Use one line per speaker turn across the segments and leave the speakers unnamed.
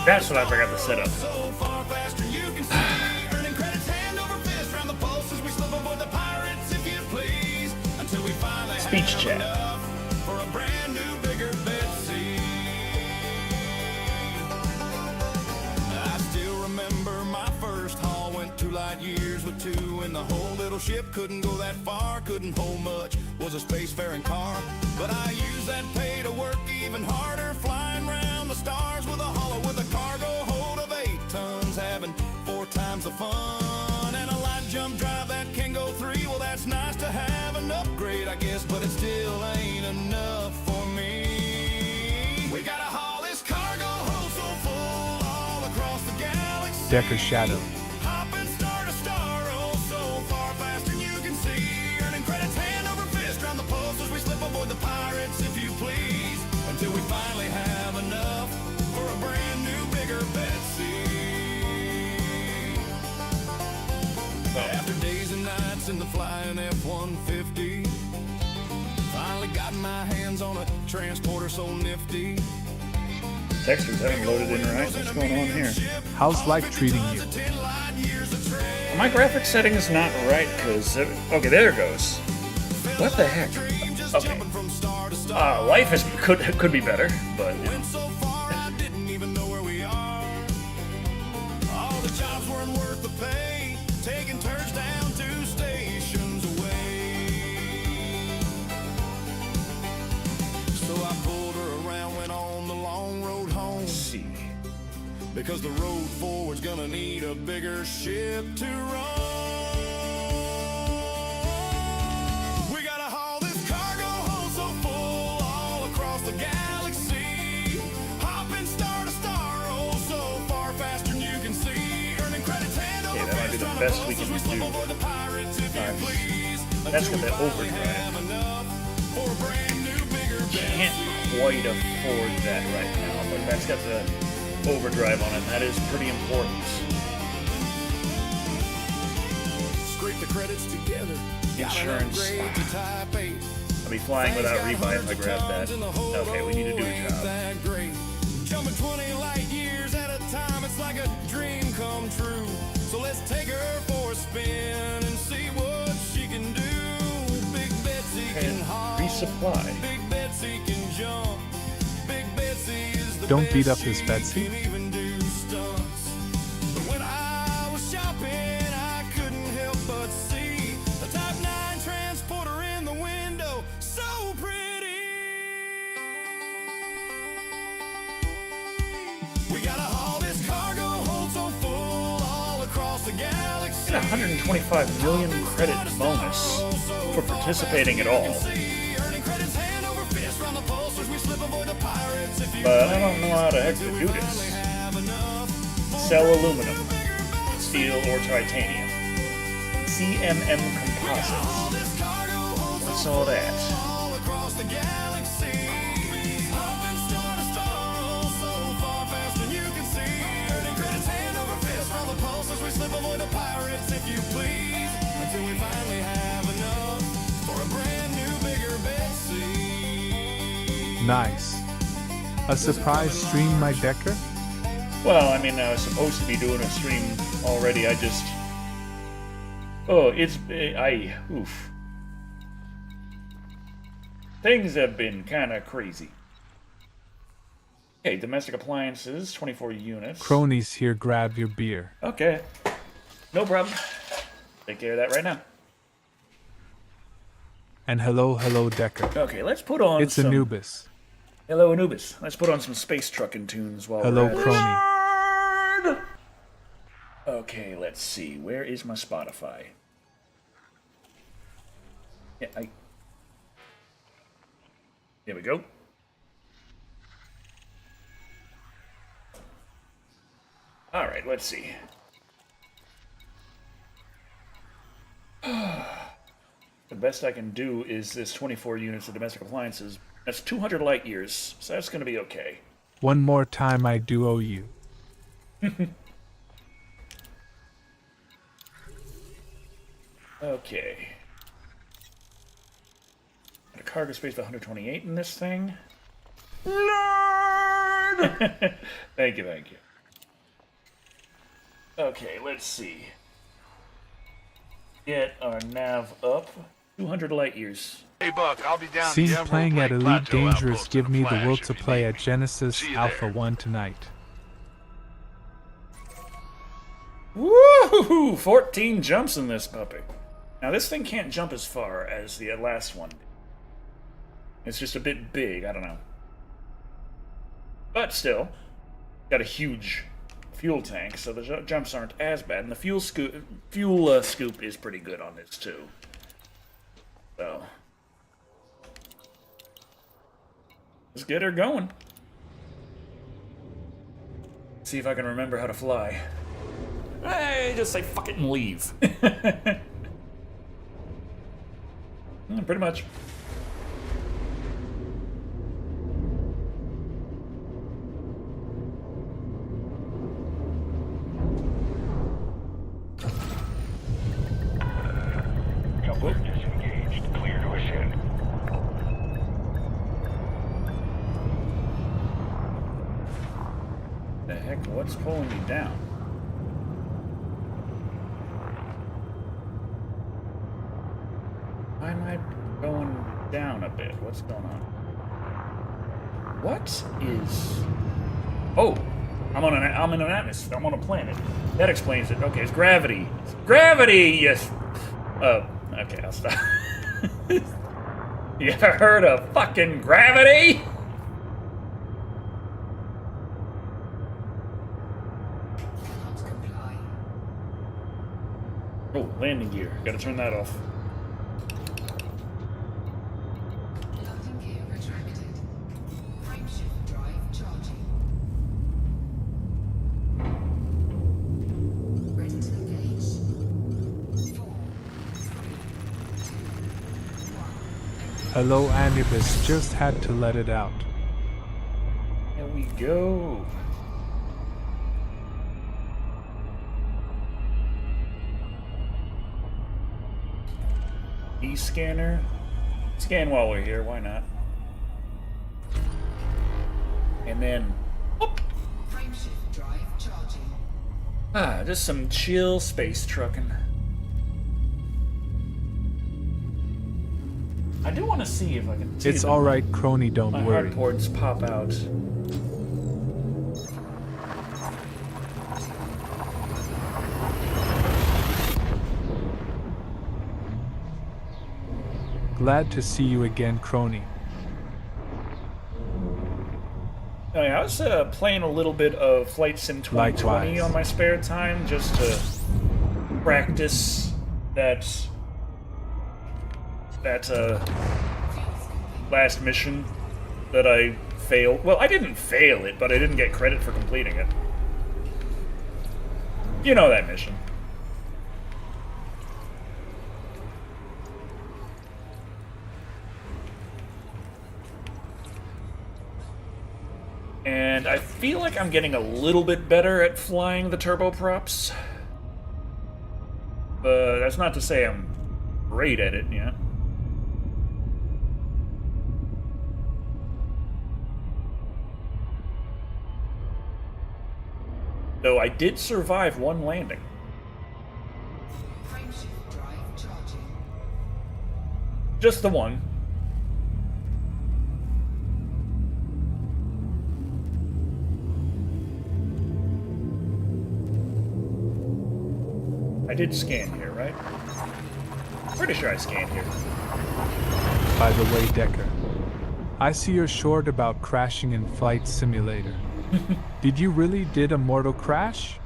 That's what I forgot to set up. Speech chat.
For a brand new, bigger Betsy. I still remember my first haul. Went 2 light years with 2, and the whole little ship couldn't go that far. Couldn't hold much. Was a spacefaring car, but I used that pay to work even harder, flying around the stars with a hollow with a cargo hold of 8 tons, having 4 times the fun, and a light jump drive that can go 3. Well, that's nice to have an upgrade, I guess, but it still ain't enough for me. We gotta haul this cargo hold so full all across the galaxy.
Decker Shado.
Hop and start a star, oh so far faster than you can see. Earning credits hand over fist round the pulsars. We slip aboard the pirates, if you please, until we finally have enough for a brand new, bigger Betsy. After days and nights in the flying F-150, finally got my hands on a transporter so nifty.
Textures haven't loaded in right. What's going on here?
How's life treating you?
My graphics setting is not right because okay, there it goes. What the heck? Okay. Life is could be better, but
Went so far I didn't even know where we are. All the jobs weren't worth the pay, taking turns down 2 stations away. So I pulled her around, went on the long road home,
let's see.
because the road forward's gonna need a bigger ship to run. We gotta haul this cargo hold so full all across the galaxy. Hop and start a star, oh so far faster than you can see. Earning credits hand over
Okay, that might be
fist
the
on
best
the
we can
pulses. We slip
do.
aboard the pirates, if you
Nice.
please,
That's
until
got that
we finally
overdrive.
have enough for a brand new, bigger
Can't
Betsy.
quite afford that right now, but that's got the overdrive on it. And that is pretty important.
Scrape the credits together.
Insurance.
Got an upgrade to Type 8.
I'll be flying without rebuy if I grab that. Okay, we need to do a job.
That great. Jumping 20 light years at a time, it's like a dream come true. So let's take her for a spin and see what she can do. Big Betsy can hop.
Resupply.
Big Betsy can jump. Big Betsy is the
Don't
best.
beat up this
She
Betsy.
can even do stunts. But when I was shopping, I couldn't help but see the Type 9 transporter in the window. So pretty. We gotta haul this cargo hold so full all across the galaxy.
Get 125 million credit bonus for participating at all. But I don't know how the heck to do this. Sell aluminum, steel, or titanium. CMM composites. What's all that?
Nice. A surprise stream, my Decker?
Well, I mean, I was supposed to be doing a stream already. I just... Oh, oof. Things have been kind of crazy. Okay, domestic appliances, 24 units.
Cronies here, grab your beer.
Okay. No problem. Take care of that right now.
And hello, Decker.
Okay, let's put on
It's
some...
Anubis.
Hello, Anubis. Let's put on some space trucking tunes while
Hello,
we're at it.
Crony.
Okay, let's see. Where is my Spotify? Yeah, There we go. All right, let's see. The best I can do is this 24 units of domestic appliances. That's 200 light years, so that's going to be okay.
One more time, I do owe you.
Okay. Got a cargo space of 128 in this thing. Nerd! Thank you, thank you. Okay, let's see. Get our nav up. 200 light years.
Hey, Buck, I'll be down
Seems
the Emerald
playing at
Lake
Elite
Plateau
Dangerous
outpost
give
in a
me the
flash
will
if
to
you
play
need
at
me.
Genesis
See you
Alpha
there.
1 tonight.
Woo! 14 jumps in this puppy. Now this thing can't jump as far as the last one did. It's just a bit big, I don't know. But still, got a huge fuel tank, so the jumps aren't as bad. And the fuel scoop is pretty good on this too. So let's get her going. See if I can remember how to fly. Hey, just say fuck it and leave. Pretty much.
Jumper disengaged. Clear to ascend.
The heck? What's pulling me down? Why am I going down a bit? What's going on? What is... Oh! I'm in an atmosphere. I'm on a planet. That explains it. Okay, it's gravity. It's gravity! Yes! Okay, I'll stop. You ever heard of fucking gravity? Oh, landing gear. Gotta turn that off.
Landing gear retracted. Frameshift drive charging. Ready to engage. 4, 3, 2, 1.
Hello Anubis, just had to let it out.
There we go. E-scanner. Scan while we're here, why not? And then... Whoop.
Frameshift drive charging.
Just some chill space trucking. I do want to see if I can see
It's
the-
alright, Crony, don't
my
worry.
hard ports pop out.
Glad to see you again, Crony.
Oh, yeah, I was playing a little bit of Flight Sim 2020
Likewise.
on my spare time just to practice that last mission that I failed. Well, I didn't fail it, but I didn't get credit for completing it. You know that mission. And I feel like I'm getting a little bit better at flying the turboprops. But that's not to say I'm great at it yet. Though I did survive one landing.
Frameshift drive charging.
Just the one. I did scan here, right? Pretty sure I scanned here.
By the way, Decker, I see you're short about crashing in Flight Simulator. Did you really did a mortal crash?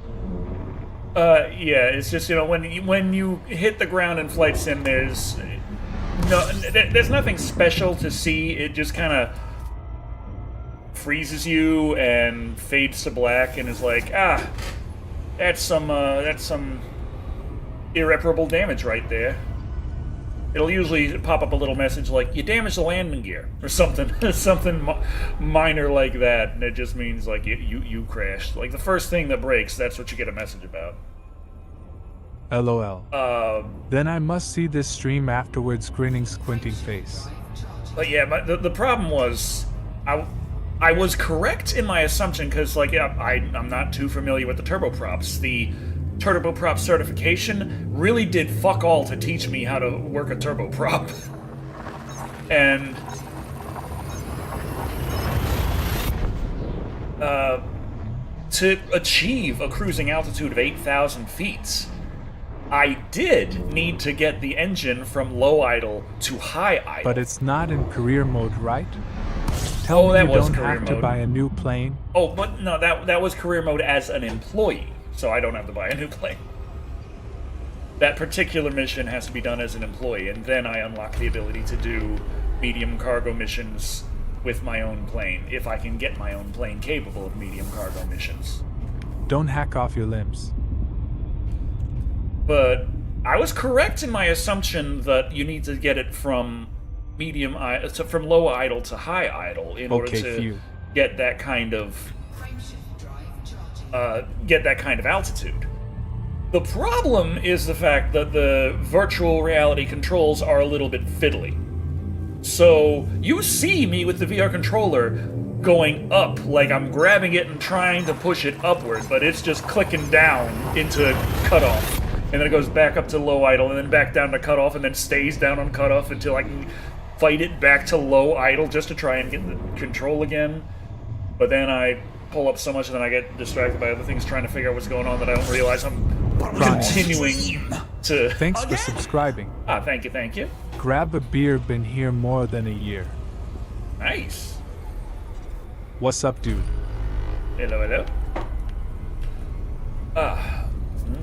Yeah, it's just, you know, when you hit the ground in Flight Sim, there's nothing special to see. It just kind of freezes you and fades to black and is like, that's some irreparable damage right there. It'll usually pop up a little message like, you damaged the landing gear, or something, something minor like that, and it just means like you crashed. Like the first thing that breaks, that's what you get a message about.
LOL. Then I must see this stream afterwards, grinning, squinting face.
But yeah, the problem was, I was correct in my assumption because, like, yeah, I'm not too familiar with the turboprops. The turboprop certification really did fuck all to teach me how to work a turboprop. And to achieve a cruising altitude of 8,000 feet, I did need to get the engine from low idle to high idle.
But it's not in career mode, right? Tell me
that
you
was
don't
career
have to
mode.
buy a new plane.
Oh, but no, that was career mode as an employee, so I don't have to buy a new plane. That particular mission has to be done as an employee, and then I unlock the ability to do medium cargo missions with my own plane, if I can get my own plane capable of medium cargo missions.
Don't hack off your limbs.
But I was correct in my assumption that you need to get it from from low idle to high idle in order to
phew.
get that kind of
Frameshift drive charging.
get that kind of altitude. The problem is the fact that the virtual reality controls are a little bit fiddly. So you see me with the VR controller going up, like I'm grabbing it and trying to push it upward, but it's just clicking down into cutoff. And then it goes back up to low idle, and then back down to cutoff, and then stays down on cutoff until I can fight it back to low idle just to try and get the control again. But then I pull up so much, and then I get distracted by other things trying to figure out what's going on that I don't realize I'm continuing to...
Thanks for subscribing.
Ah, thank you, thank you.
Grab a beer, been here more than a year.
Nice.
What's up, dude?
Hello, hello. Ah,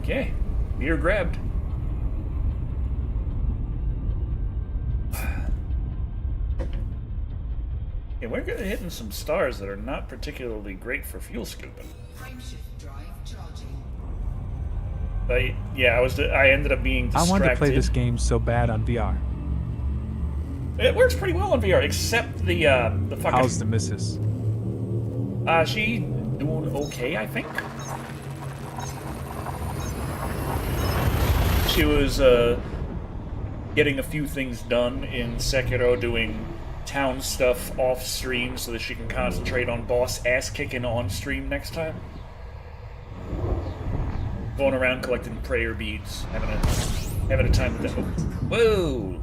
okay. Beer grabbed. Yeah, we're hitting some stars that are not particularly great for fuel scooping.
Frameshift drive charging.
I ended up being
I
distracted.
wanted to play this game so bad on VR.
It works pretty well on VR, except the fucking...
How's the missus?
She doing okay, I think. She was, getting a few things done in Sekiro, doing town stuff off stream so that she can concentrate on boss ass kicking on stream next time. Going around collecting prayer beads, having a time with them. Whoa!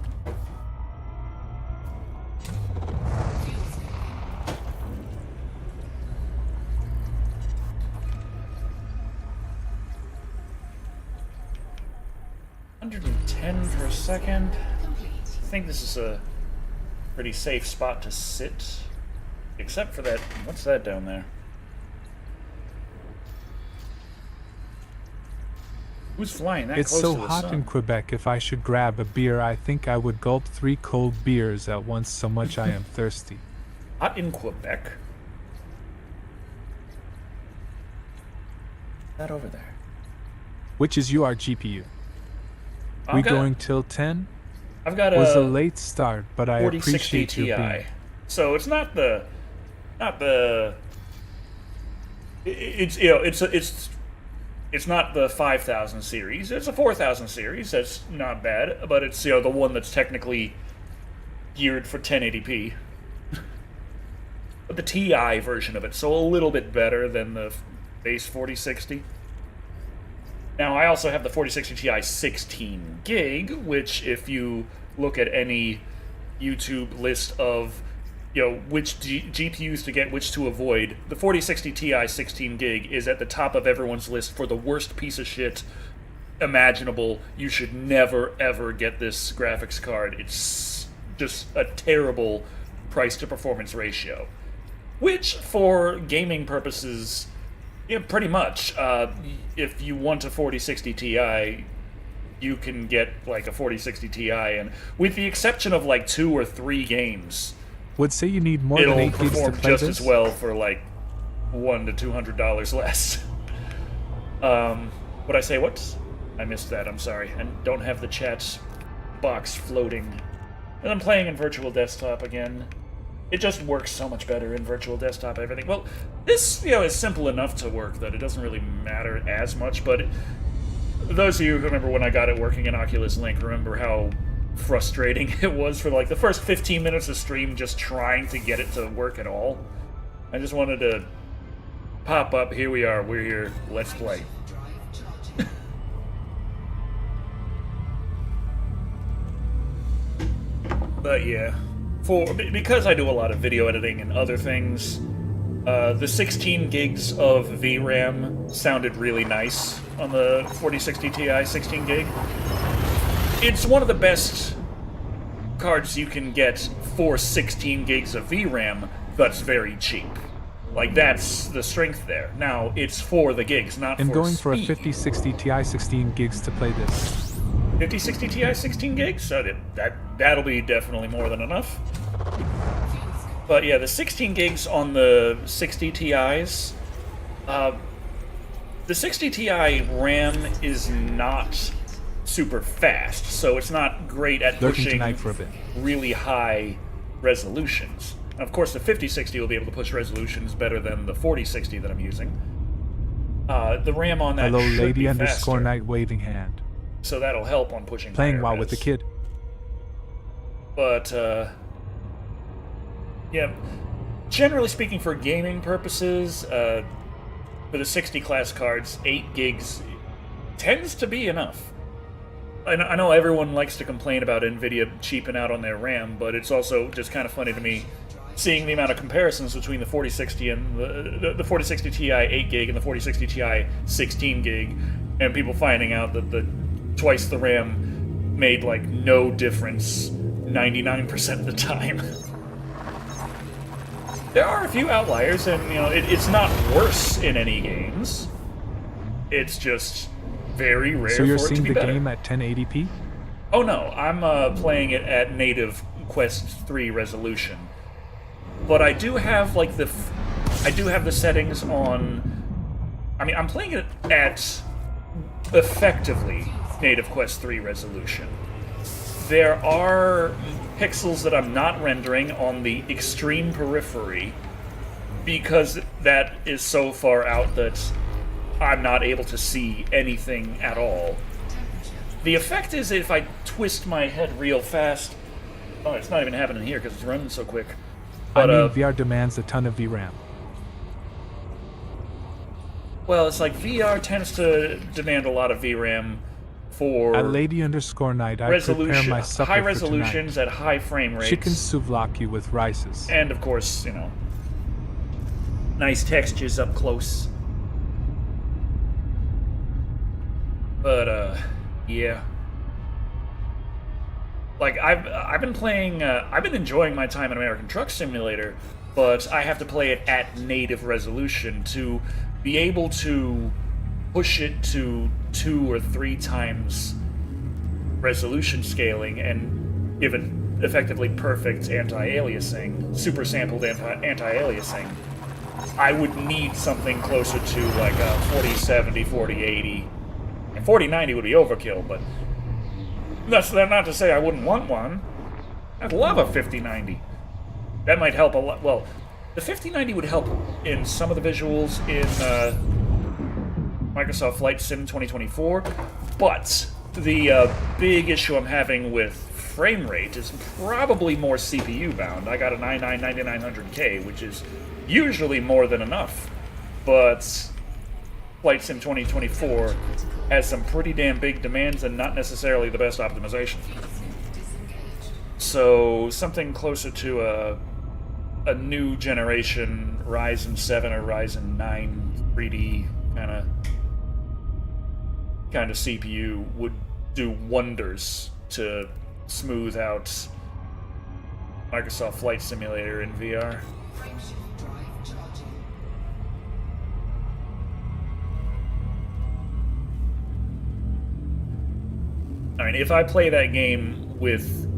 $110 per second. I think this is a pretty safe spot to sit. Except for that, what's that down there? Who's flying that
It's
close
so
to the
hot
sun?
in Quebec, if I should grab a beer, I think I would gulp 3 cold beers at once, so much I am thirsty.
Hot in Quebec? That over there.
Which is your GPU? We going till 10?
I've got
Was a
a
late start, but I
4060
appreciate your being.
Ti. So it's not the it's not the 5000 series. It's a 4000 series. That's not bad, but it's the one that's technically geared for 1080p. But the Ti version of it, so a little bit better than the base 4060. Now, I also have the 4060 Ti 16 gig, which, if you look at any YouTube list of, which GPUs to get, which to avoid, the 4060 Ti 16 gig is at the top of everyone's list for the worst piece of shit imaginable. You should never, ever get this graphics card. It's just a terrible price-to-performance ratio. Which, for gaming purposes... Yeah, pretty much. If you want a 4060 Ti, you can get like a 4060 Ti, and with the exception of like 2 or 3 games,
Would say you need more than
it'll
8 gigs to
perform
play
just
this?
as well for like $100 to $200 less. Would I say what? I missed that. I'm sorry, and don't have the chat box floating. And I'm playing in virtual desktop again. It just works so much better in virtual desktop, everything. Well, this, is simple enough to work that it doesn't really matter as much, but those of you who remember when I got it working in Oculus Link, remember how frustrating it was for, like, the first 15 minutes of stream just trying to get it to work at all. I just wanted to pop up, here we are, we're here, let's play.
Drive charging.
But yeah, because I do a lot of video editing and other things, the 16 gigs of VRAM sounded really nice on the 4060 Ti 16 gig. It's one of the best cards you can get for 16 gigs of VRAM that's very cheap. Like, that's the strength there. Now, it's for the gigs, not
I'm
for
going for a
speed.
5060 Ti 16 gigs to play this.
5060 Ti 16 gigs? So that'll be definitely more than enough. But yeah, the 16 gigs on the 60 Ti's, the 60 Ti RAM is not super fast, so it's not great at
Lurking
pushing
tonight for a bit.
really high resolutions. Of course, the 5060 will be able to push resolutions better than the 4060 that I'm using. The RAM on that
Hello,
should
lady
be
underscore
faster,
night waving hand.
so that'll help on pushing
Playing
higher
WoW with the
res.
kid.
But, yeah, generally speaking, for gaming purposes, for the 60 class cards, 8 gigs tends to be enough. I know everyone likes to complain about NVIDIA cheaping out on their RAM, but it's also just kind of funny to me seeing the amount of comparisons between the 4060 and the 4060 Ti 8 gig and the 4060 Ti 16 gig, and people finding out that the twice the RAM made like no difference 99% of the time. There are a few outliers, and you know it's not worse in any games. It's just very rare
So you're
for it to
seeing
be
the
better.
game at 1080p?
Oh no, I'm playing it at native Quest 3 resolution. But I do have like I do have the settings on. I mean, I'm playing it at effectively native Quest 3 resolution. There are pixels that I'm not rendering on the extreme periphery because that is so far out that I'm not able to see anything at all. The effect is if I twist my head real fast. Oh, it's not even happening here because it's running so quick. But,
I mean, VR demands a ton of VRAM.
well, it's like VR tends to demand a lot of VRAM for
At lady underscore night, I prepare
resolution,
my supper
high
for
resolutions
tonight.
at high frame rates.
Chicken souvlaki with rices.
And of course, you know, nice textures up close. But yeah. Like I've been playing. I've been enjoying my time in American Truck Simulator, but I have to play it at native resolution to be able to push it to 2 or 3 times resolution scaling and give it effectively perfect anti-aliasing, super sampled anti-aliasing. I would need something closer to like a 4070, 4080, and 4090 would be overkill, but that's not to say I wouldn't want one. I'd love a 5090. That might help a lot. Well, the 5090 would help in some of the visuals in Microsoft Flight Sim 2024, but the big issue I'm having with frame rate is probably more CPU bound. I got a 9900K, which is usually more than enough, but Flight Sim 2024 has some pretty damn big demands and not necessarily the best optimization. So something closer to a new generation Ryzen 7 or Ryzen 9 3D kind of CPU would do wonders to smooth out Microsoft Flight Simulator in VR.
Frameshift drive charging.
I mean, if I play that game with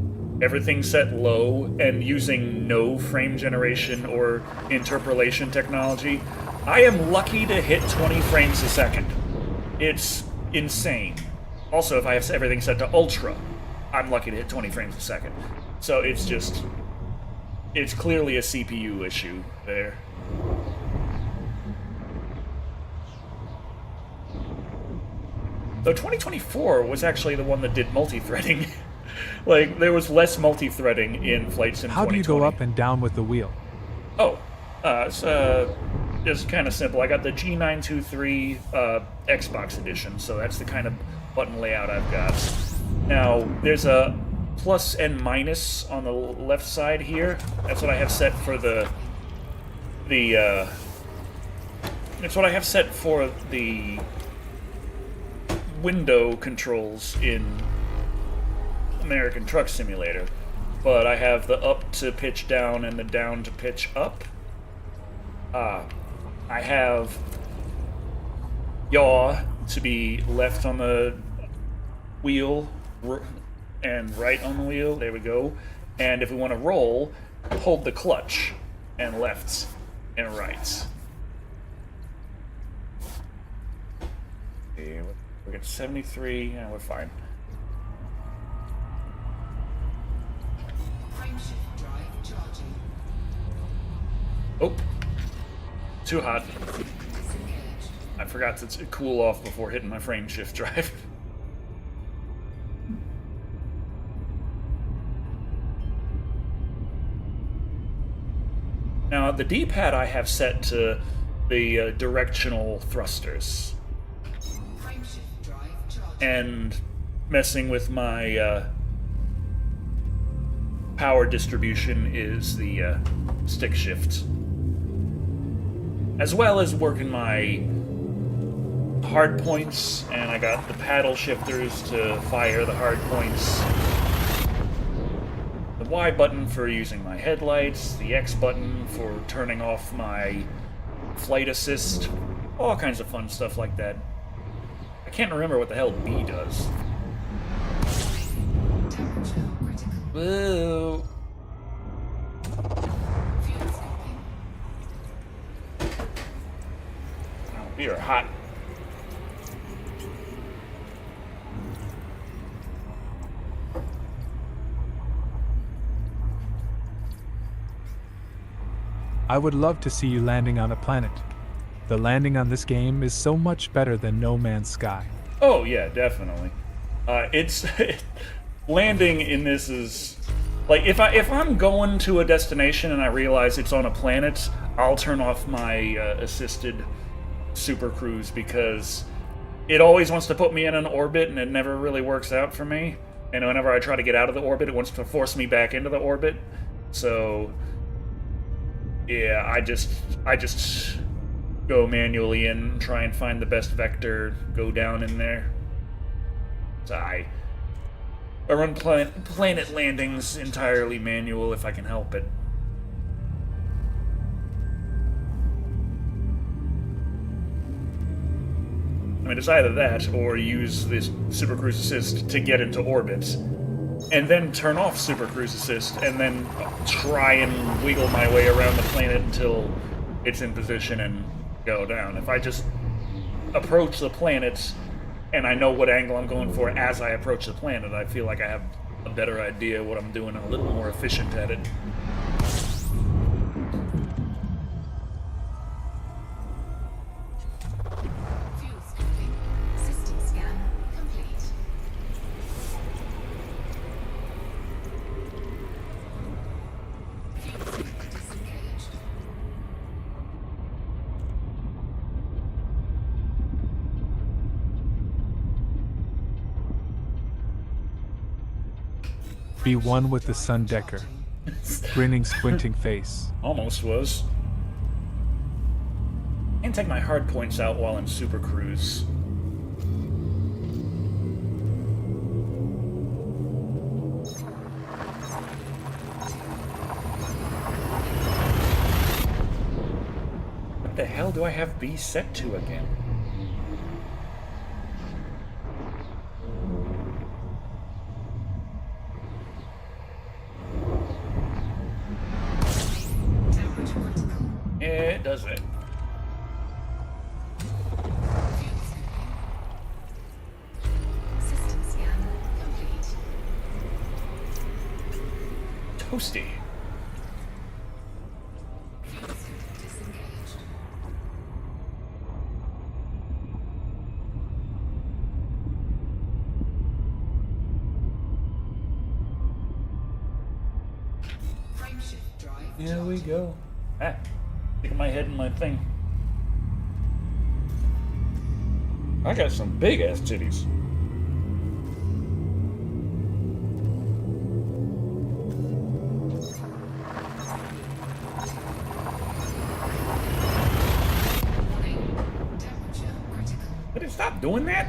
everything set low and using no frame generation or interpolation technology, I am lucky to hit 20 frames a second. It's insane. Also, if I have everything set to ultra, I'm lucky to hit 20 frames a second. So it's just... it's clearly a CPU issue there. Though 2024 was actually the one that did multi-threading. Like, there was less multi-threading in Flight Sim 2020.
How do you go up and down with the wheel?
Oh, it's just kind of simple. I got the G923 Xbox edition, so that's the kind of button layout I've got. Now, there's a plus and minus on the left side here. That's what I have set for that's what I have set for the window controls in American Truck Simulator. But I have the up to pitch down and the down to pitch up. I have yaw to be left on the wheel and right on the wheel. There we go. And if we want to roll, hold the clutch and left and right. Okay, we're at 73. Yeah, we're fine.
Frameshift drive charging.
Oh, too hot.
Disengaged.
I forgot to cool off before hitting my frame shift drive. Now, the D-pad I have set to the directional thrusters.
Frameshift drive charging.
And messing with my power distribution is the stick shift. As well as working my hard points, and I got the paddle shifters to fire the hard points. The Y button for using my headlights, the X button for turning off my flight assist, all kinds of fun stuff like that. I can't remember what the hell B does.
Temperature critical.
Whoa.
Fuel scoping.
We are hot.
I would love to see you landing on a planet. The landing on this game is so much better than No Man's Sky.
Oh yeah, definitely. It's landing in this is like if I'm going to a destination and I realize it's on a planet, I'll turn off my assisted super cruise because it always wants to put me in an orbit and it never really works out for me. And whenever I try to get out of the orbit, it wants to force me back into the orbit. So yeah, I just go manually in, try and find the best vector, go down in there. So I run planet landings entirely manual if I can help it. I mean, it's either that or use this Super Cruise Assist to get into orbit, and then turn off Super Cruise Assist, and then try and wiggle my way around the planet until it's in position and go down. If I just approach the planet and I know what angle I'm going for as I approach the planet, I feel like I have a better idea what I'm doing and a little more efficient at it.
Fuel scoping. System scan complete. Fuel tank disengaged.
Be one with the sun decker. Grinning, squinting face.
Almost was. And take my hard points out while in Super Cruise. What the hell do I have B set to again?
Temperature critical.
It does it.
Fuel scoping. System scan complete.
Toasty.
Fuel tank disengaged. Frameshift drive.
Here we go. Ah, stick my head in my thing. I got some big ass titties. stop doing that?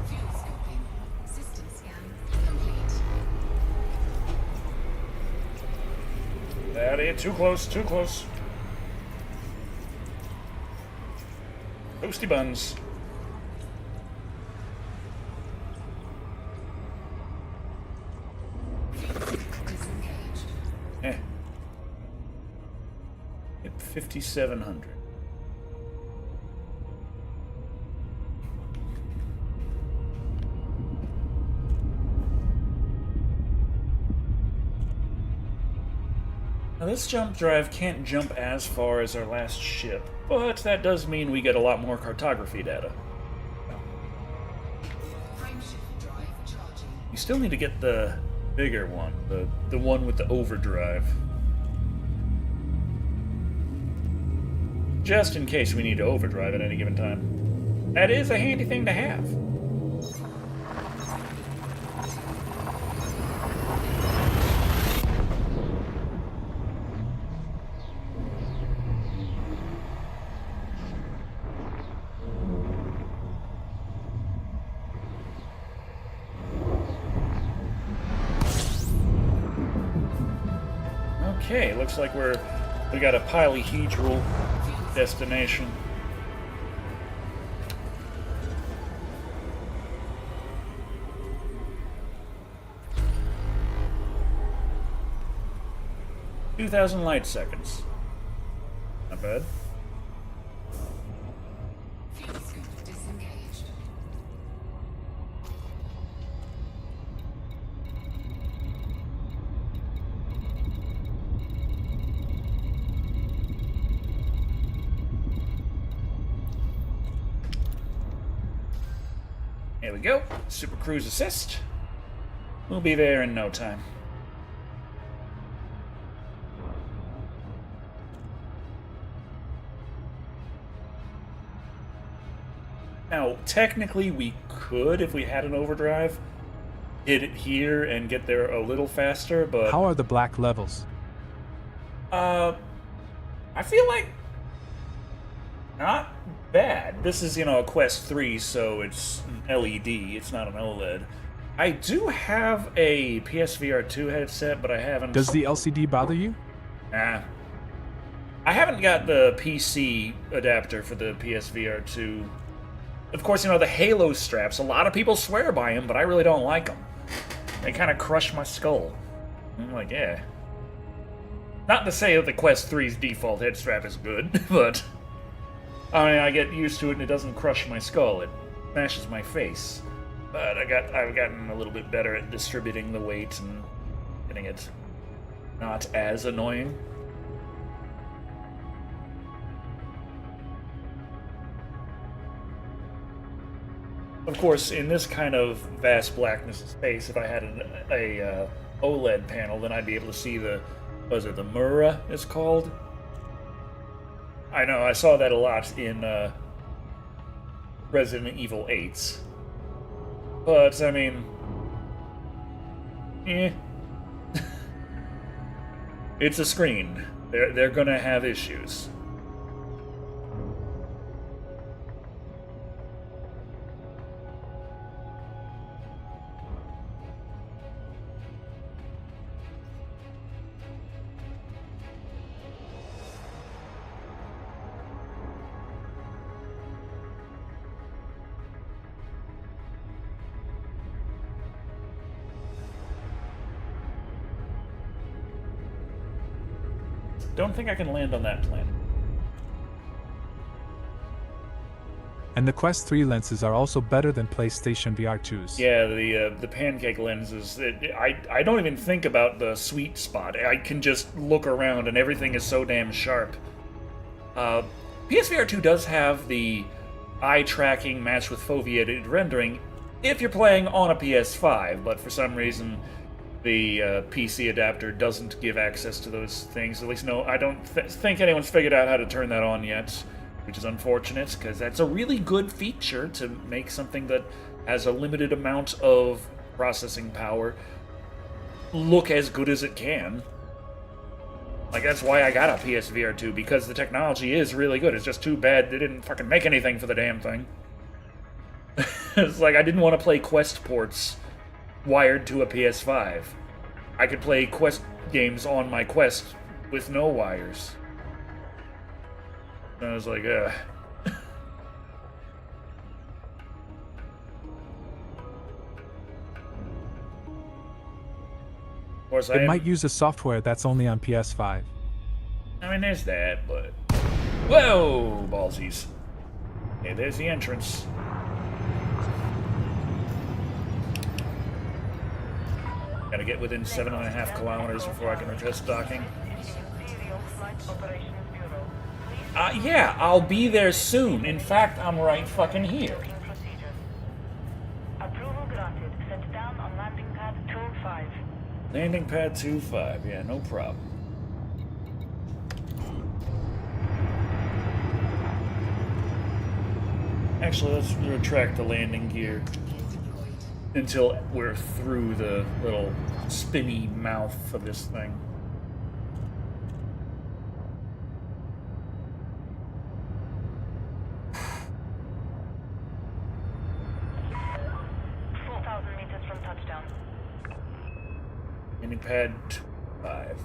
Fuel scoping. System scan complete.
That is too close, too close. Toasty buns.
Disengaged.
Eh. Hit 5,700. Now this jump drive can't jump as far as our last ship, but that does mean we get a lot more cartography data.
Frameshift drive charging.
You still need to get the bigger one, the one with the overdrive. Just in case we need to overdrive at any given time. That is a handy thing to have. Okay, looks like we got a polyhedral destination. $2,000 light seconds. Not bad.
Fuel scope disengaged.
There we go. Super Cruise assist. We'll be there in no time. Now, technically, we could, if we had an overdrive, hit it here and get there a little faster, but
How are the black levels?
I feel like not bad. This is, a Quest 3, so it's an LED. It's not an OLED. I do have a PSVR 2 headset, but I haven't.
Does the LCD bother you?
Nah. I haven't got the PC adapter for the PSVR 2. Of course, the Halo straps. A lot of people swear by them, but I really don't like them. They kind of crush my skull. I'm like, yeah. Not to say that the Quest 3's default head strap is good, but I get used to it and it doesn't crush my skull. It smashes my face. But I've gotten a little bit better at distributing the weight and getting it not as annoying. Of course, in this kind of vast blackness of space, if I had a OLED panel, then I'd be able to see the Mura it's called? I know, I saw that a lot in Resident Evil 8. But, I mean... eh. It's a screen. They're gonna have issues. Don't think I can land on that planet.
And the Quest 3 lenses are also better than PlayStation VR 2's.
Yeah, the pancake lenses. I don't even think about the sweet spot. I can just look around and everything is so damn sharp. PSVR 2 does have the eye tracking matched with foveated rendering if you're playing on a PS5, but for some reason the PC adapter doesn't give access to those things. At least, no, I don't think anyone's figured out how to turn that on yet. which is unfortunate because that's a really good feature to make something that has a limited amount of processing power look as good as it can. Like, that's why I got a PSVR 2, because the technology is really good. It's just too bad they didn't fucking make anything for the damn thing. It's like, I didn't want to play Quest ports wired to a PS5. I could play Quest games on my Quest with no wires. And I was like, ugh. Of course,
It might use a software that's only on PS5.
I mean, there's that, but... Whoa! Ballsies. Okay, there's the entrance. Gotta get within 7.5 kilometers before I can adjust docking. Yeah, I'll be there soon. In fact, I'm right fucking here.
Approval granted. Set down on landing pad 205.
Landing pad 2-5, yeah, no problem. Actually, let's retract the landing gear until we're through the little spinny mouth of this thing.
From touchdown.
Landing pad 5.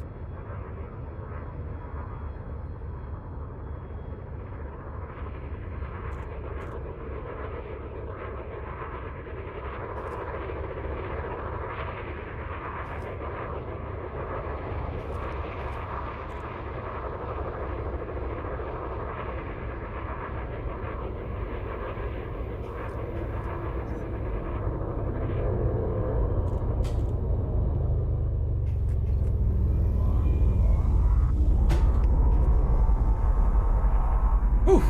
Whew.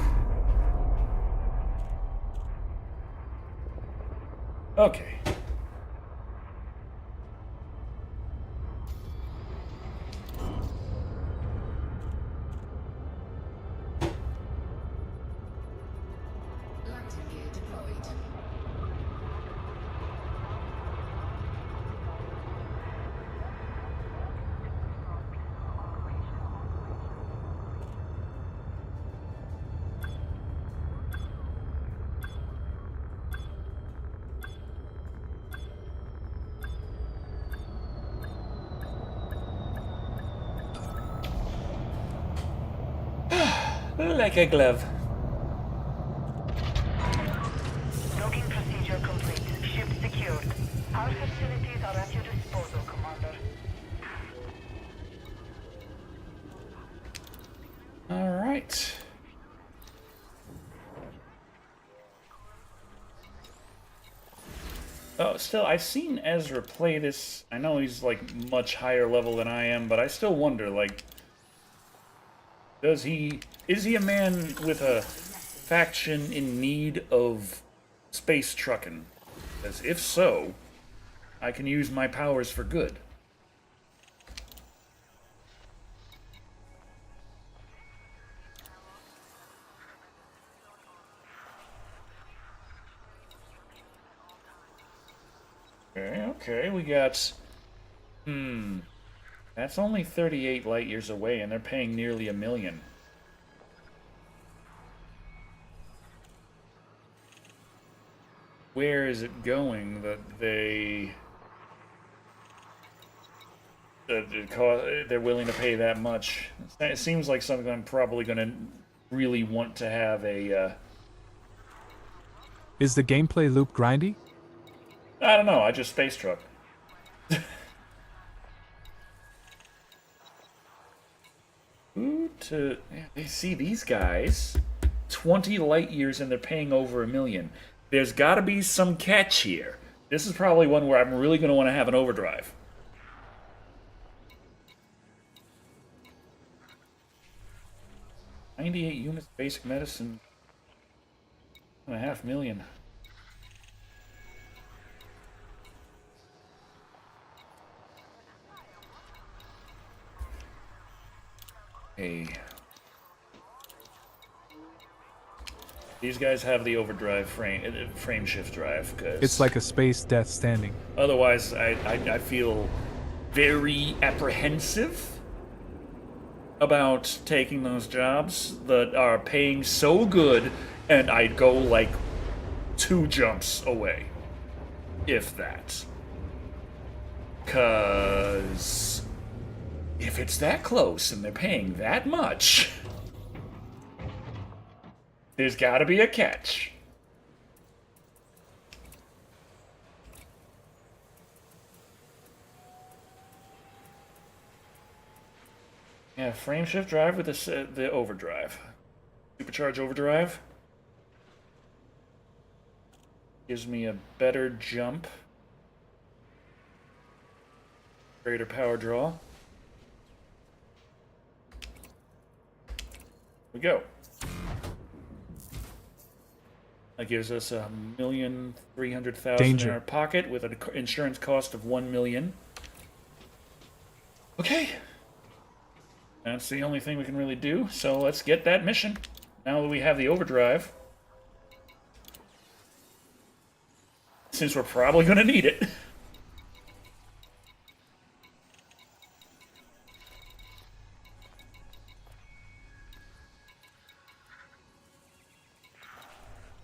Okay.
Landing gear deployed.
Like a glove.
Docking procedure complete. Ship secured. Our facilities are at your disposal, Commander.
Alright. Oh, still, I've seen Ezra play this. I know he's, like, much higher level than I am, but I still wonder, like... Is he a man with a faction in need of space truckin'? Because if so, I can use my powers for good. Okay, we got... That's only 38 light years away, and they're paying nearly $1 million. Where is it going that they're willing to pay that much? It seems like something I'm probably going to really want to have a...
Is the gameplay loop grindy?
I don't know, I just space truck. They see these guys, 20 light years, and they're paying over $1 million. There's got to be some catch here. This is probably one where I'm really going to want to have an overdrive. $98 units basic medicine. $1.5 million. Hey. These guys have the overdrive frame shift drive, because
It's like a space death standing.
otherwise I feel very apprehensive about taking those jobs that are paying so good, and I'd go like 2 jumps away, if that. Cause if it's that close and they're paying that much, there's gotta be a catch. Yeah, frame shift drive with the overdrive. Supercharge overdrive. Gives me a better jump. Greater power draw. We go. That gives us 1,300,000 in
Danger.
our pocket with an insurance cost of 1 million. Okay. That's the only thing we can really do, so let's get that mission. Now that we have the overdrive. Since we're probably going to need it.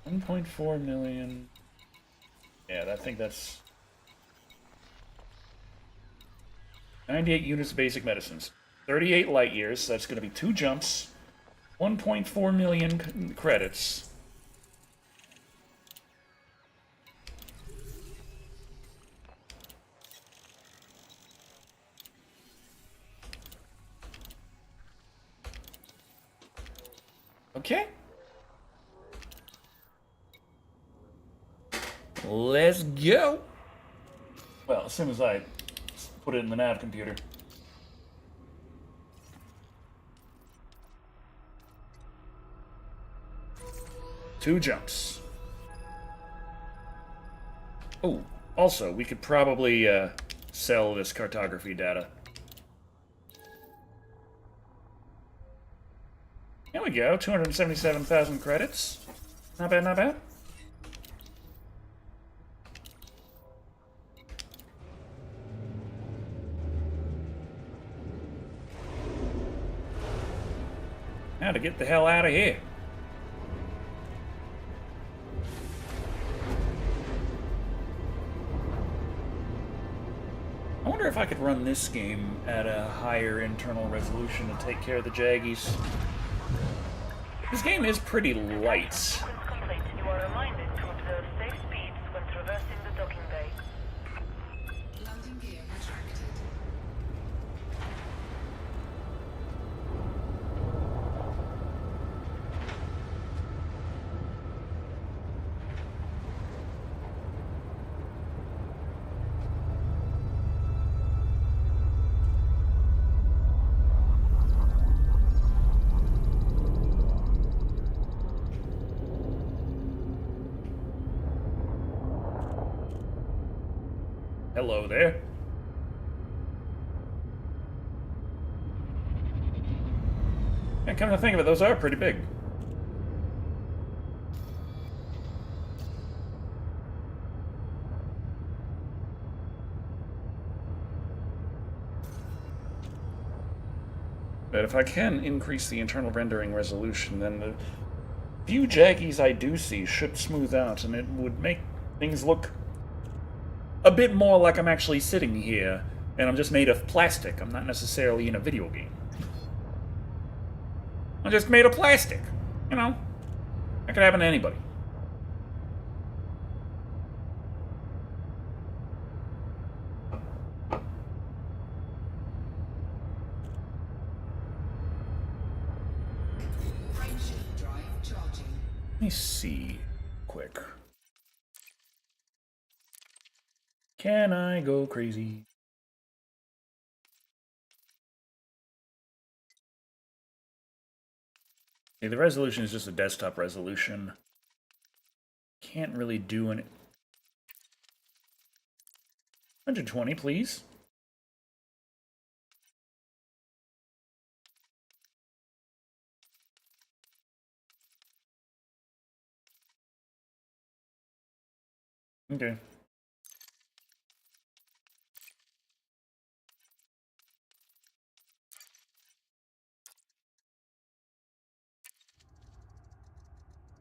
$1.4 million. Yeah, I think that's 98 units of basic medicines. 38 light years, so that's going to be 2 jumps. 1.4 million credits. Okay. Let's go. Well, as soon as I put it in the nav computer. Two jumps. Oh, also, we could probably sell this cartography data. There we go, 277,000 credits. Not bad, not bad. Now to get the hell out of here. I wonder if I could run this game at a higher internal resolution to take care of the Jaggies. This game is pretty light.
Sequence complete. You are reminded to observe safe speeds when traversing the docking bay.
Landing gear retracted.
Hello there. And come to think of it, those are pretty big. But if I can increase the internal rendering resolution, then the few Jaggies I do see should smooth out, and it would make things look a bit more like I'm actually sitting here, and I'm just made of plastic. I'm not necessarily in a video game. I'm just made of plastic. You know, that could happen to anybody.
Frameshift drive charging.
Let me see quick. Can I go crazy? Yeah, the resolution is just a desktop resolution. Can't really do an 120, please. Okay.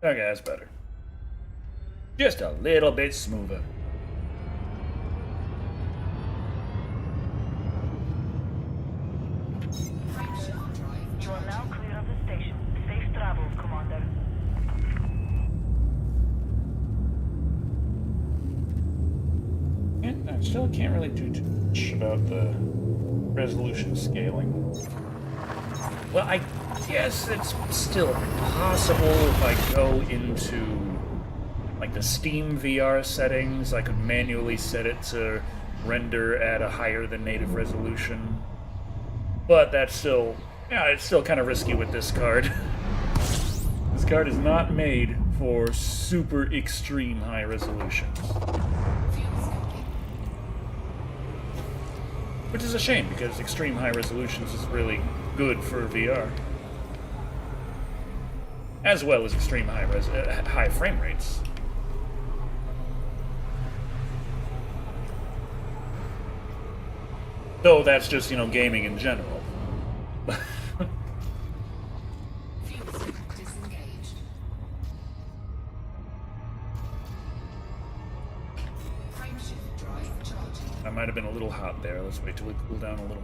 Okay, that's better. Just a little bit smoother.
You are now clear of the station. Safe travels, Commander.
I still can't really do too much about the resolution scaling. Well, I guess it's still possible if I go into like the Steam VR settings, I could manually set it to render at a higher than native resolution. But that's still, yeah, it's still kind of risky with this card. This card is not made for super extreme high resolutions. Which is a shame, because extreme high resolutions is really good for VR. As well as extreme high frame rates. Though that's just, you know, gaming in general. I might have been a little hot there. Let's wait till we cool down a little.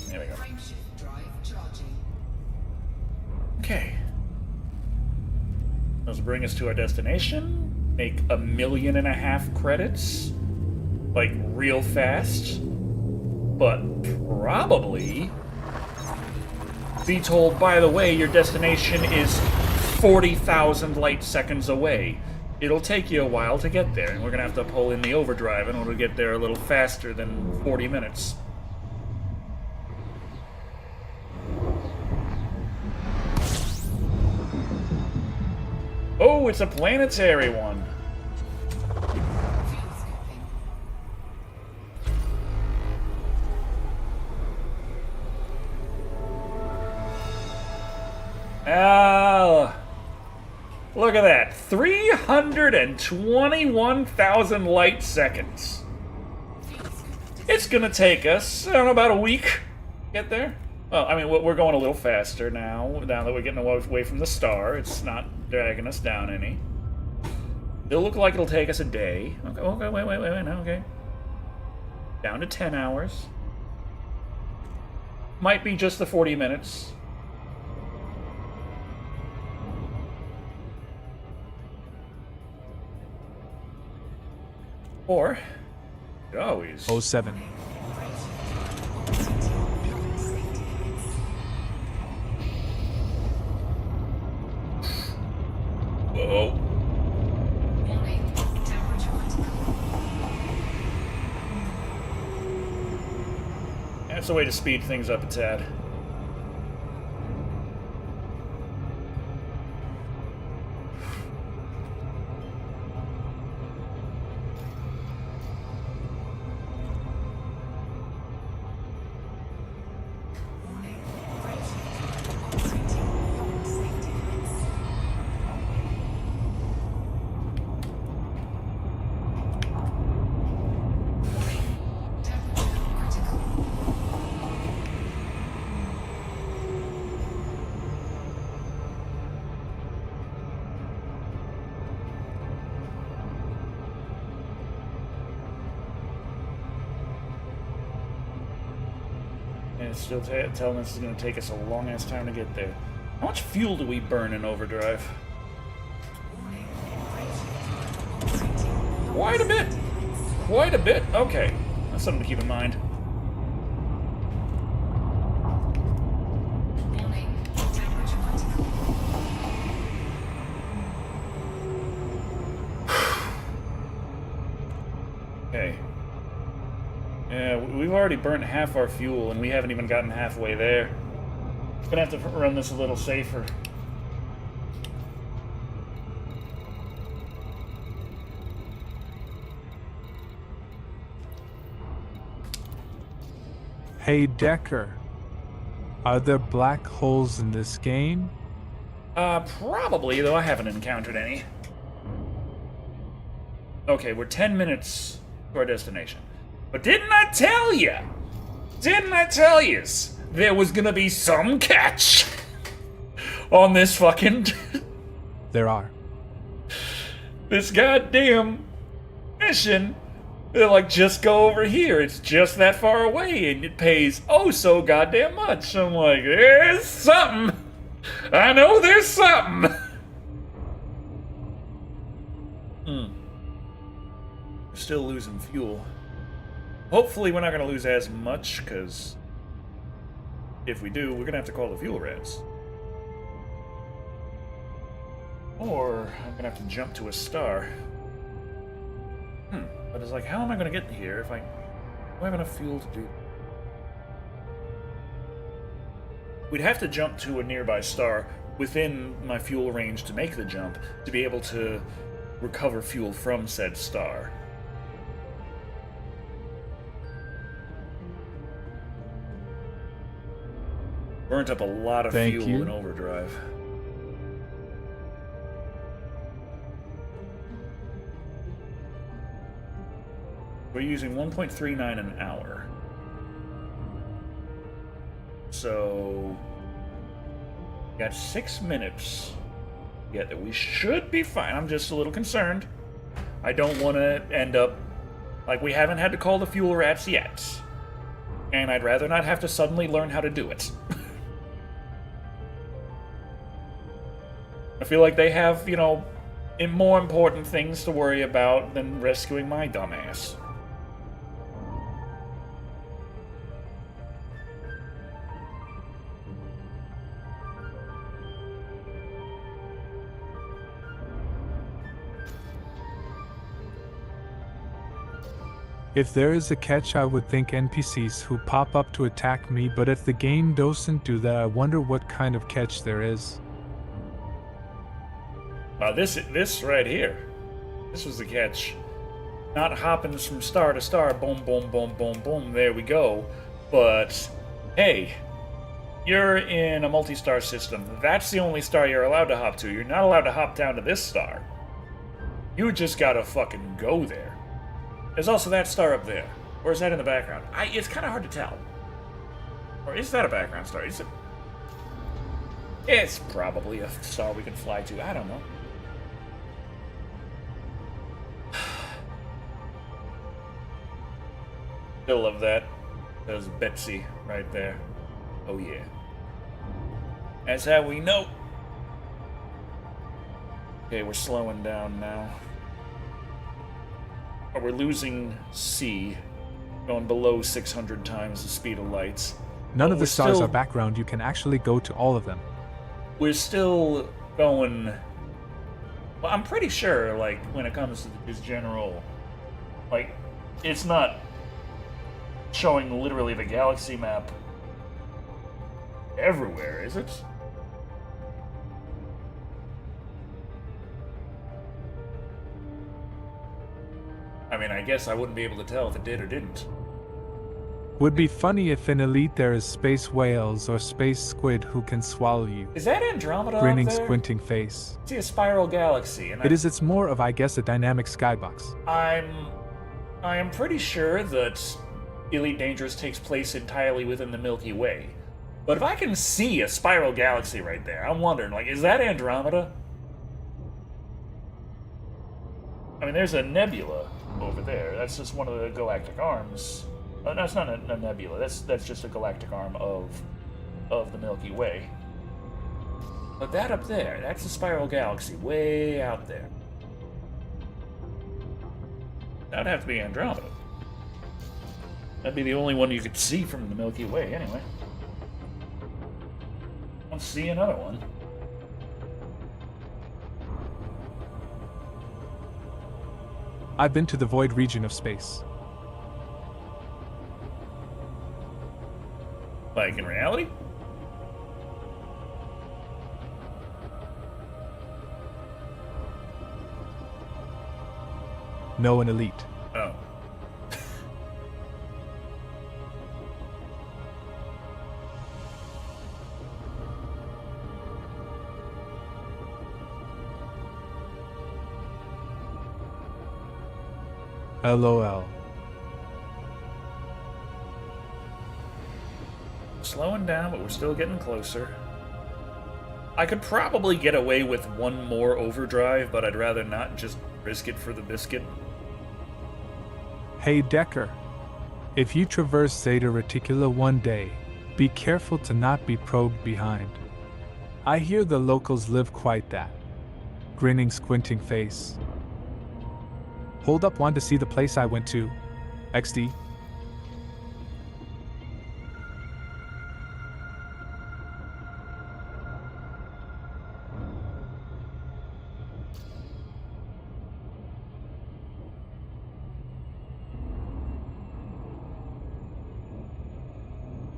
There we go. Okay. Those bring us to our destination. Make 1.5 million credits. Like, real fast. But probably be told, by the way, your destination is 40,000 light seconds away. It'll take you a while to get there, and we're gonna have to pull in the overdrive in order to get there a little faster than 40 minutes. Oh, it's a planetary one. Ah, look at that. 321,000 light seconds. It's gonna take us, I don't know, about a week to get there. Well, I mean, we're going a little faster now that we're getting away from the star. It's not dragging us down any. It'll look like it'll take us a day. Okay, wait, no, okay. Down to 10 hours. Might be just the 40 minutes. Or, it always...
07.
Whoa. That's a way to speed things up a tad. It's still telling us it's going to take us a long-ass time to get there. How much fuel do we burn in overdrive? Quite a bit. Quite a bit. Okay. That's something to keep in mind. Okay. Yeah, we've already burnt half our fuel, and we haven't even gotten halfway there. Gonna have to run this a little safer.
Hey Decker. Are there black holes in this game?
Probably, though I haven't encountered any. Okay, we're 10 minutes to our destination. But didn't I tell you? Didn't I tell you there was gonna be some catch on this fucking...
There are.
this goddamn mission? They're like, just go over here. It's just that far away, and it pays oh so goddamn much. I'm like, there's something. I know there's something. We're still losing fuel. Hopefully we're not going to lose as much, because if we do, we're going to have to call the fuel reds. Or I'm going to have to jump to a star. But it's like, how am I going to get here if I don't have enough fuel to do? We'd have to jump to a nearby star within my fuel range to make the jump to be able to recover fuel from said star. Burnt up a lot of fuel in overdrive. We're using 1.39 an hour. So, we got 6 minutes yet that we should be fine. I'm just a little concerned. I don't want to end up like we haven't had to call the fuel rats yet. And I'd rather not have to suddenly learn how to do it. I feel like they have, you know, more important things to worry about than rescuing my dumbass.
If there is a catch, I would think NPCs who pop up to attack me, but if the game doesn't do that, I wonder what kind of catch there is.
This right here. This was the catch. Not hopping from star to star, boom, boom, boom, boom, boom, there we go. But, hey, you're in a multi-star system. That's the only star you're allowed to hop to. You're not allowed to hop down to this star. You just gotta fucking go there. There's also that star up there. Or is that in the background? It's kind of hard to tell. Or is that a background star? Is it? It's probably a star we can fly to. I don't know. Still love that. There's Betsy right there. Oh yeah. That's how we know. Okay, we're slowing down now. But we're losing C, going below 600 times the speed of lights.
None of the stars are background. You can actually go to all of them.
We're still going... Well, I'm pretty sure, like, when it comes to this general... Like, it's not showing literally the galaxy map everywhere, is it? I mean, I guess I wouldn't be able to tell if it did or didn't.
Would be funny if in Elite there is space whales or space squid who can swallow you.
Is that Andromeda
Grinning,
up there?
squinting face.
I see a spiral galaxy. And
It's more of, I guess, a dynamic skybox.
I am pretty sure that Elite Dangerous takes place entirely within the Milky Way. But if I can see a spiral galaxy right there, I'm wondering, like, is that Andromeda? I mean, there's a nebula over there. That's just one of the galactic arms. That's not a nebula. That's just a galactic arm of the Milky Way. But that up there, that's a spiral galaxy way out there. That'd have to be Andromeda. That'd be the only one you could see from the Milky Way, anyway. I don't see another one.
I've been to the void region of space.
Like, in reality?
No, in Elite.
Oh.
LOL.
Slowing down, but we're still getting closer. I could probably get away with one more overdrive, but I'd rather not just risk it for the biscuit.
Hey Decker. If you traverse Zeta Reticula one day, be careful to not be probed behind. I hear the locals live quite that. Grinning, squinting face. Hold up, want to see the place I went to? XD.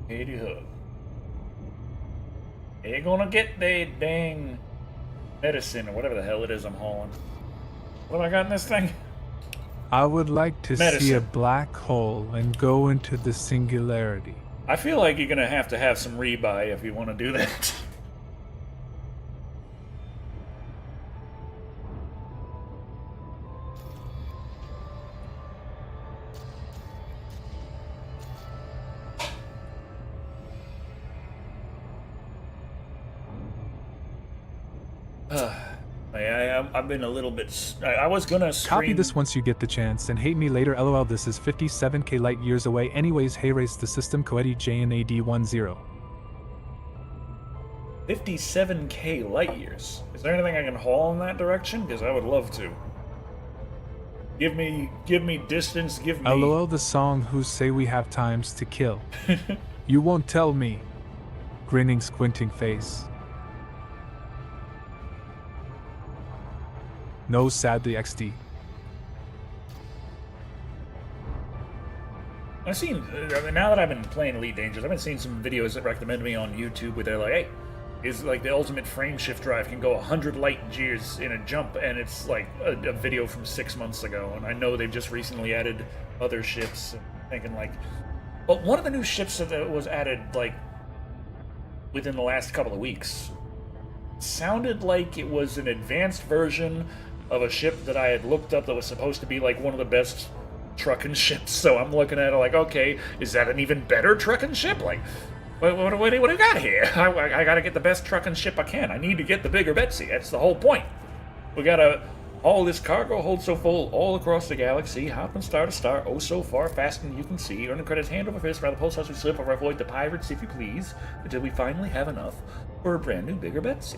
Katie Hook. Ain't gonna get the dang medicine or whatever the hell it is I'm hauling. What have I got in this thing?
I would like to see
Medicine.
a black hole and go into the singularity.
I feel like you're gonna have to have some rebuy if you want to do that. I've been a little bit. I was gonna stream.
Copy this once you get the chance and hate me later. LOL. This is 57k light years away. Anyways, hey, race the system. Coedi JNAD10.
57k light years. Is there anything I can haul in that direction? Because I would love to. Give me distance. Give me.
LOL. The song who say we have times to kill. You won't tell me. Grinning, squinting face. No, sadly, XD.
I've seen, now that I've been playing Elite Dangerous, I've been seeing some videos that recommend me on YouTube where they're like, hey, is like the ultimate frame shift drive can go 100 light years in a jump, and it's like a video from 6 months ago, and I know they've just recently added other ships, and thinking like, well, one of the new ships that was added like within the last couple of weeks sounded like it was an advanced version of a ship that I had looked up that was supposed to be like one of the best trucking ships. So I'm looking at it like, okay, is that an even better trucking ship? Like, what do we got here? I gotta get the best trucking ship I can. I need to get the bigger Betsy. That's the whole point. We gotta haul this cargo, hold so full all across the galaxy, hop from star to star, oh so far, faster than you can see, earn the credits hand over fist, rather pulsars we slip or avoid the pirates if you please, until we finally have enough for a brand new bigger Betsy.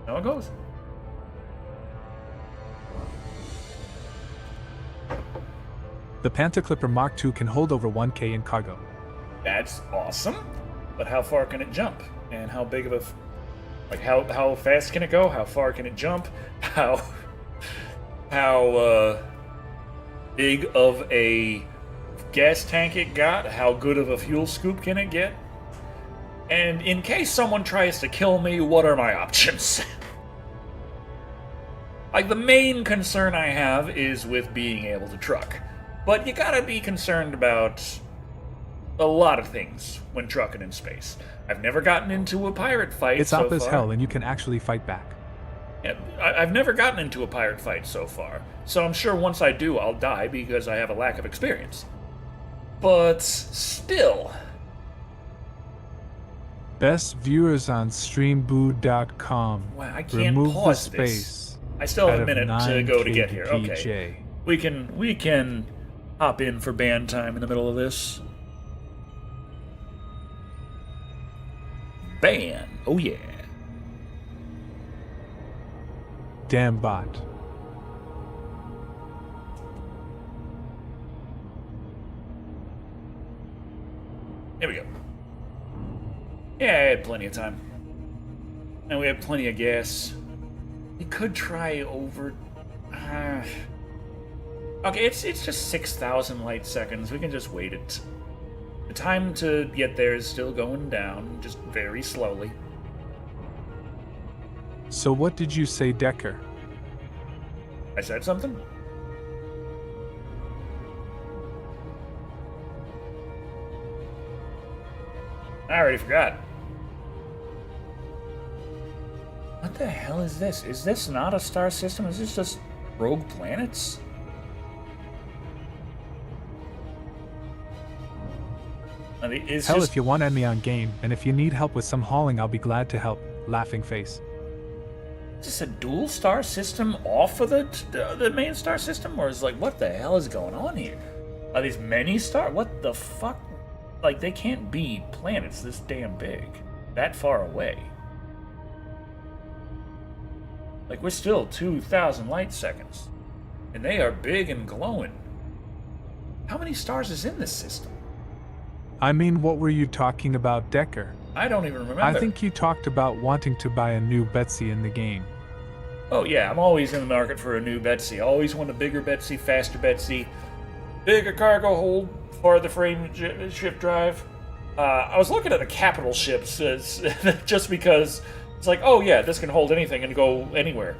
How it goes.
The Panther Clipper Mark II can hold over 1k in cargo.
That's awesome, but how far can it jump? And how big of a... Like, how fast can it go? How far can it jump? How big of a gas tank it got? How good of a fuel scoop can it get? And in case someone tries to kill me, what are my options? Like, the main concern I have is with being able to truck. But you gotta be concerned about a lot of things when trucking in space. I've never gotten into a pirate fight
It's
so
up as
far.
hell and you can actually fight back.
Yeah, I've never gotten into a pirate fight so far. So I'm sure once I do, I'll die because I have a lack of experience. But still...
Best viewers on streamboo.com.
Wow, I can't
Remove
pause
the
this.
space.
I still have
out
a
of
minute to go to get here.
9
Okay.
kpj.
We can hop in for band time in the middle of this. Band. Oh yeah.
Damn bot.
Here we go. Yeah, I had plenty of time. And we have plenty of gas. We could try over... Okay, it's just 6,000 light seconds. We can just wait it. The time to get there is still going down, just very slowly.
So what did you say, Decker?
I said something? I already forgot. What What the hell is this? Is this not a star system? Is this just rogue planets? I mean, it's
Hell,
just...
if you want me on game, and if you need help with some hauling, I'll be glad to help. Laughing face.
Is this a dual star system off of the main star system? Or is like, what the hell is going on here? Are these many stars? What the fuck? Like, they can't be planets this damn big. That far away. Like, we're still 2,000 light seconds. And they are big and glowing. How many stars is in this system?
I mean, what were you talking about, Decker?
I don't even remember.
I think you talked about wanting to buy a new Betsy in the game.
Oh yeah, I'm always in the market for a new Betsy. I always want a bigger Betsy, faster Betsy, bigger cargo hold, farther frame ship drive. I was looking at the capital ships just because it's like, oh yeah, this can hold anything and go anywhere.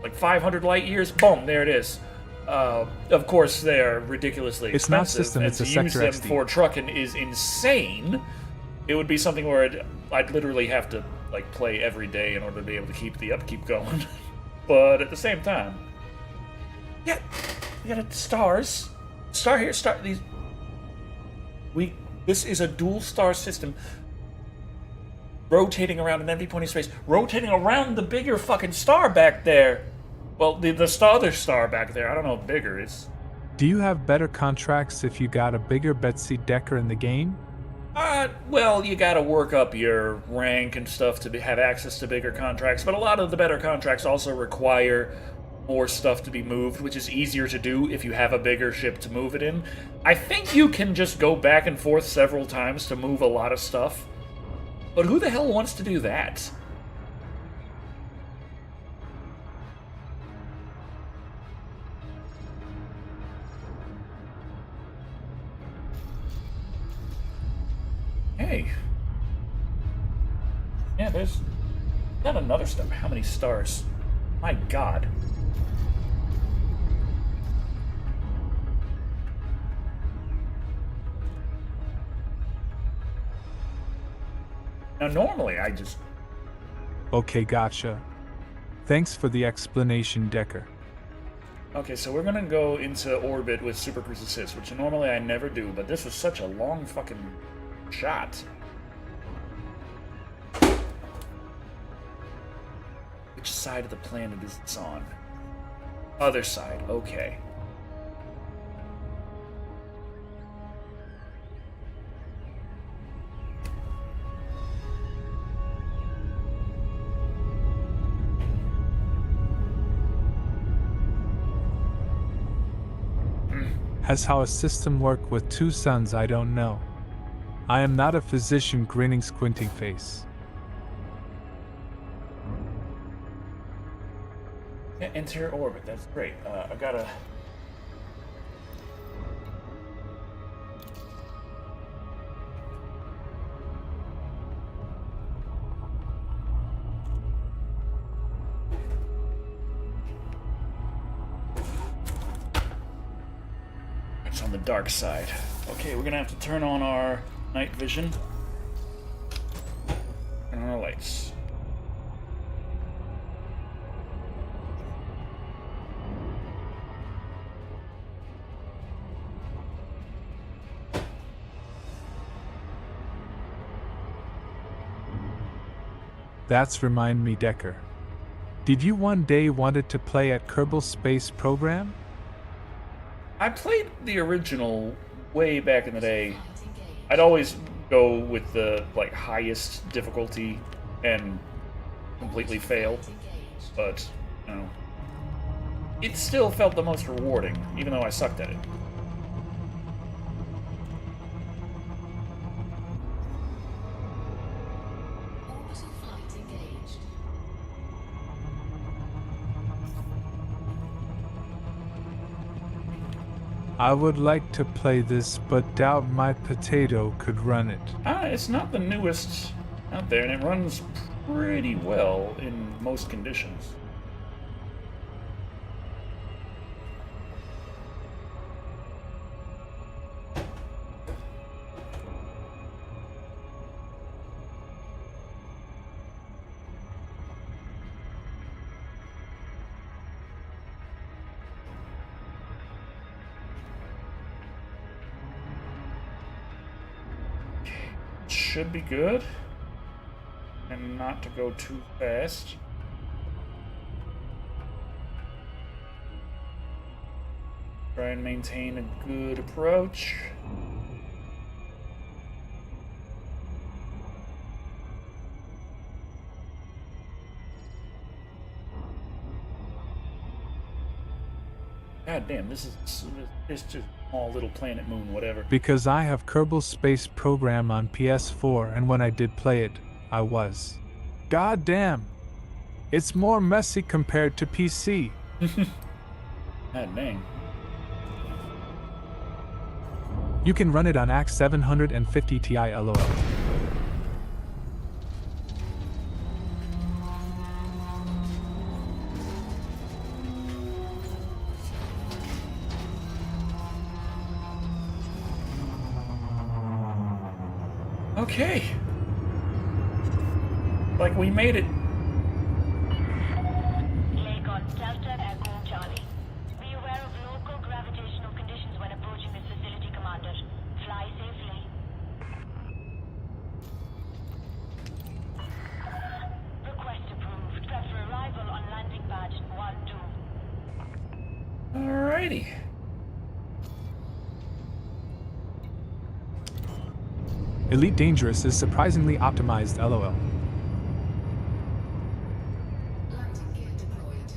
Like 500 light years, boom, there it is. Of course, they are ridiculously
It's not
expensive.
system,
and
it's a
to
sector
use them
XD.
for trucking is insane. It would be something where I'd literally have to like play every day in order to be able to keep the upkeep going. But at the same time, yeah, we got stars. Star here, star these. This is a dual star system. Rotating around an empty point in space, rotating around the bigger fucking star back there. Well, the other star back there, I don't know if bigger is.
Do you have better contracts if you got a bigger Betsy Decker in the game?
Well, you gotta work up your rank and stuff to have access to bigger contracts, but a lot of the better contracts also require more stuff to be moved, which is easier to do if you have a bigger ship to move it in. I think you can just go back and forth several times to move a lot of stuff, but who the hell wants to do that? Hey. Yeah, there's not another star. How many stars? My god. Now, normally I just...
Okay, gotcha. Thanks for the explanation, Decker.
Okay, so we're gonna go into orbit with Super Cruise Assist, which normally I never do, but this was such a long fucking shot. Which side of the planet is this on? Other side, okay.
Has how a system work with two suns, I don't know. I am not a physician, grinning squinting face.
Yeah, enter orbit, that's great. I gotta... It's on the dark side. Okay, we're gonna have to turn on our night vision. Turn on our lights.
That's remind me, Decker. Did you one day wanted to play at Kerbal Space Program?
I played the original way back in the day. I'd always go with the like highest difficulty and completely fail, but you know, it still felt the most rewarding, even though I sucked at it.
Orbital flight engaged.
I would like to play this, but doubt my potato could run it.
It's not the newest out there, and it runs pretty well in most conditions. should be good. And not to go too fast. Try and maintain a good approach. God damn, this is just a small little planet moon, whatever.
Because I have Kerbal Space Program on PS4, and when I did play it, I was. God damn! It's more messy compared to PC.
God dang.
You can run it on AX 750 Ti LOL.
Okay. Like we made it.
Lake on Delta Echo Charlie. Be aware of local gravitational conditions when approaching this facility, Commander. Fly safely. Request approved. Prep for arrival on landing pad 1-2.
Alrighty.
Elite Dangerous is surprisingly optimized LOL.
Landing gear deployed.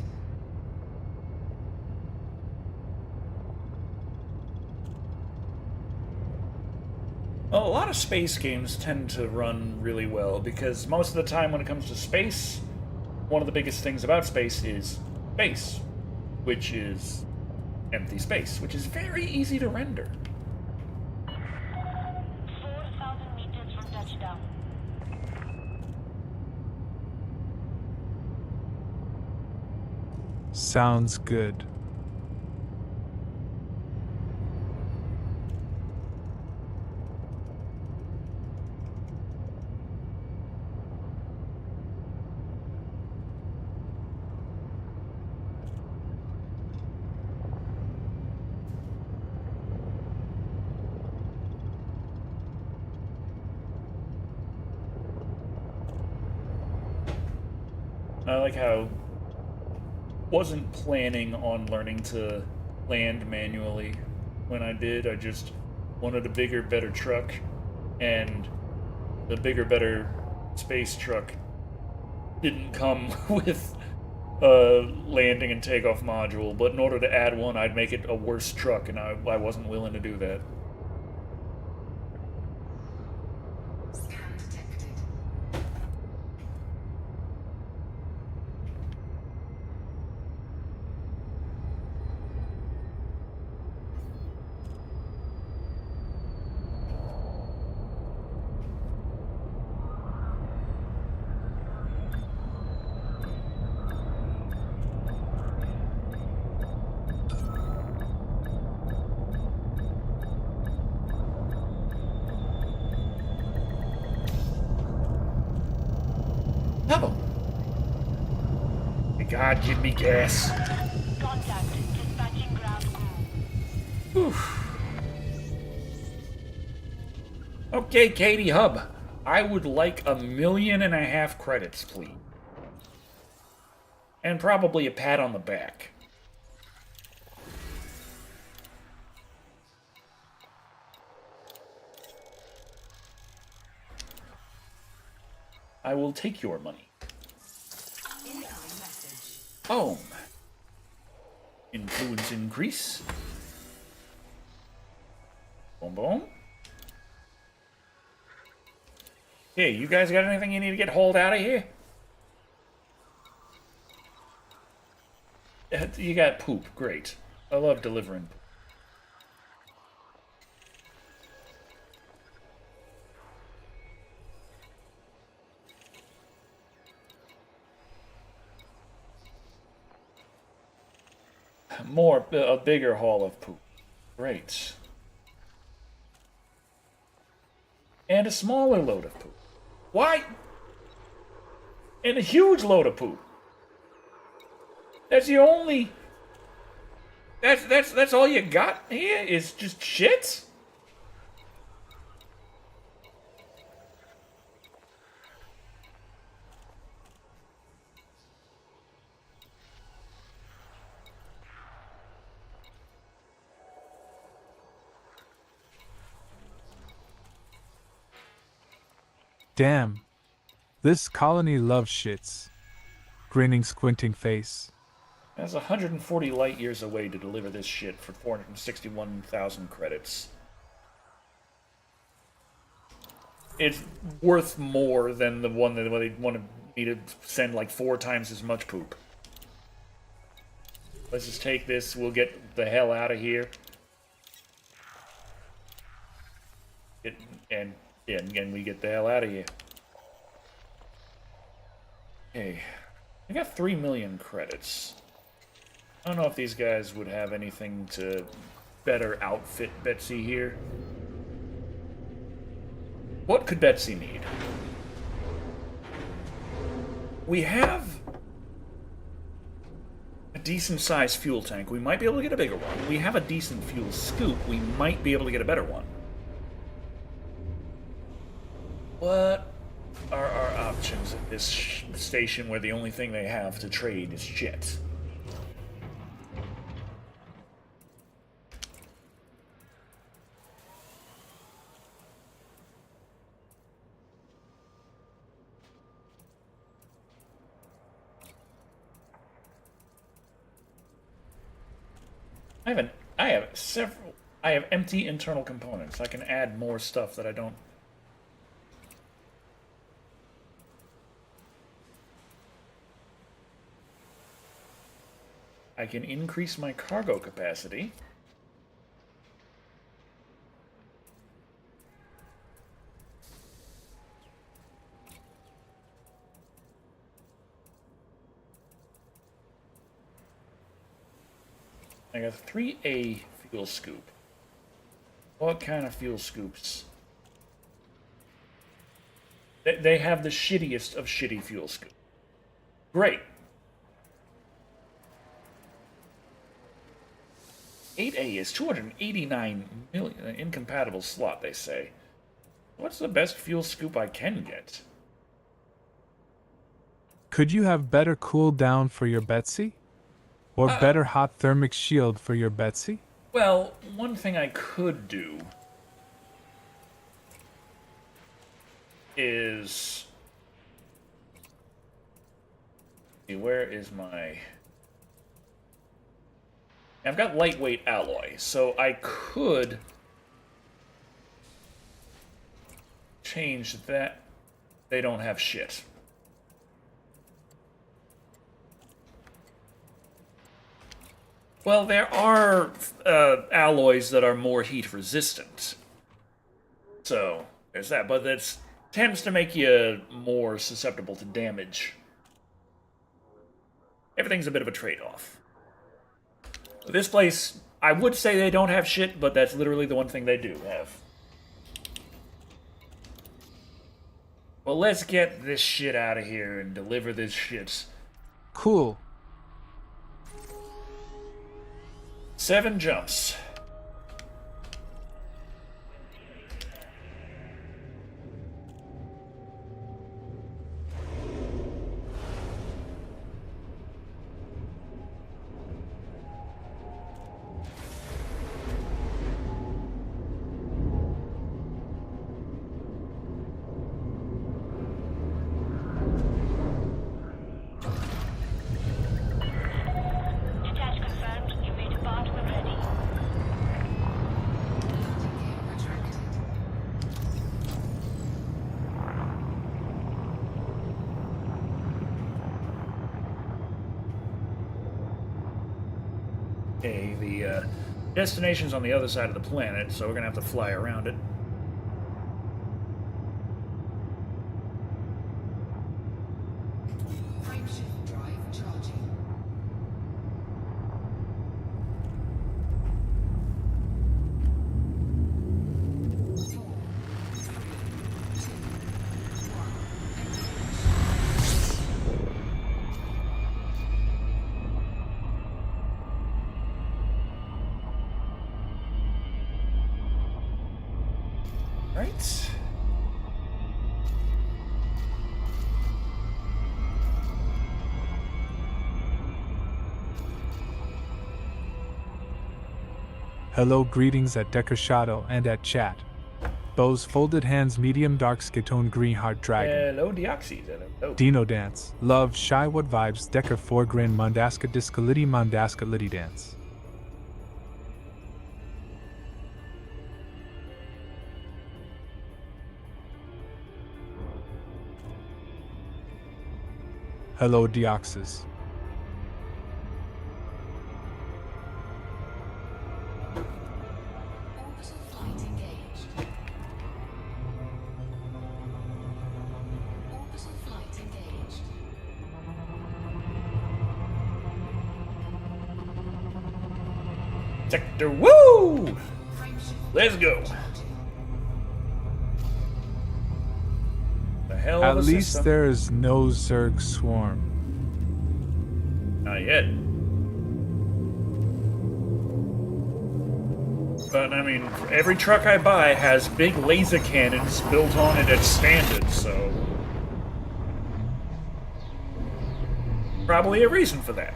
Well, a lot of space games tend to run really well because most of the time when it comes to space, one of the biggest things about space is space, which is empty space, which is very easy to render.
4,000 meters from touchdown.
Sounds good.
I like how wasn't planning on learning to land manually. When I did, I just wanted a bigger, better truck, and the bigger, better space truck didn't come with a landing and takeoff module, but in order to add one, I'd make it a worse truck, and I wasn't willing to do that.
Scan detected.
Hello. God, give me gas.
Contact. Dispatching ground crew.
Oof. Okay, Katie Hub. I would like 1.5 million credits, please. And probably a pat on the back. I will take your money.
Incoming message.
Home. Influence increase. Boom, boom. Hey, you guys got anything you need to get hauled out of here? You got poop. Great. I love delivering poop. A bigger haul of poop. Great. And a smaller load of poop. Why? And a huge load of poop. That's the only... That's all you got here is just shit?
Damn. This colony loves shits. Grinning, squinting face.
That's 140 light years away to deliver this shit for 461,000 credits. It's worth more than the one that they wanted me to send like 4 times as much poop. Let's just take this, we'll get the hell out of here. And we get the hell out of here. Okay. I got 3 million credits. I don't know if these guys would have anything to better outfit Betsy here. What could Betsy need? We have a decent-sized fuel tank. We might be able to get a bigger one. We have a decent fuel scoop. We might be able to get a better one. What are our options at this station where the only thing they have to trade is shit? I have empty internal components. I can add more stuff that I don't. I can increase my cargo capacity. I got 3A fuel scoop. What kind of fuel scoops? They have the shittiest of shitty fuel scoop. Great. 8A is 289 million. An incompatible slot, they say. What's the best fuel scoop I can get?
Could you have better cooldown for your Betsy? Or better hot thermic shield for your Betsy?
Well, one thing I could do is... Where is my... I've got lightweight alloy, so I could change that. They don't have shit. Well, there are alloys that are more heat resistant. So, there's that, but that tends to make you more susceptible to damage. Everything's a bit of a trade-off. This place, I would say they don't have shit, but that's literally the one thing they do have. Well, let's get this shit out of here and deliver this shit.
Cool.
7 jumps.
Detach confirmed. You may depart when ready.
Okay, the destination's on the other side of the planet, so we're gonna have to fly around it.
Frameshift drive charging. 4, 3, 2, 1.
Right.
Hello, greetings at Decker Shado and at chat. Those folded hands, medium dark skin green heart dragon.
Hello, Deoxys. Hello.
Dino dance. Love, shy, what vibes, Decker 4 grand Mundaska Discality Mundaska Liddy dance. Hello, Deoxys.
Orbital flight engaged. Orbital flight engaged.
Sector, woo!
Frameshift
Let's go.
charging.
The hell
At
of a
least
system.
there is no Zerg swarm.
Not yet. But I mean, every truck I buy has big laser cannons built on it as standard, so probably a reason for that.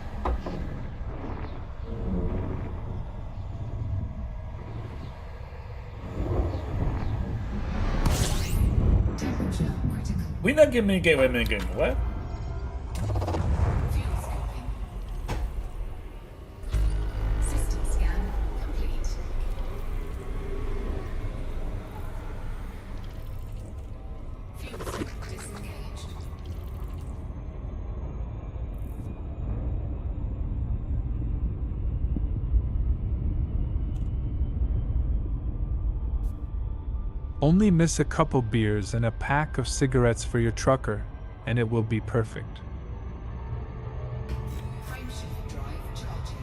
Temperature critical.
We not give me a game. Wait a minute. What?
Fuel scoping. System scan complete. Fuel sync disengaged.
Only miss a couple beers and a pack of cigarettes for your trucker, and it will be perfect.
Frameshift drive charging.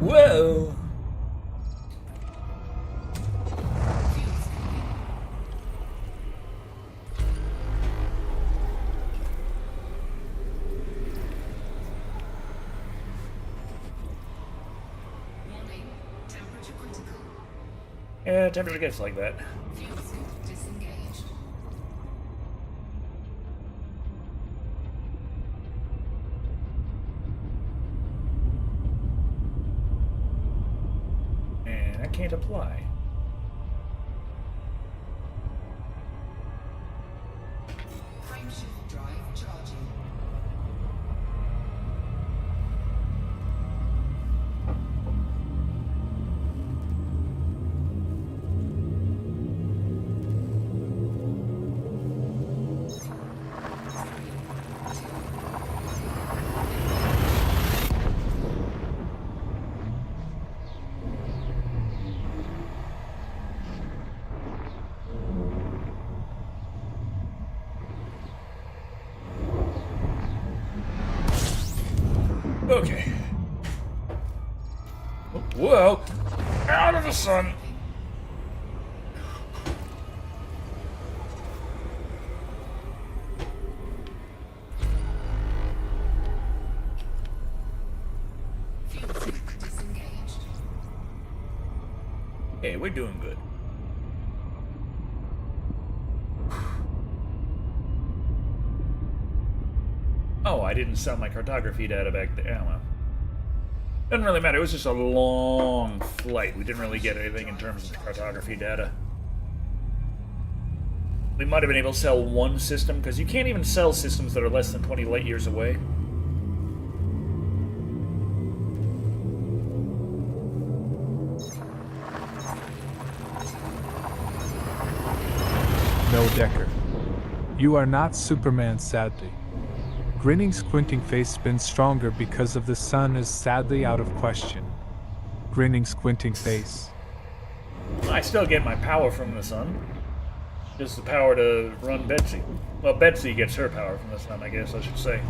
Whoa!
Fuel scoping. Warning. Temperature critical.
Yeah, temperature gets like that.
Fuel sync disengaged.
And I can't apply.
Frameshift drive charging.
Okay. Whoa! Out of the sun!
Fuel sync disengaged.
Hey, we're doing good. Oh, I didn't sell my cartography data back there. Oh, well. Doesn't really matter. It was just a long flight. We didn't really get anything in terms of the cartography data. We might have been able to sell one system, because you can't even sell systems that are less than 20 light years away.
No, Decker. You are not Superman, sadly. Grinning, squinting face spins stronger because of the sun is sadly out of question. Grinning, squinting face.
I still get my power from the sun. Just the power to run Betsy. Well, Betsy gets her power from the sun, I guess I should say.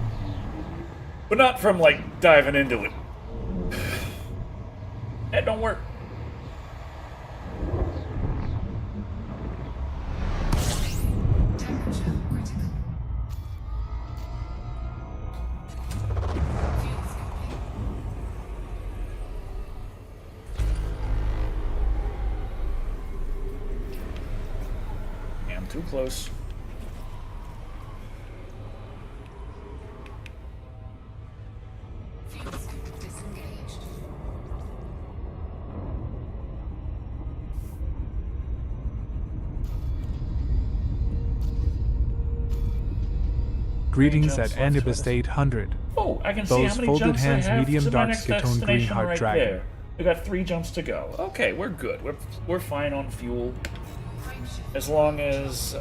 But not from, like, diving into it. That don't work. too close.
Fuel scoop disengaged.
Greetings
jumps
at
left
Anubis
side.
800.
Oh, I can see
Those
how many
folded
jumps
hands,
I have
medium
to my
dark
next
skin tone green
destination
heart
right
dragon.
there. We got 3 jumps to go. Okay, we're good. We're fine on fuel. As long as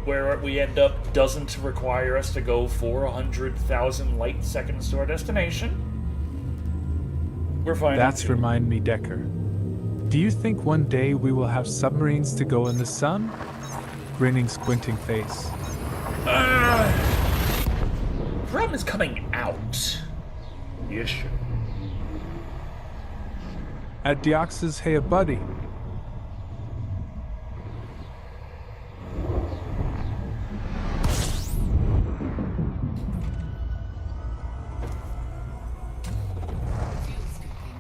where we end up doesn't require us to go for 100,000 light seconds to our destination, we're fine.
That's remind me, Decker. Do you think one day we will have submarines to go in the sun? Grinning, squinting face.
Problem is coming out. Yes, sure.
At Deoxys, hey, buddy.
Fuel scooping.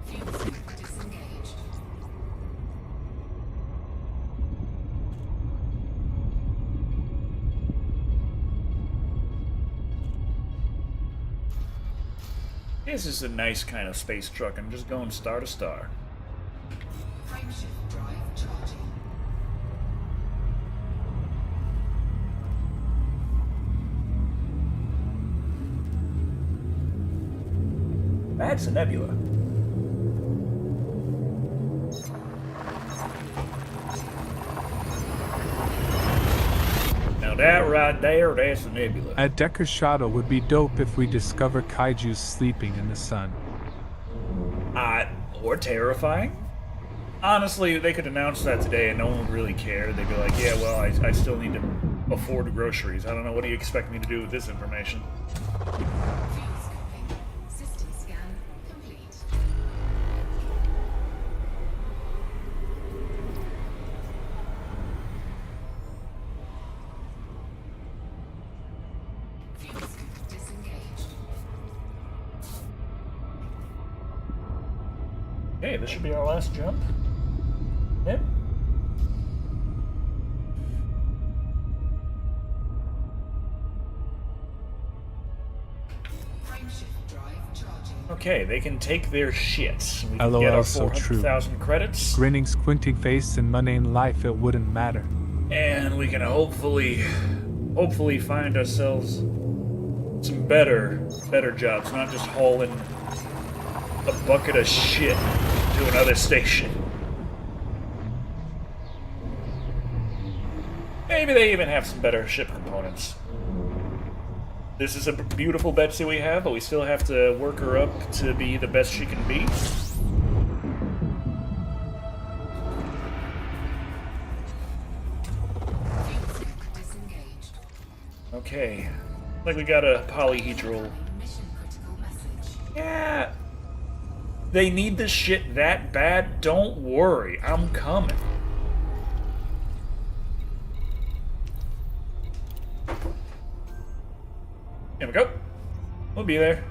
Fuel scoop disengaged.
This is a nice kind of space truck. I'm just going star to star.
Frameshift drive charging.
That's a nebula. Now that right there, that's a nebula.
At Decker's Shado would be dope if we discover kaijus sleeping in the sun.
Or terrifying. Honestly, they could announce that today and no one would really care. They'd be like, yeah, well, I still need to afford groceries. I don't know, what do you expect me to do with this information?
Fuel scooping. System scan complete. Fuel scoop disengaged.
Hey, this should be our last jump. Yep.
Frameshift drive charging.
Okay, they can take their shit. We can
LOL,
get our
so true.
400,000 credits.
Grinning, squinting face in mundane life, it wouldn't matter.
And we can hopefully find ourselves some better jobs, not just hauling a bucket of shit to another station. Maybe they even have some better ship components. This is a beautiful Betsy we have, but we still have to work her up to be the best she can be.
Fuel scoop disengaged.
Okay, like we got a polyhedral.
Mission critical message.
Yeah, they need this shit that bad. Don't worry, I'm coming. Here we go. We'll be there.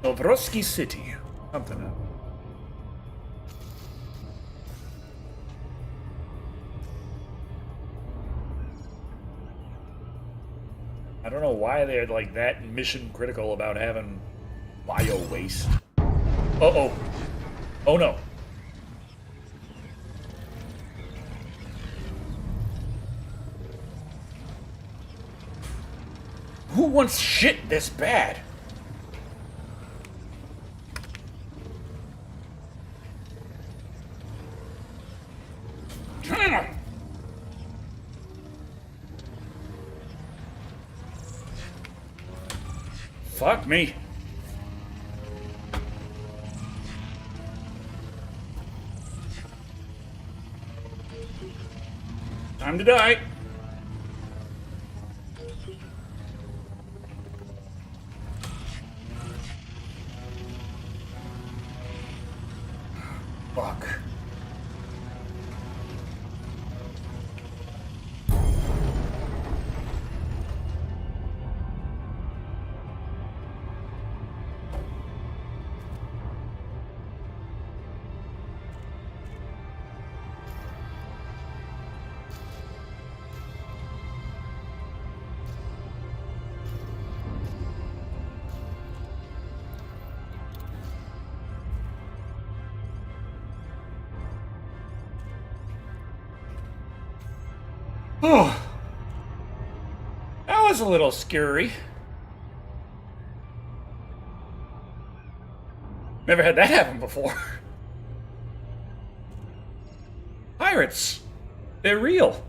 Novroski City. Something up. I don't know why they're like that mission critical about having bio waste. Uh-oh. Oh no. Who wants shit this bad? Fuck me. Time to die. Fuck. Oh, that was a little scary. Never had that happen before. Pirates. They're real.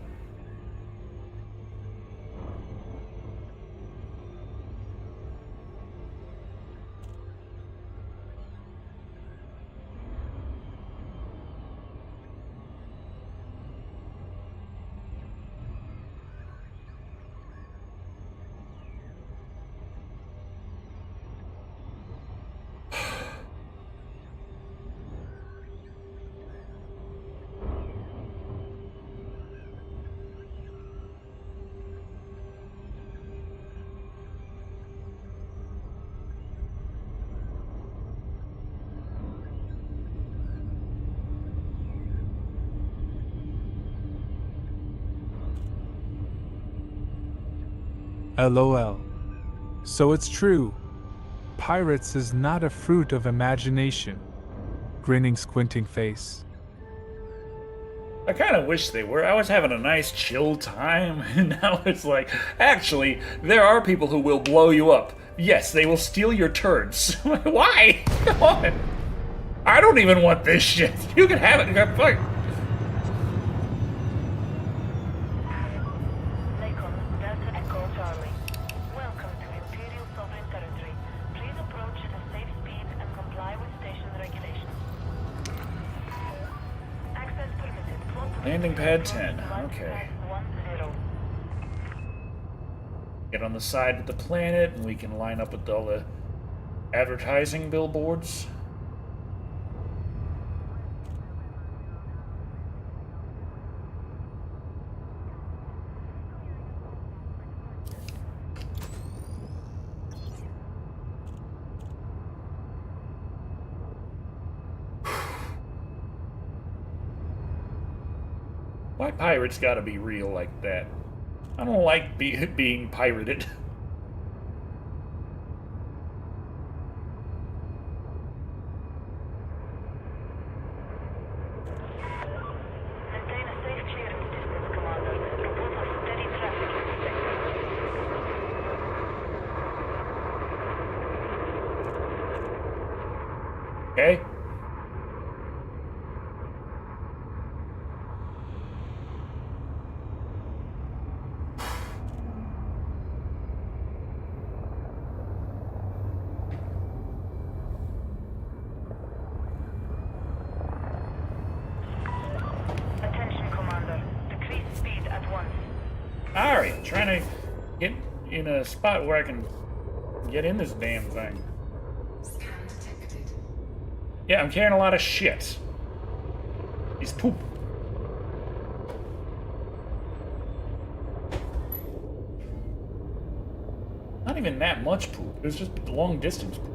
LOL. So it's true. Pirates is not a fruit of imagination. Grinning, squinting face.
I kind of wish they were. I was having a nice chill time, and now it's like, actually, there are people who will blow you up. Yes, they will steal your turds. Why? Come on. I don't even want this shit. You can have it. Fuck.
Lincoln, Delta Echo Charlie. Welcome to Imperial Sovereign Territory. Please approach at a safe speed and comply with station regulations. Access permitted.
Landing pad 10. Okay.
10.
Get on the side of the planet, and we can line up with all the advertising billboards. Why pirates gotta be real like that? I don't like being pirated.
Maintain a safe clearance distance, Commander. Report a steady traffic in the sector.
Okay?
Attention, Commander. Decrease speed at once.
Alright, trying to get in a spot where I can get in this damn thing.
Scan detected.
Yeah, I'm carrying a lot of shit. He's poop. Not even that much poop. It was just long distance poop.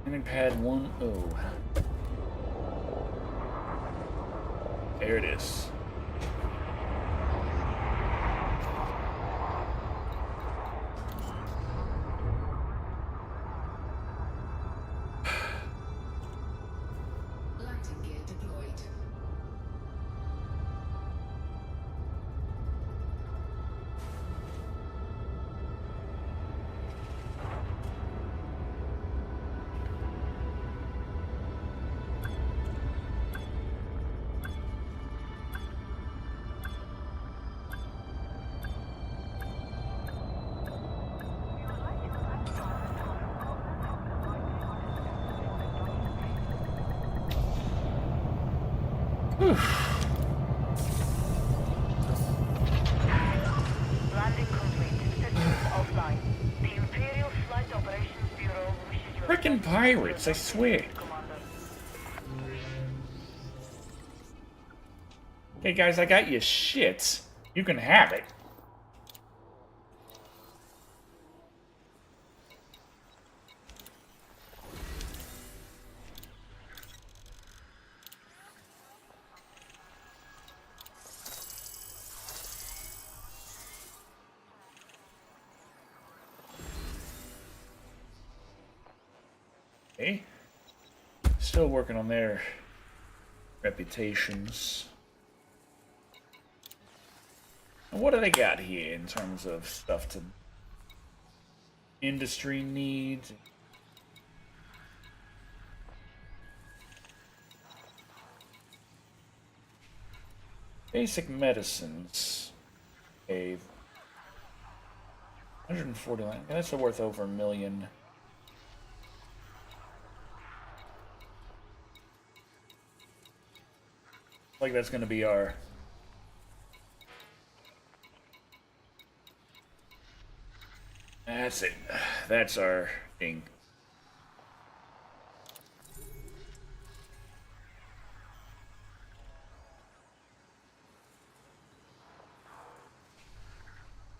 Landing pad 1-0. There it is.
Landing gear deployed.
Landing complete. Systems offline. The Imperial Flight Operations Bureau wishes you a
Frickin' pirates, I swear.
Commander.
Hey guys, I got you shit. You can have it. Okay. Still working on their reputations. And what do they got here in terms of stuff to industry needs? Basic medicines. Okay. 149. That's worth over $1 million. Like that's going to be our. That's it. That's our thing.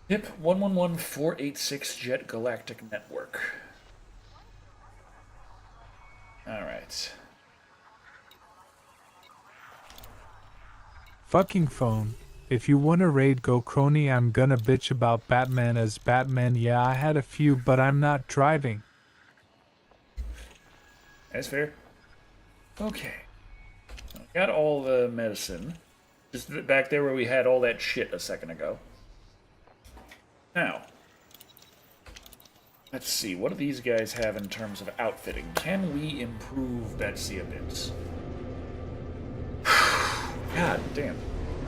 HIP 111486 Jet Galactic Network. Alright.
Fucking phone. If you wanna raid go crony, I'm gonna bitch about Batman as Batman. Yeah, I had a few, but I'm not driving.
That's fair. Okay. Got all the medicine. Just back there where we had all that shit a second ago. Now, let's see. What do these guys have in terms of outfitting? Can we improve Betsy a bit? God damn.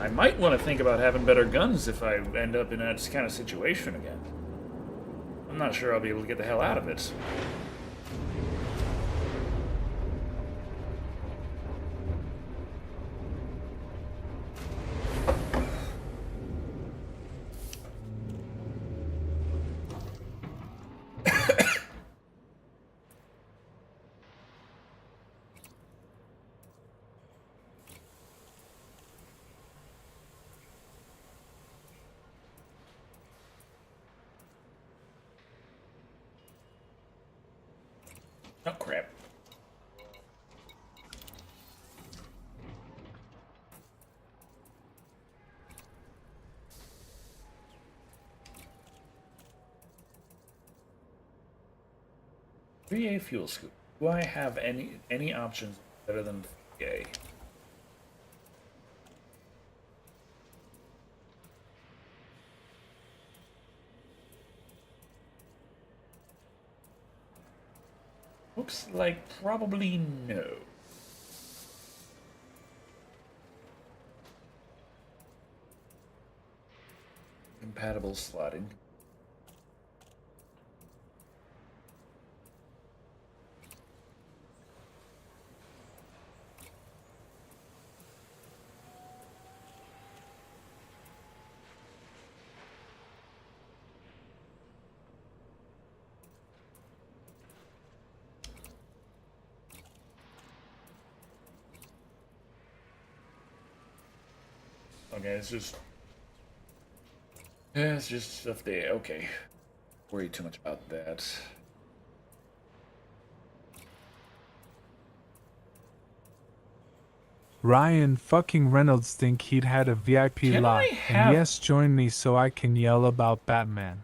I might want to think about having better guns if I end up in that kind of situation again. I'm not sure I'll be able to get the hell out of it. Oh, crap. VA fuel scoop. Do I have any options better than VA? Looks like probably no. Compatible slotting. Okay, it's just stuff there. Okay. Worry too much about that.
Ryan fucking Reynolds think he'd had a VIP
Can
lot,
I
and
have-
yes, join me so I can yell about Batman.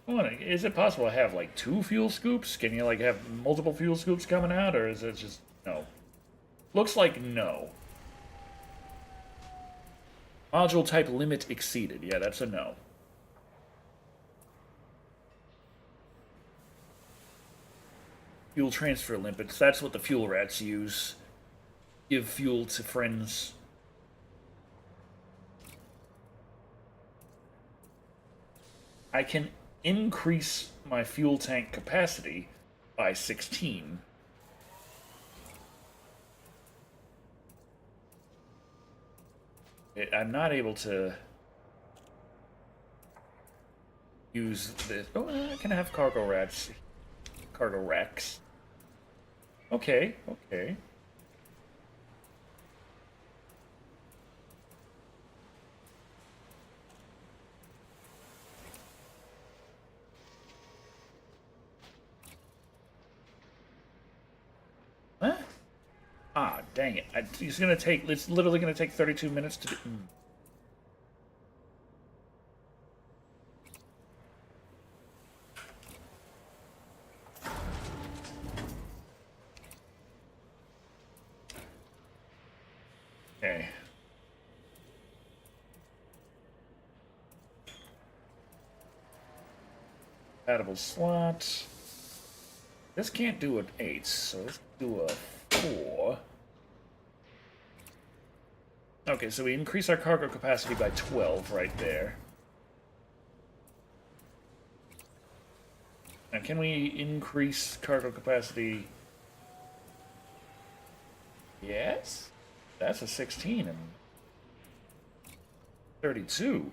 Is it possible to have like 2 fuel scoops? Can you like have multiple fuel scoops coming out, or is it just no? Looks like no. Module type limit exceeded. Yeah, that's a no. Fuel transfer limpets. That's what the fuel rats use. Give fuel to friends. I can increase my fuel tank capacity by 16. I'm not able to use this. Oh, I can have cargo rats. Cargo racks. Okay, okay. Huh? Ah, dang it. It's literally gonna take 32 minutes to do. Okay. Compatible slot. This can't do an 8, so let's do a 4. Okay, so we increase our cargo capacity by 12 right there. Now, can we increase cargo capacity? Yes. That's a 16 and 32.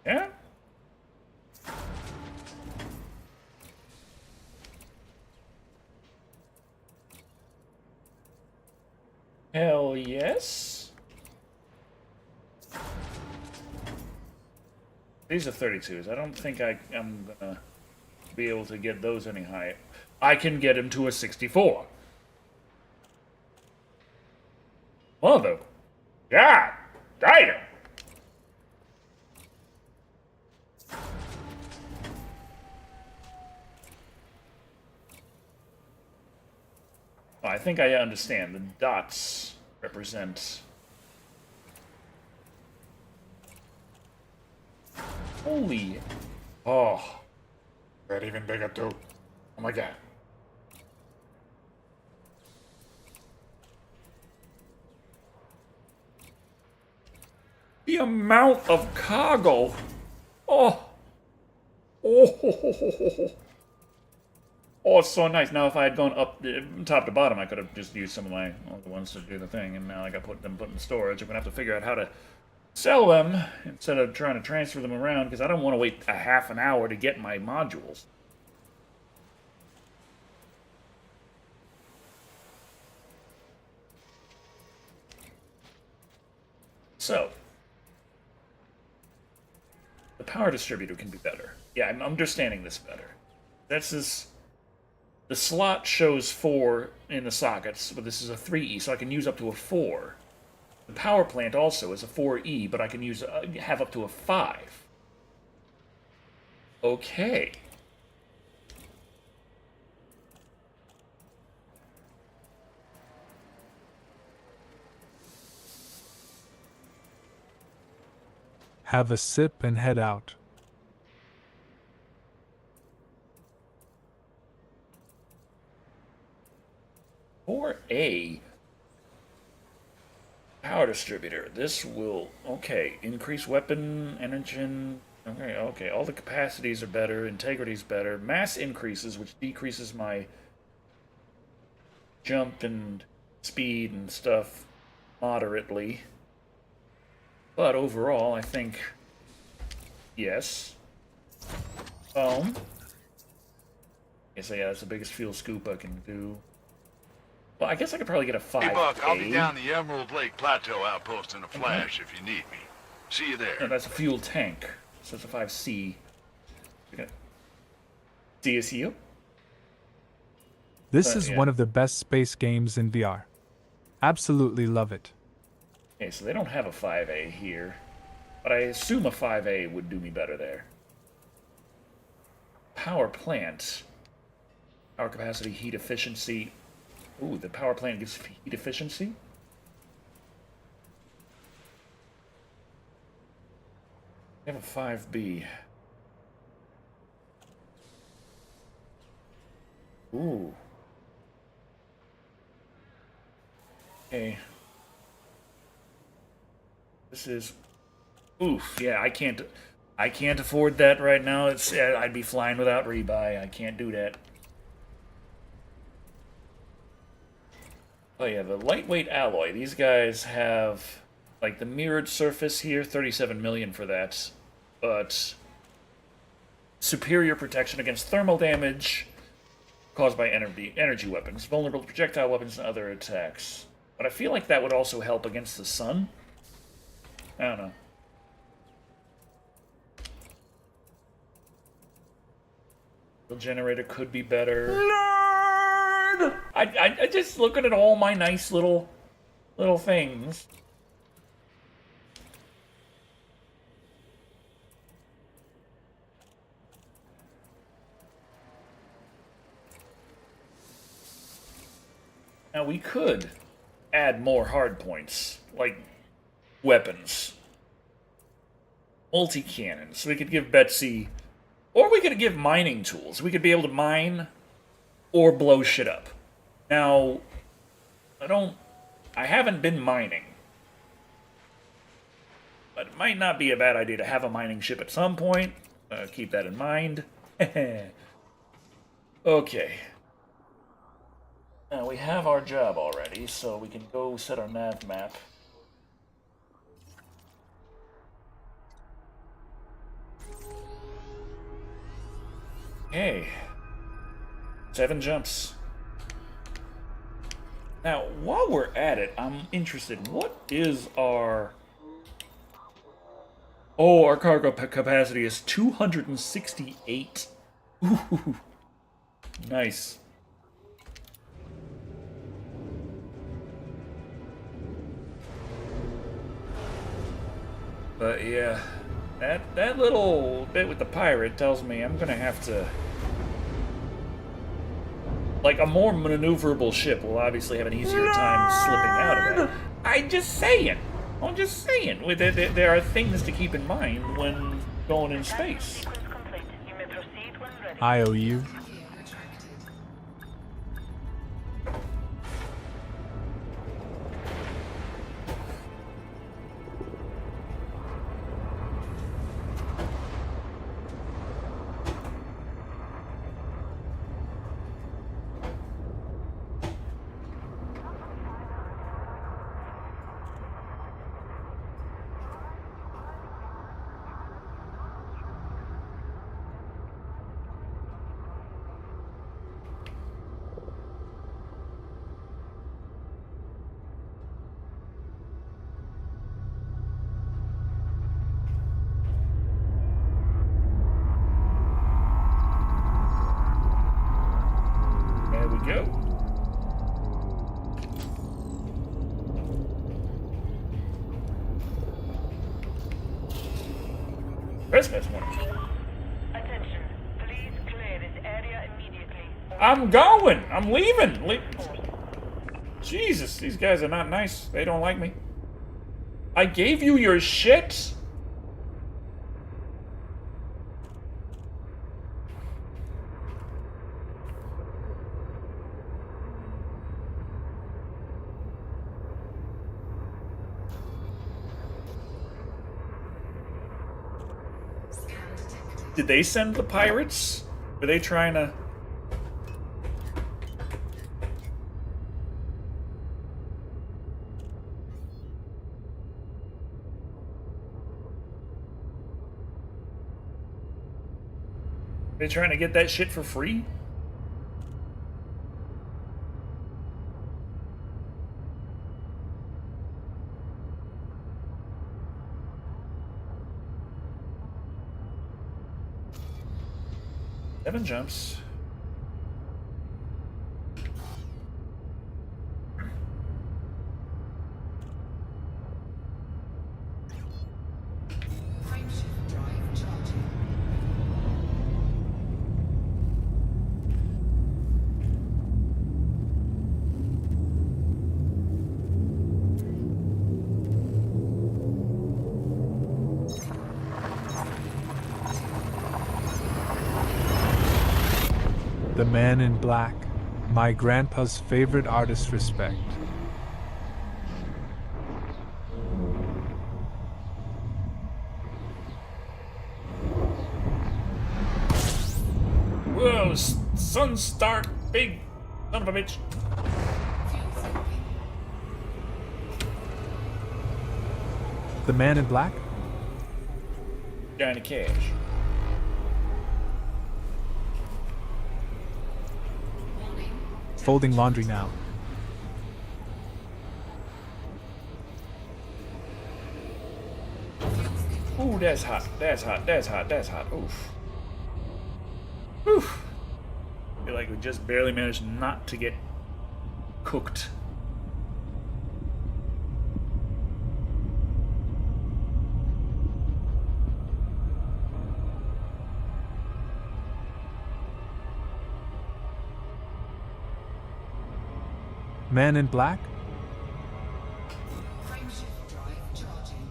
Yeah? Hell yes. These are 32s. I don't think I'm gonna be able to get those any higher. I can get him to a 64. Mother. God damn. Oh, I think I understand. The dots represent... Holy... Oh. That even bigger too. Oh my god. The amount of cargo. Oh. Oh. Oh, it's so nice. Now, if I had gone up top to bottom, I could have just used some of my other ones to do the thing, and now I got put in storage. I'm gonna have to figure out how to sell them instead of trying to transfer them around, because I don't want to wait a half an hour to get my modules. So, the power distributor can be better. Yeah, I'm understanding this better. This is... The slot shows 4 in the sockets, but this is a 3E, so I can use up to a 4. The power plant also is a 4E, but I can use have up to a 5. Okay.
Have a sip and head out.
For a power distributor, this will, okay, increase weapon, engine, okay, all the capacities are better, integrity's better, mass increases, which decreases my jump and speed and stuff moderately. But overall, I think, yes. Boom. Okay, so yeah, that's the biggest fuel scoop I can do. Well, I guess I could probably get a 5A.
Hey, Buck, I'll be down the Emerald Lake Plateau outpost in a flash if you need me. See you there.
No, that's a fuel tank. So it's a 5C. Okay. See you, see you.
This is
yeah.
one of the best space games in VR. Absolutely love it.
Okay, so they don't have a 5A here. But I assume a 5A would do me better there. Power plant. Power capacity, heat efficiency. Ooh, the power plant gives heat efficiency? I have a 5B. Ooh. Okay. This is... Oof, yeah, I can't afford that right now. It's I'd be flying without rebuy. I can't do that. Oh yeah, the lightweight alloy. These guys have, like, the mirrored surface here, 37 million for that. But superior protection against thermal damage caused by energy weapons, vulnerable to projectile weapons and other attacks. But I feel like that would also help against the sun. I don't know. The generator could be better. Nerd! I just looking at all my nice little things. Now we could add more hard points, like weapons. Multi-cannons. So we could give Betsy... Or we could give mining tools. We could be able to mine or blow shit up. Now, I haven't been mining. But it might not be a bad idea to have a mining ship at some point. Keep that in mind. Okay. Now we have our job already, so we can go set our nav map. Okay. 7 jumps. Now, while we're at it, I'm interested. What is our... Oh, our cargo capacity is 268. Ooh, nice. But yeah, that little bit with the pirate tells me I'm gonna have to... Like, a more maneuverable ship will obviously have an easier time slipping out of that. I'm just saying. There are things to keep in mind when going in space.
Sequence complete. You may proceed when ready.
IOU.
There we go. Christmas one.
Attention. Please clear this area immediately.
I'm going. I'm leaving. Jesus, these guys are not nice. They don't like me. I gave you your shit. Did they send the pirates? Were they trying to... They trying to get that shit for free? Seven jumps.
Frameshift drive charging.
The Man in Black, my grandpa's favorite artist. Respect.
Whoa, Sunstar, big son of a bitch.
The Man in Black?
Johnny Cash.
Folding laundry now.
Ooh, that's hot. That's hot. That's hot. That's hot. Oof. Oof. I feel like we just barely managed not to get cooked.
Man in black?
Frameshift drive charging.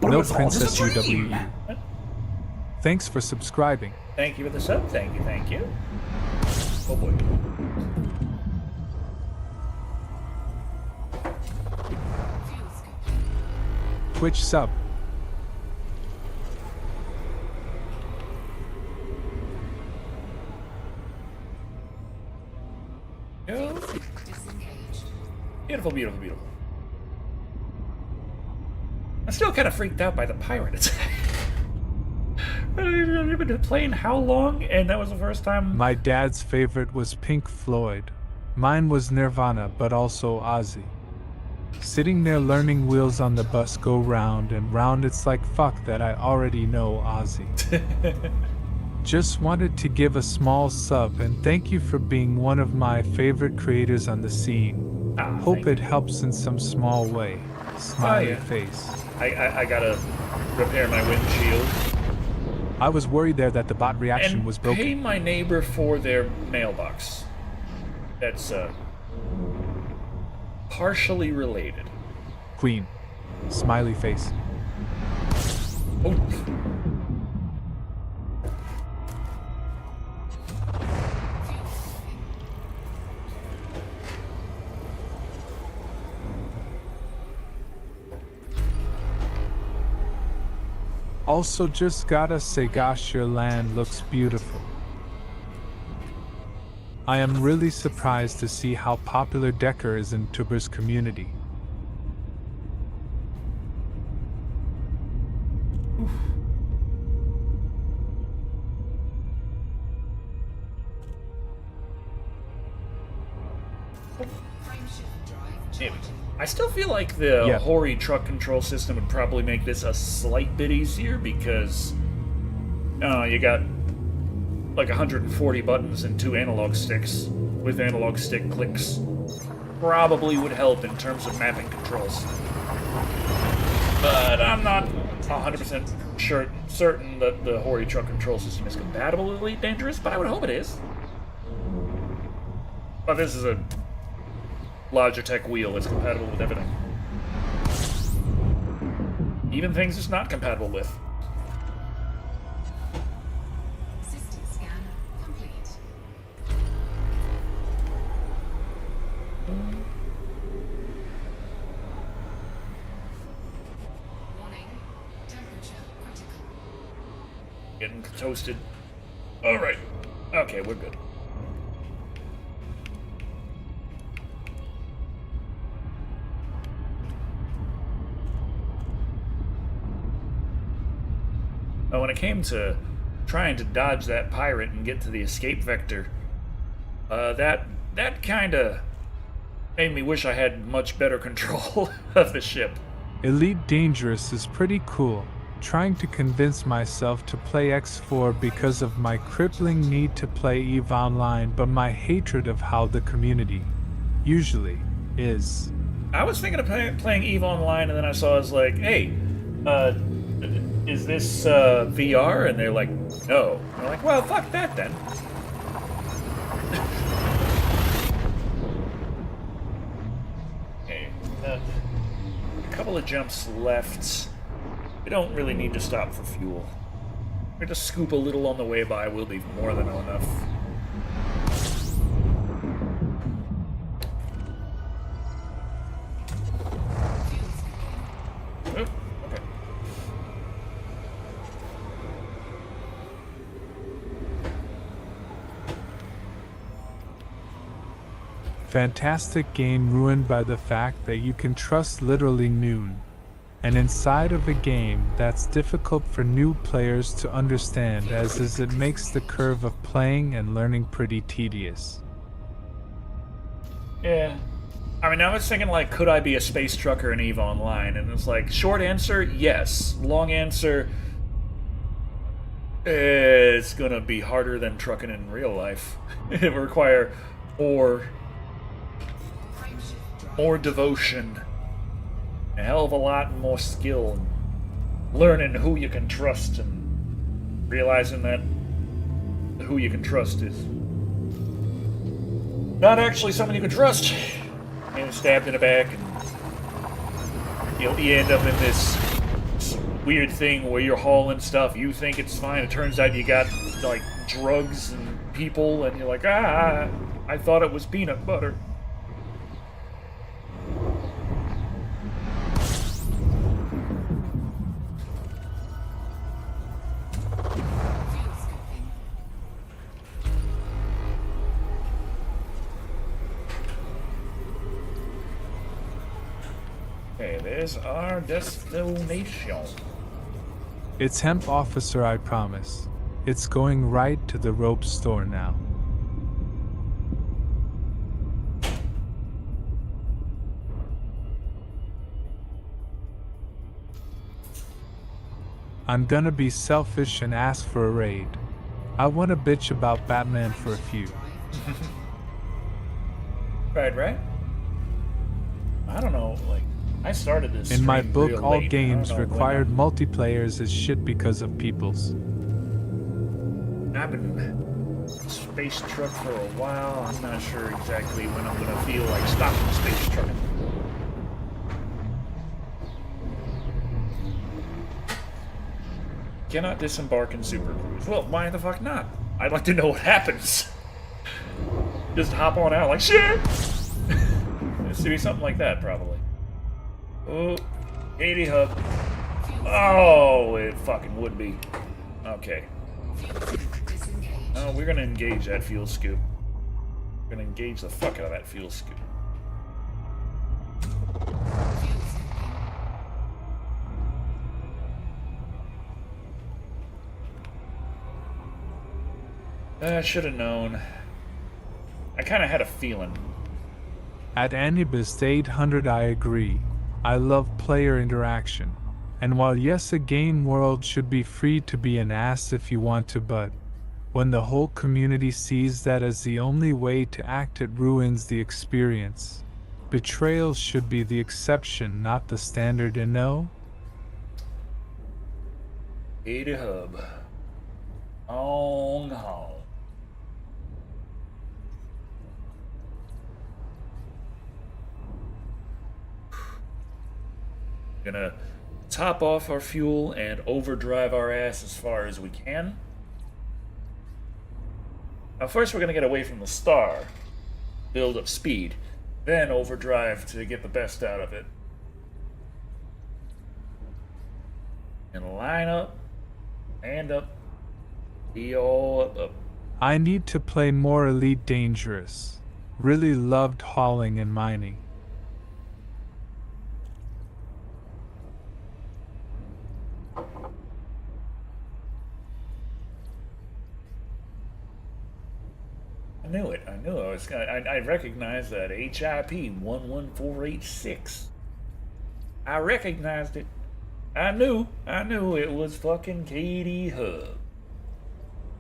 No Princess UWE. Thanks for subscribing.
Thank you for the sub. Thank you, thank you. Oh boy.
Fuels complete.
Twitch sub.
Go.
Disengaged.
Beautiful, beautiful, beautiful. I'm still kind of freaked out by the pirate attack. I've been playing how long? And that was the first time.
My dad's favorite was Pink Floyd. Mine was Nirvana, but also Ozzy. Sitting there learning wheels on the bus go round and round, it's like fuck that, I already know Ozzy. Just wanted to give a small sub and thank you for being one of my favorite creators on the scene. Hope it helps in some small way. Smiley face.
I gotta repair my windshield.
I was worried there that the bot reaction
And
was broken.
pay my neighbor for their mailbox. That's partially related.
Queen. Smiley face.
Oh.
Also just gotta say gosh, your land looks beautiful. I am really surprised to see how popular Decker is in Tuber's community.
Frameshift drive
Damn it.
charging.
I still feel like the
Yeah.
Hori truck control system would probably make this a slight bit easier because you got like 140 buttons and 2 analog sticks with analog stick clicks. Probably would help in terms of mapping controls. But I'm not 100% certain that the Hori truck control system is compatible with Elite Dangerous, but I would hope it is. But this is a Logitech wheel that's compatible with everything. Even things it's not compatible with.
System scan complete. Warning. Temperature critical.
Getting toasted. Alright. Okay, we're good. When it came to trying to dodge that pirate and get to the escape vector, that kind of made me wish I had much better control of the ship.
Elite Dangerous is pretty cool. Trying to convince myself to play X4 because of my crippling need to play EVE Online, but my hatred of how the community usually is.
I was thinking of playing EVE Online, and then I saw I was like, hey, is this VR? And they're like, no. And I'm like, well, fuck that then. Okay, a couple of jumps left. We don't really need to stop for fuel. We're just scoop a little on the way by. We'll be more than enough. Oh, okay.
Fantastic game ruined by the fact that you can trust literally noon. And inside of a game that's difficult for new players to understand, as is it makes the curve of playing and learning pretty tedious.
Yeah. I mean, I was thinking, like, could I be a space trucker in EVE Online? And it's like, short answer, yes. Long answer, it's gonna be harder than trucking in real life. It will require more devotion, a hell of a lot more skill, and learning who you can trust, and realizing that who you can trust is not actually someone you can trust. And stabbed in the back, and you end up in this weird thing where you're hauling stuff. You think it's fine. It turns out you got like drugs and people, and you're like, I thought it was peanut butter. Okay, there's our destination.
It's hemp, officer, I promise. It's going right to the rope store now. I'm gonna be selfish and ask for a raid. I want to bitch about Batman for a few.
Right? I don't know, like, I started this
In my
stream
book,
real
all
late.
games
I don't know
required multiplayers is shit because of peoples.
I've been space truck for a while. I'm not sure exactly when I'm gonna feel like stopping space trucking. Cannot disembark in Super Cruise. Well, why the fuck not? I'd like to know what happens. Just hop on out like shit. It's to be something like that, probably. Oh, 80 hub. Oh, it fucking would be. Okay. Oh, we're gonna engage that fuel scoop. We're gonna engage the fuck out of that fuel scoop. I should have known. I kind of had a feeling.
At Anubis 800, I agree. I love player interaction. And while yes, a game world should be free to be an ass if you want to, but when the whole community sees that as the only way to act, it ruins the experience. Betrayal should be the exception, not the standard, and no?
80 hub. On home. Gonna top off our fuel and overdrive our ass as far as we can. Now first we're gonna get away from the star, build up speed, then overdrive to get the best out of it. And line up, stand up, be all up.
I need to play more Elite Dangerous. Really loved hauling and mining.
I knew it. I knew I was gonna. I recognized that HIP 11486. I recognized it. I knew it was fucking Katie Hub.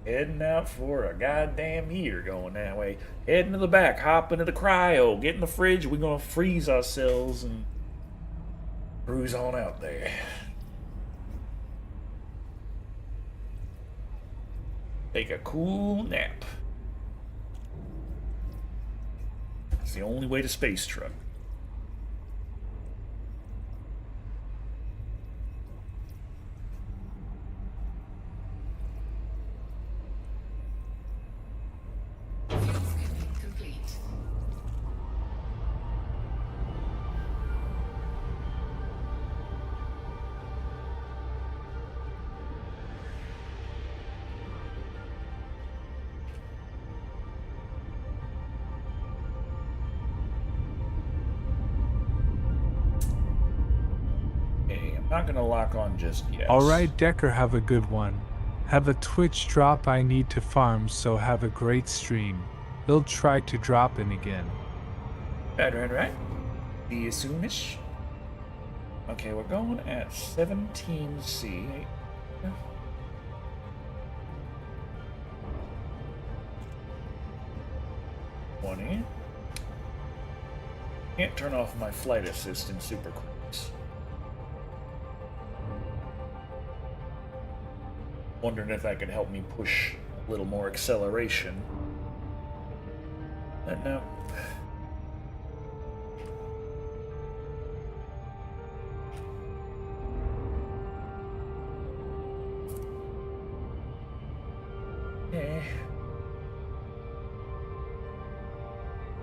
Heading out for a goddamn year going that way. Heading to the back, hop into the cryo, get in the fridge. We're gonna freeze ourselves and cruise on out there. Take a cool nap. It's the only way to space truck.
Complete.
Okay, I'm not gonna lock on just yet.
Alright, Decker, have a good one. Have a Twitch drop, I need to farm, so have a great stream. They'll try to drop in again.
Right. Be soonish. Okay, we're going at 17C. 20. Can't turn off my flight assist in super cruise. Wondering if that could help me push a little more acceleration. No. Okay.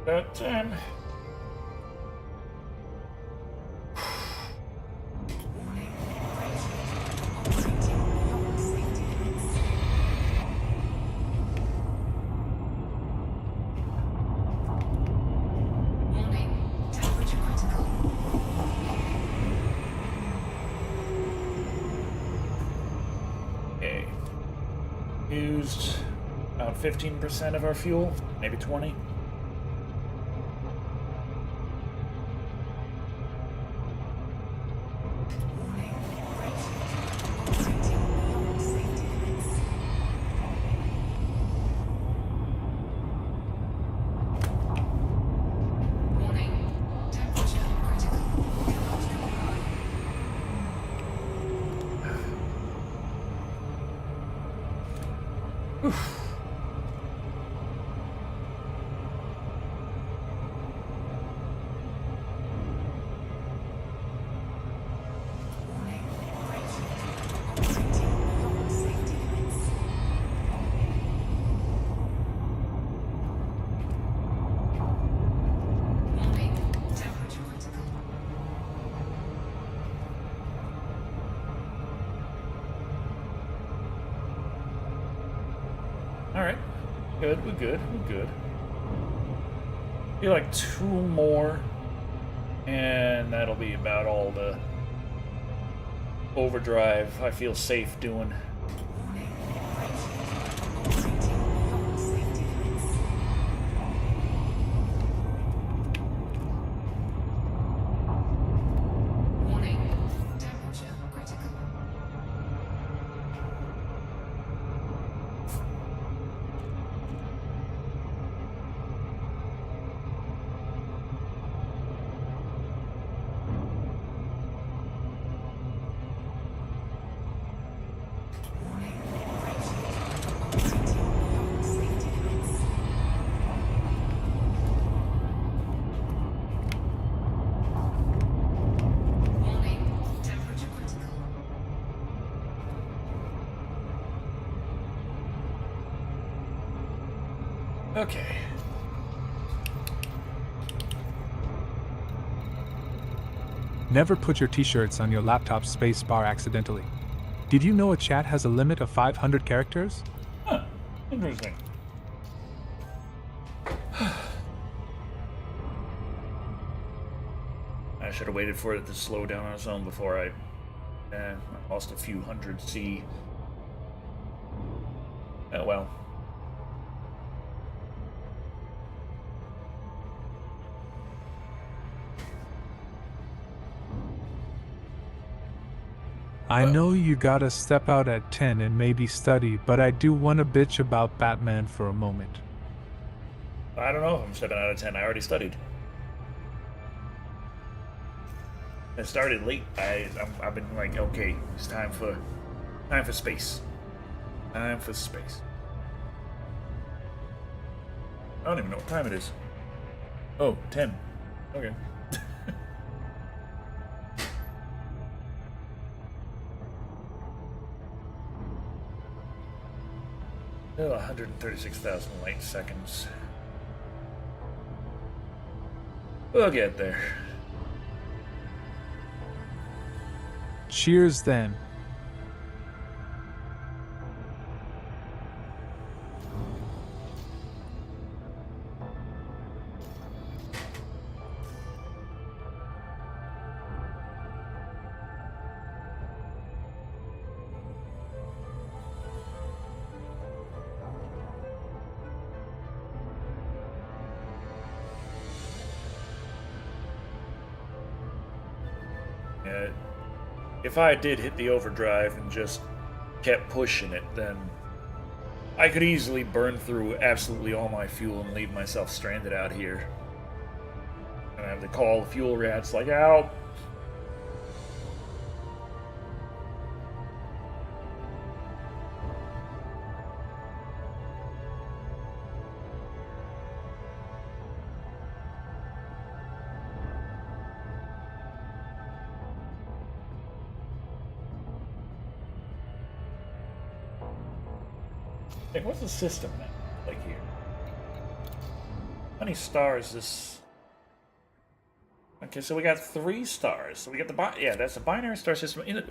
About time. Okay. Used about 15% of our fuel, maybe 20. Alright. Good, we're good, we're good. Be like 2 more, and that'll be about all the overdrive I feel safe doing. Okay.
Never put your t-shirts on your laptop's space bar accidentally. Did you know a chat has a limit of 500 characters?
Huh. Interesting. I should have waited for it to slow down on its own before I lost a few hundred C. Oh well.
I know you gotta step out at 10 and maybe study, but I do wanna bitch about Batman for a moment.
I don't know if I'm 7 out of 10. I already studied. I started late. I've been like, okay, it's time for space. Time for space. I don't even know what time it is. Oh, 10. Okay. Oh, 136,000 light seconds. We'll get there.
Cheers then.
if I did hit the overdrive and just kept pushing it, then I could easily burn through absolutely all my fuel and leave myself stranded out here. And I have to call the fuel rats like, "Help!" Like, what's the system now? Like here. How many stars this? Okay, so we got 3 stars. So we got the yeah, that's a binary star system. So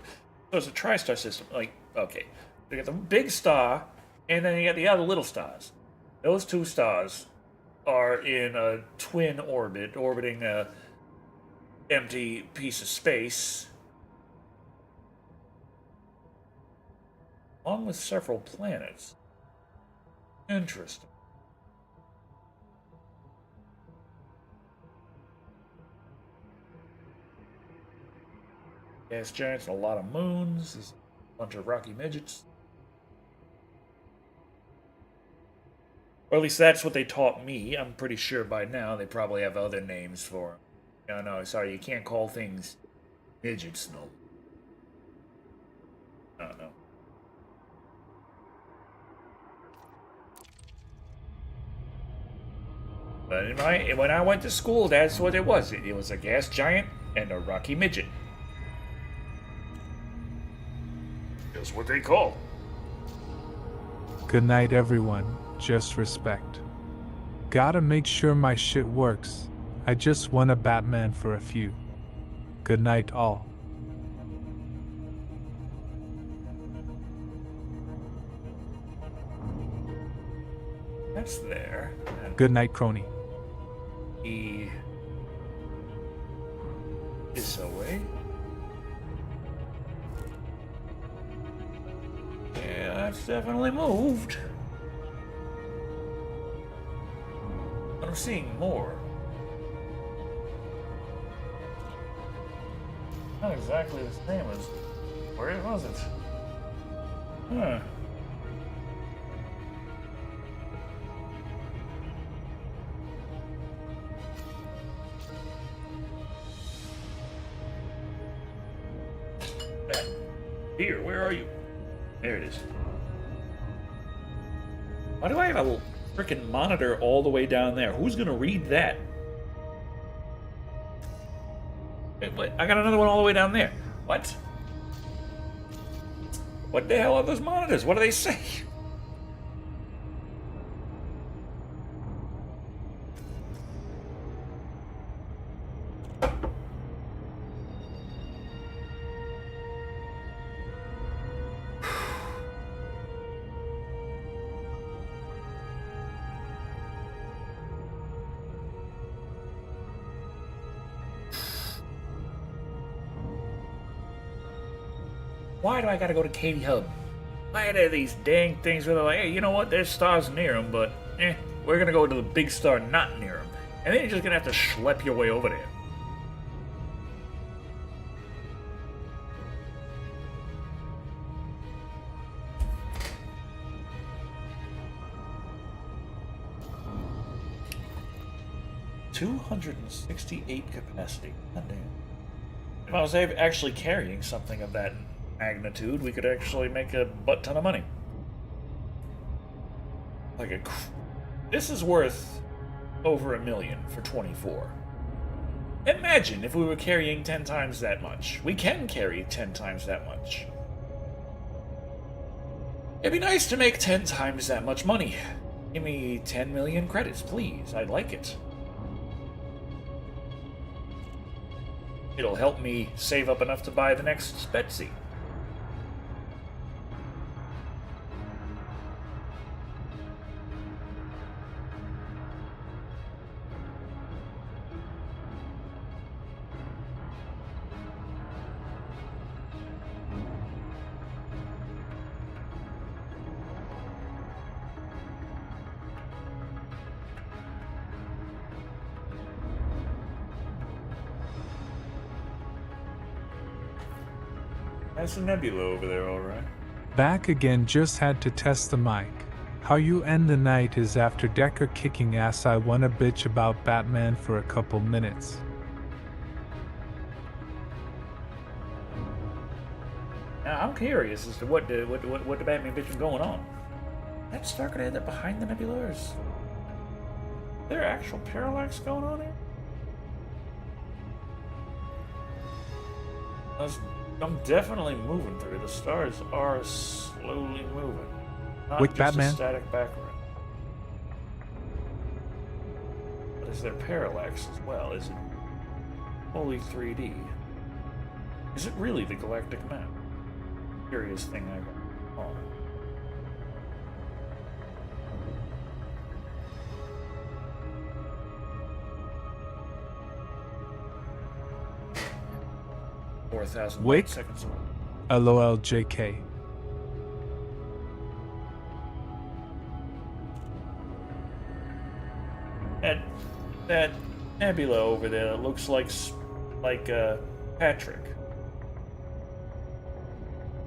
it's a tri-star system. Like, okay, we got the big star, and then you got the other little stars. Those 2 stars are in a twin orbit, orbiting a empty piece of space, along with several planets. Interesting. Gas giants and a lot of moons. There's a bunch of rocky midgets. Or at least that's what they taught me. I'm pretty sure by now they probably have other names for them. No, sorry, you can't call things midgets, no. I don't know. But when I went to school, that's what it was. It was a gas giant and a rocky midget. That's what they call.
Good night, everyone. Just respect. Gotta make sure my shit works. I just want a Batman for a few. Good night, all.
That's there. And
Good night, crony.
he is away. Yeah, that's definitely moved. But I'm seeing more. Not exactly the same as where was it? Huh. Here, where are you? There it is. Why do I have a freaking monitor all the way down there? Who's gonna read that? Wait, I got another one all the way down there. What? What the hell are those monitors? What do they say? Why do I gotta go to Katie Hub? Why are there these dang things where they're like, hey, you know what? There's stars near them, but we're gonna go to the big star not near them. And then you're just gonna have to schlep your way over there. $268 capacity. God damn. If I was actually carrying something of that magnitude, we could actually make a butt ton of money. This is worth over $1 million for 24. Imagine if we were carrying 10 times that much. We can carry 10 times that much. It'd be nice to make 10 times that much money. Give me 10 million credits, please. I'd like it. It'll help me save up enough to buy the next Betsy. That's a nebula over there, alright.
Back again, just had to test the mic. How you end the night is after Decker kicking ass. I wanna bitch about Batman for a couple minutes.
Now, I'm curious as to what the Batman bitch is going on. That Star gonna end up behind the nebula, or is there actual parallax going on here? I'm definitely moving through. The stars are slowly moving. Not
With
just
Batman?
a static background. But is there parallax as well? Is it fully 3D? Is it really the galactic map? Curious thing I got on.
Wait.
4,000 seconds.
LOL JK.
That nebula over there that looks like Patrick.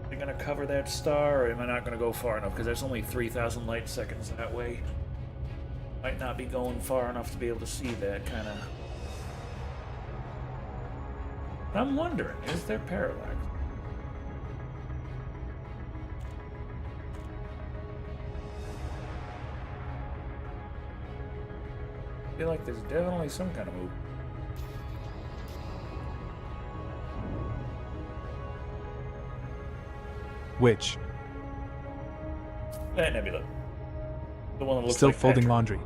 Are they gonna cover that star, or am I not gonna go far enough? Because that's only 3,000 light seconds that way. Might not be going far enough to be able to see that kind of. I'm wondering, is there parallax? I feel like there's definitely some kind of move.
Which?
That nebula. The one that looks
Still
like
folding
Patrick.
laundry.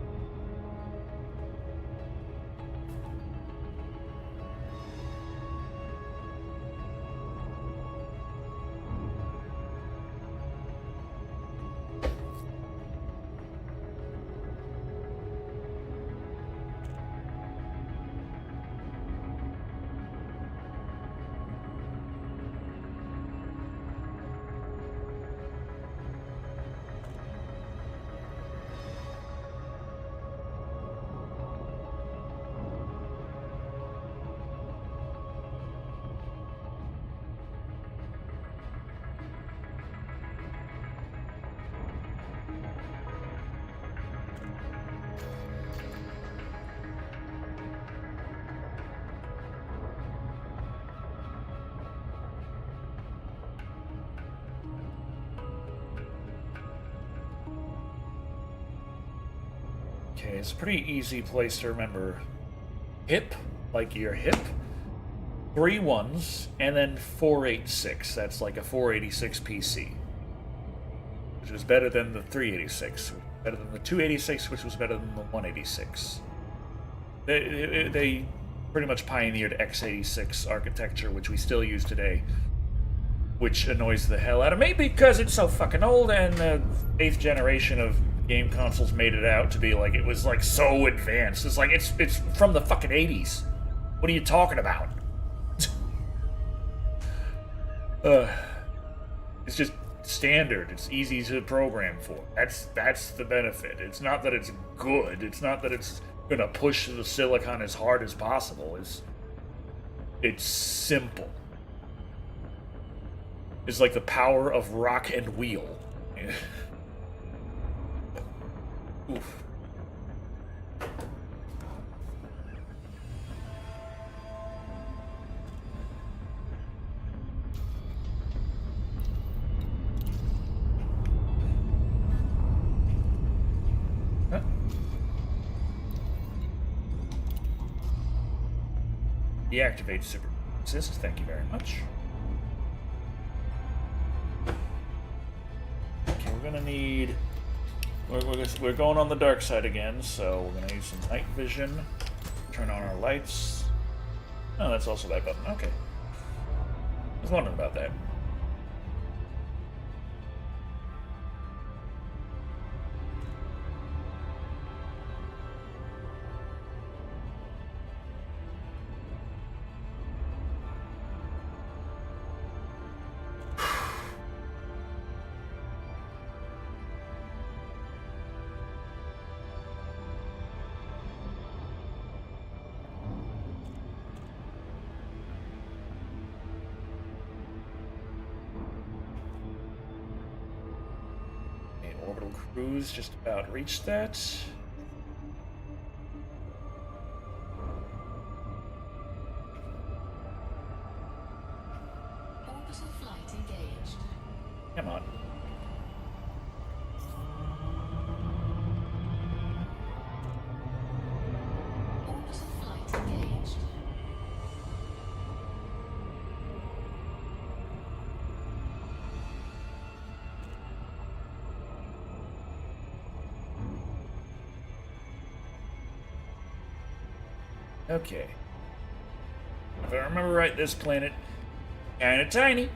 Okay, it's a pretty easy place to remember. Hip, like your hip. 3 1s, and then 486. That's like a 486 PC. Which was better than the 386. Better than the 286, which was better than the 186. They pretty much pioneered x86 architecture, which we still use today. Which annoys the hell out of me because it's so fucking old, and the 8th generation of game consoles made it out to be like it was like so advanced. It's like it's from the fucking 80s. What are you talking about? It's just standard. It's easy to program for. That's the benefit. It's not that it's good. It's not that it's gonna push the silicon as hard as possible. It's simple. It's like the power of rock and wheel. Oof. Huh? Deactivate super assist. Thank you very much. Okay, we're gonna need. We're going on the dark side again, so we're gonna use some night vision. Turn on our lights. Oh, that's also that button. Okay. I was wondering about that.
Orbital cruise just about reached that.
Orbital flight engaged.
Come on.
Orbital flight engaged.
Okay. If I remember right, this planet kinda tiny.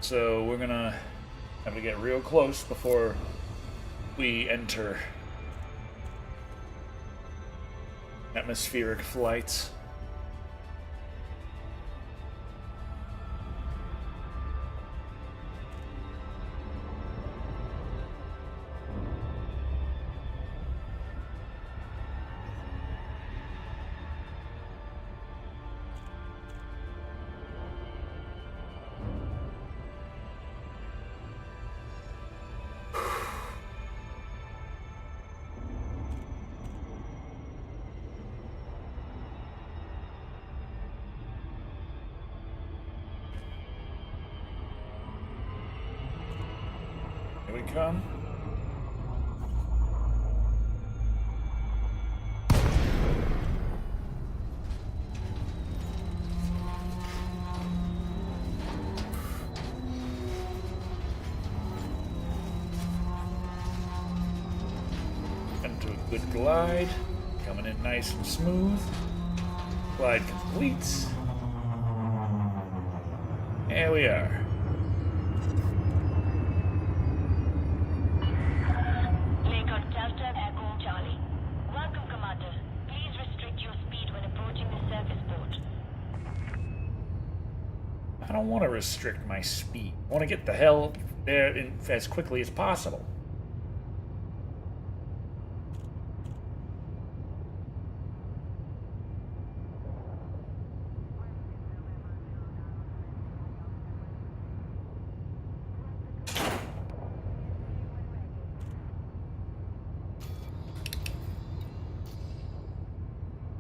So we're gonna have to get real close before we enter atmospheric flights. Here we come. Into a good glide. Coming in nice and smooth. Glide complete. There we are.
Lincoln Delta Echo Charlie. Welcome, Commander. Please restrict your speed when approaching the surface port.
I don't want to restrict my speed. I want to get the hell there as quickly as possible.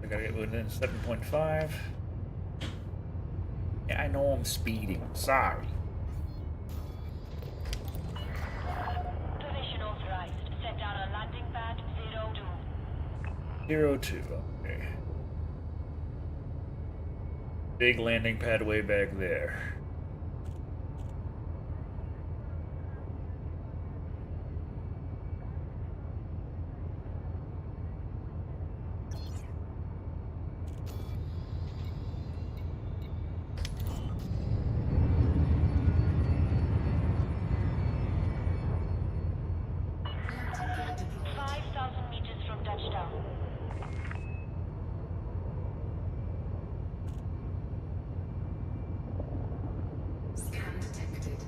I gotta get within 7.5. Yeah, I know I'm speeding. I'm sorry.
Position authorized. Set down on landing pad 02.
02. Okay. Big landing pad way back there.
Landing gear deployed.
5,000 meters from touchdown.
Scan detected.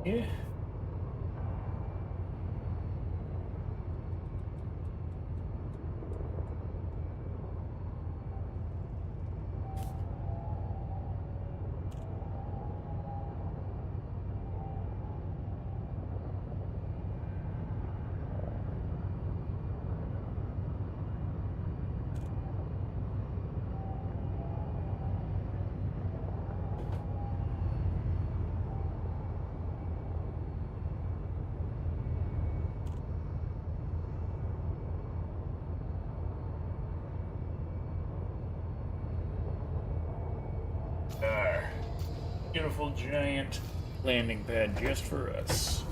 Yeah. Our beautiful giant landing pad just for us.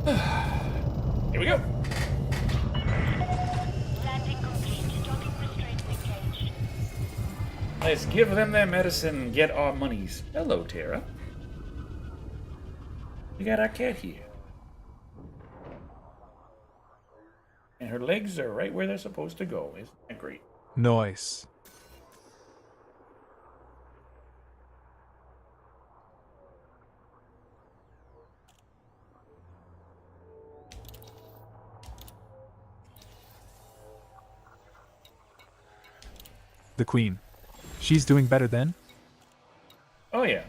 Here we go.
Landing complete. Docking restraints engaged.
Let's give them their medicine and get our monies. Hello, Tara. We got our cat here. And her legs are right where they're supposed to go. Isn't that great?
Noise. The Queen. She's doing better then?
Oh, yeah.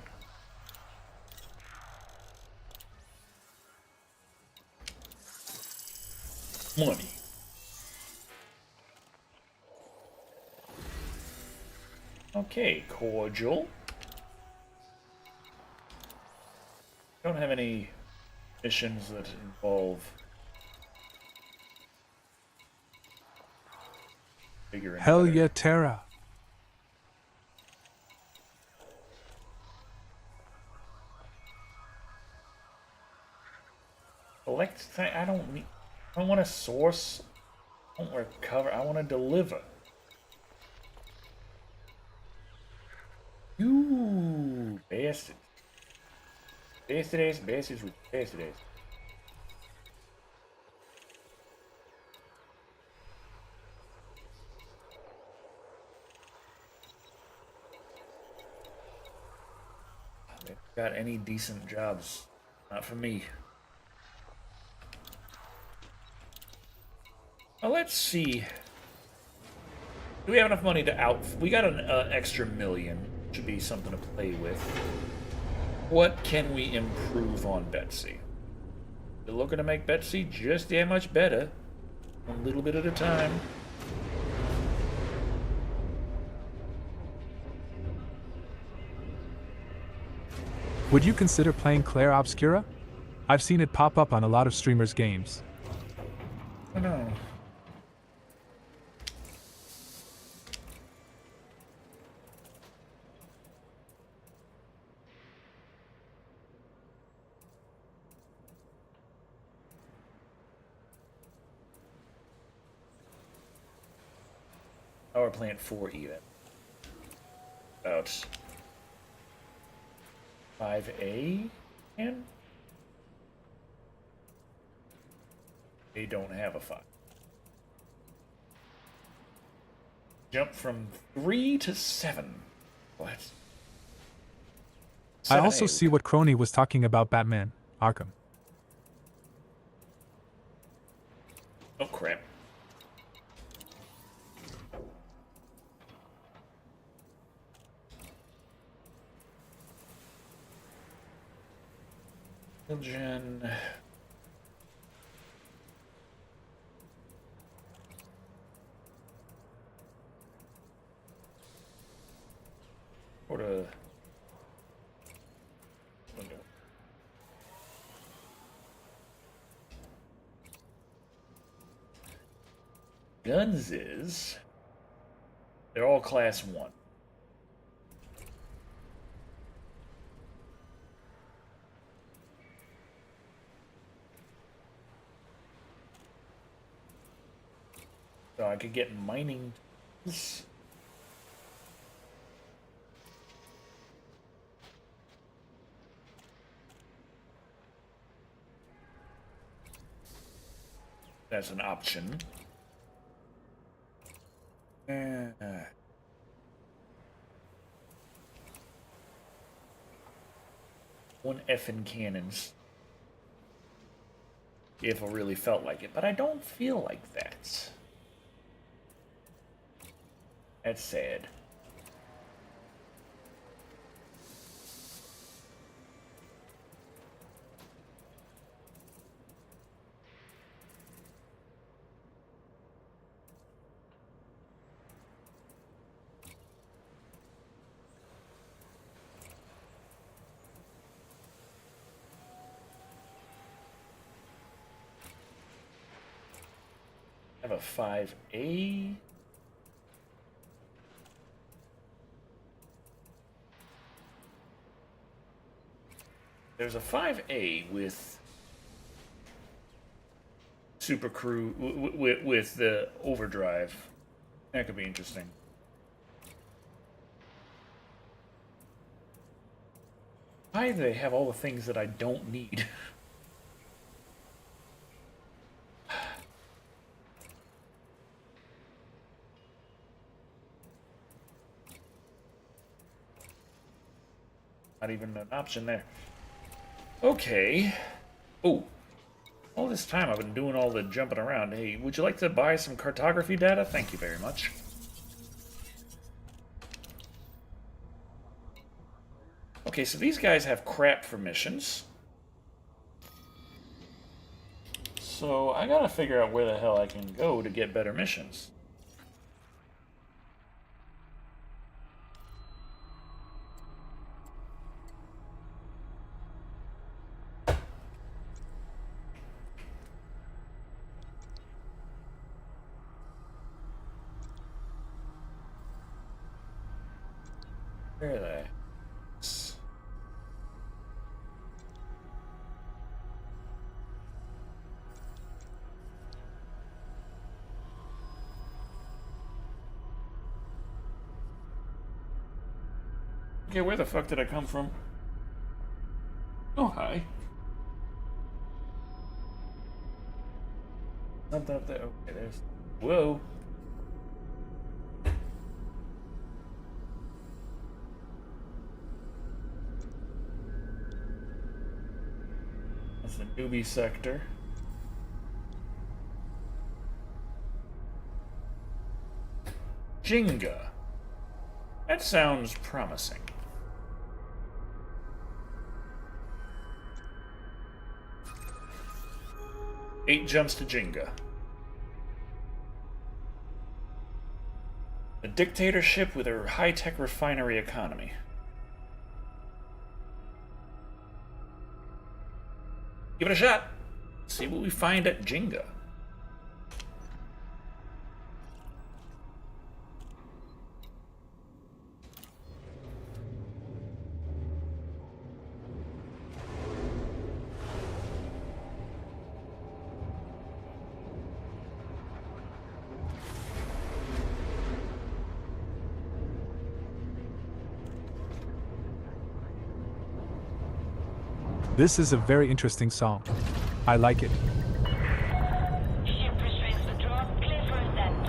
Money. Okay, cordial. Don't have any missions that involve figuring
Hell
out.
yeah, Tara.
Collect thing. I don't need. I don't want to source. I don't want to recover. I want to deliver. You bastard. Bastards with bastards. They've got any decent jobs. Not for me. Well, let's see. Do we have enough money to out... We got an extra $1 million. Should be something to play with. What can we improve on Betsy? We're looking to make Betsy just that much better. A little bit at a time.
Would you consider playing Claire Obscura? I've seen it pop up on a lot of streamers' games.
I don't know. Power plant 4 even. About 5A and they don't have a 5. Jump from 3 to 7. What?
I also
7A.
see what Crony was talking about Batman, Arkham.
Oh crap. Gen. What a window. Guns is they're all class 1. So I could get mining tools. That's an option. One effing cannons. If I really felt like it, but I don't feel like that. That's sad. I have a 5A. There's a 5A with Super Crew with the overdrive. That could be interesting. Why do they have all the things that I don't need? Not even an option there. Okay. Oh. All this time I've been doing all the jumping around. Hey, would you like to buy some cartography data? Thank you very much. Okay, so these guys have crap for missions. So I gotta figure out where the hell I can go to get better missions. Where are they? Okay, where the fuck did I come from? Oh, hi. Something up there. Okay, there's... Whoa. That's the newbie sector. Jenga. That sounds promising. Eight jumps to Jenga. A dictatorship with a high-tech refinery economy. Give it a shot. See what we find at Jenga.
This is a very interesting song. I like it.
Ship restraints withdrawn. Clear for ascent.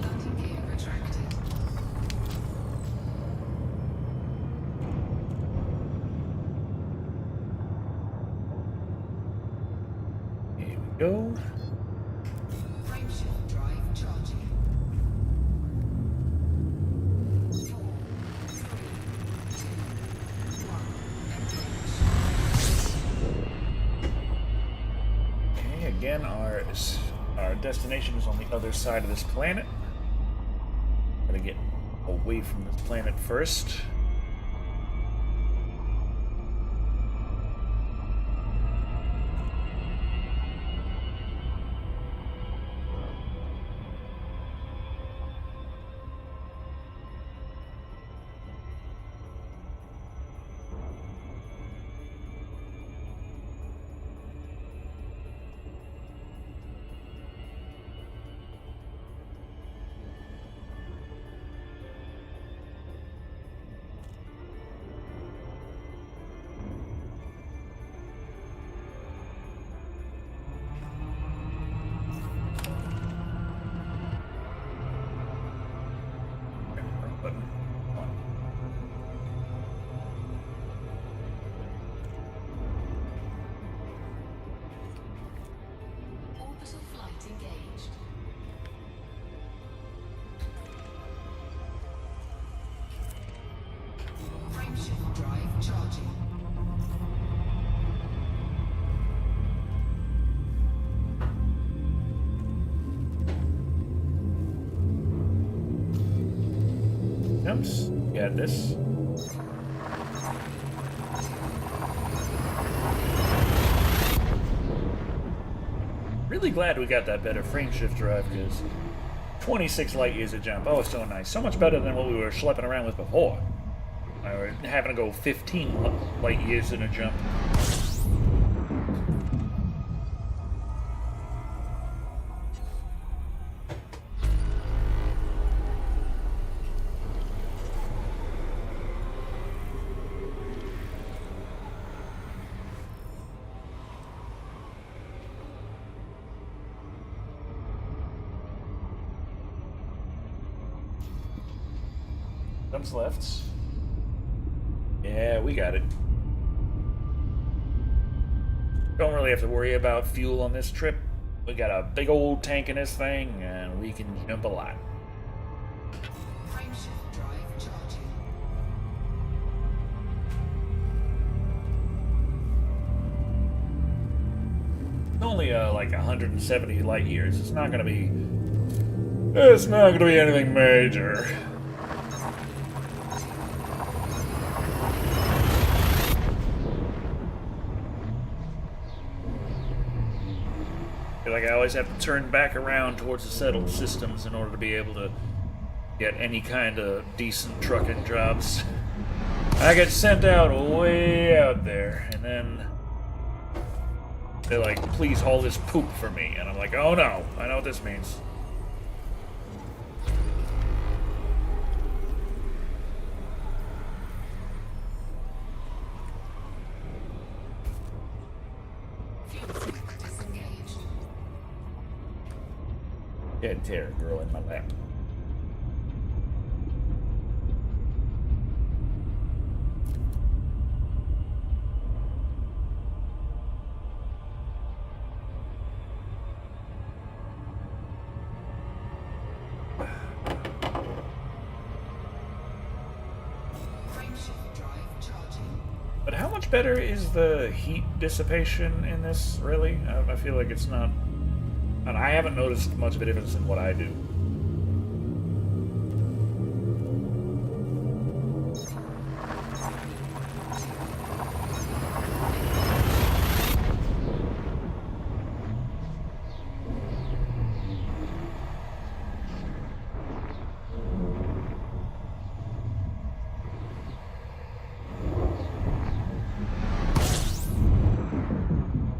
Landing gear retracted.
Here we go.
Frameshift drive charging. 4, 3, 2, 1. Engage.
Okay, again, our destination is on the other side of this planet. Gotta get away from this planet first. Button. On.
Orbital flight engaged. Frameshift drive charging.
Jumps. Got this. Really glad we got that better frame shift drive because 26 light years a jump. Oh, so nice. So much better than what we were schlepping around with before. We were having to go 15 light years in a jump. Jumps left. Yeah, we got it. Don't really have to worry about fuel on this trip. We got a big old tank in this thing, and we can jump a lot.
Frameshift drive charging.
It's only like 170 light years. It's not gonna be. It's not gonna be anything major. Like I always have to turn back around towards the settled systems in order to be able to get any kind of decent trucking jobs. I get sent out way out there, and then they're like, please haul this poop for me. And I'm like, oh no, I know what this means. Dead terror girl in my lap.
Frameshift drive charging.
But how much better is the heat dissipation in this, really? I feel like it's not... And I haven't noticed much of a difference in what I do.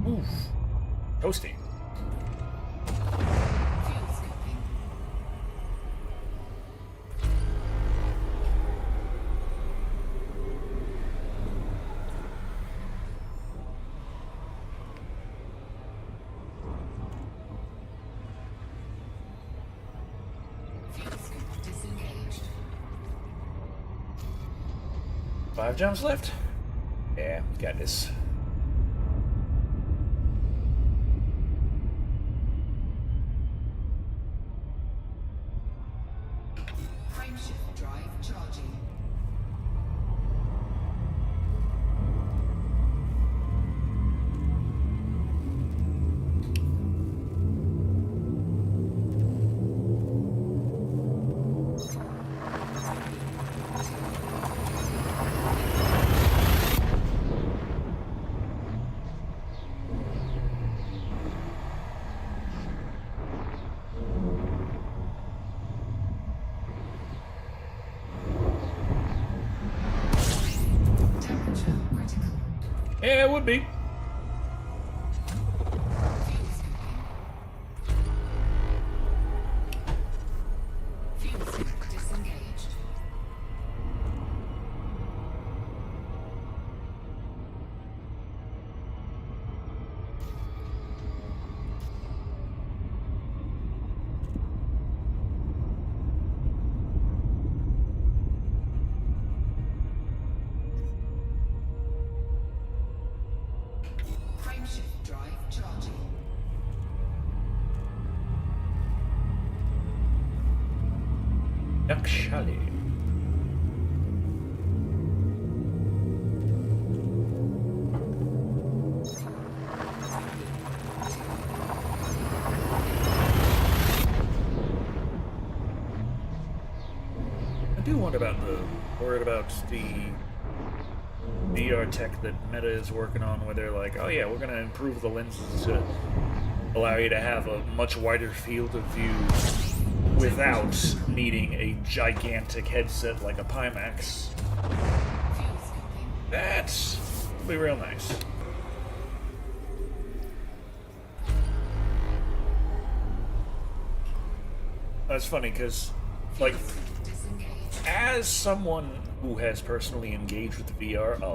Oof. Toasty.
Fuel scoping. Fuel scope disengaged.
5 jumps left? Yeah, got this.
Frameshift drive charging. Temperature critical.
Yeah, it would be.
Fuel scoping. Fuel scope disengaged. Frameshift drive charging.
Yakshali. I do wonder about worried about the VR tech that Meta is working on, where they're like, oh yeah, we're going to improve the lenses to allow you to have a much wider field of view without needing a gigantic headset like a Pimax. That's will be real nice. That's funny because, like, as someone who has personally engaged with VR a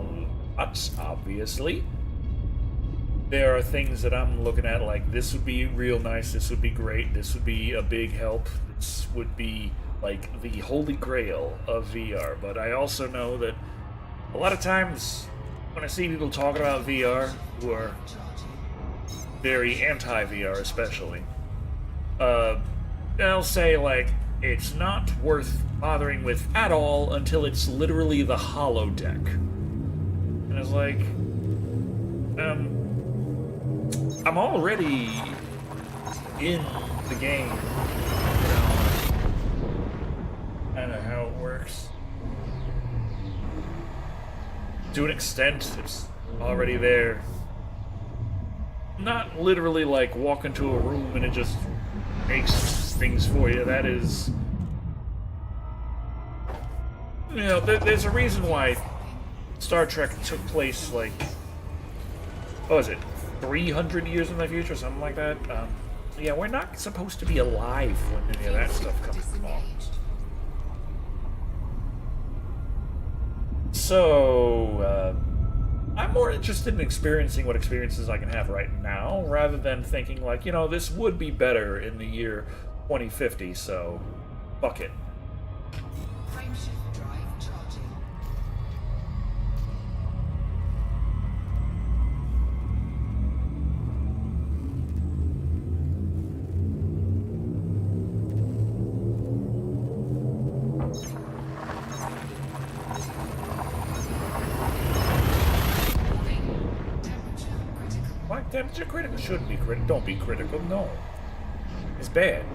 lot, obviously, there are things that I'm looking at like, this would be real nice, this would be great, this would be a big help, this would be like the holy grail of VR. But I also know that a lot of times when I see people talking about VR who are very anti-VR especially, they'll say like, it's not worth bothering with at all until it's literally the holodeck. And it's like, I'm already in the game. You know, I don't know how it works. To an extent, it's already there. Not literally like walk into a room and it just makes things for you. That is, you know, there's a reason why Star Trek took place like, what was it, 300 years in the future, something like that. Yeah, we're not supposed to be alive when any of that stuff comes along. So, I'm more interested in experiencing what experiences I can have right now, rather than thinking like, you know, this would be better in the year 2050, so fuck it.
Frameshift drive charging.
Why temperature critical? Shouldn't be critical. Don't be critical. No, it's bad.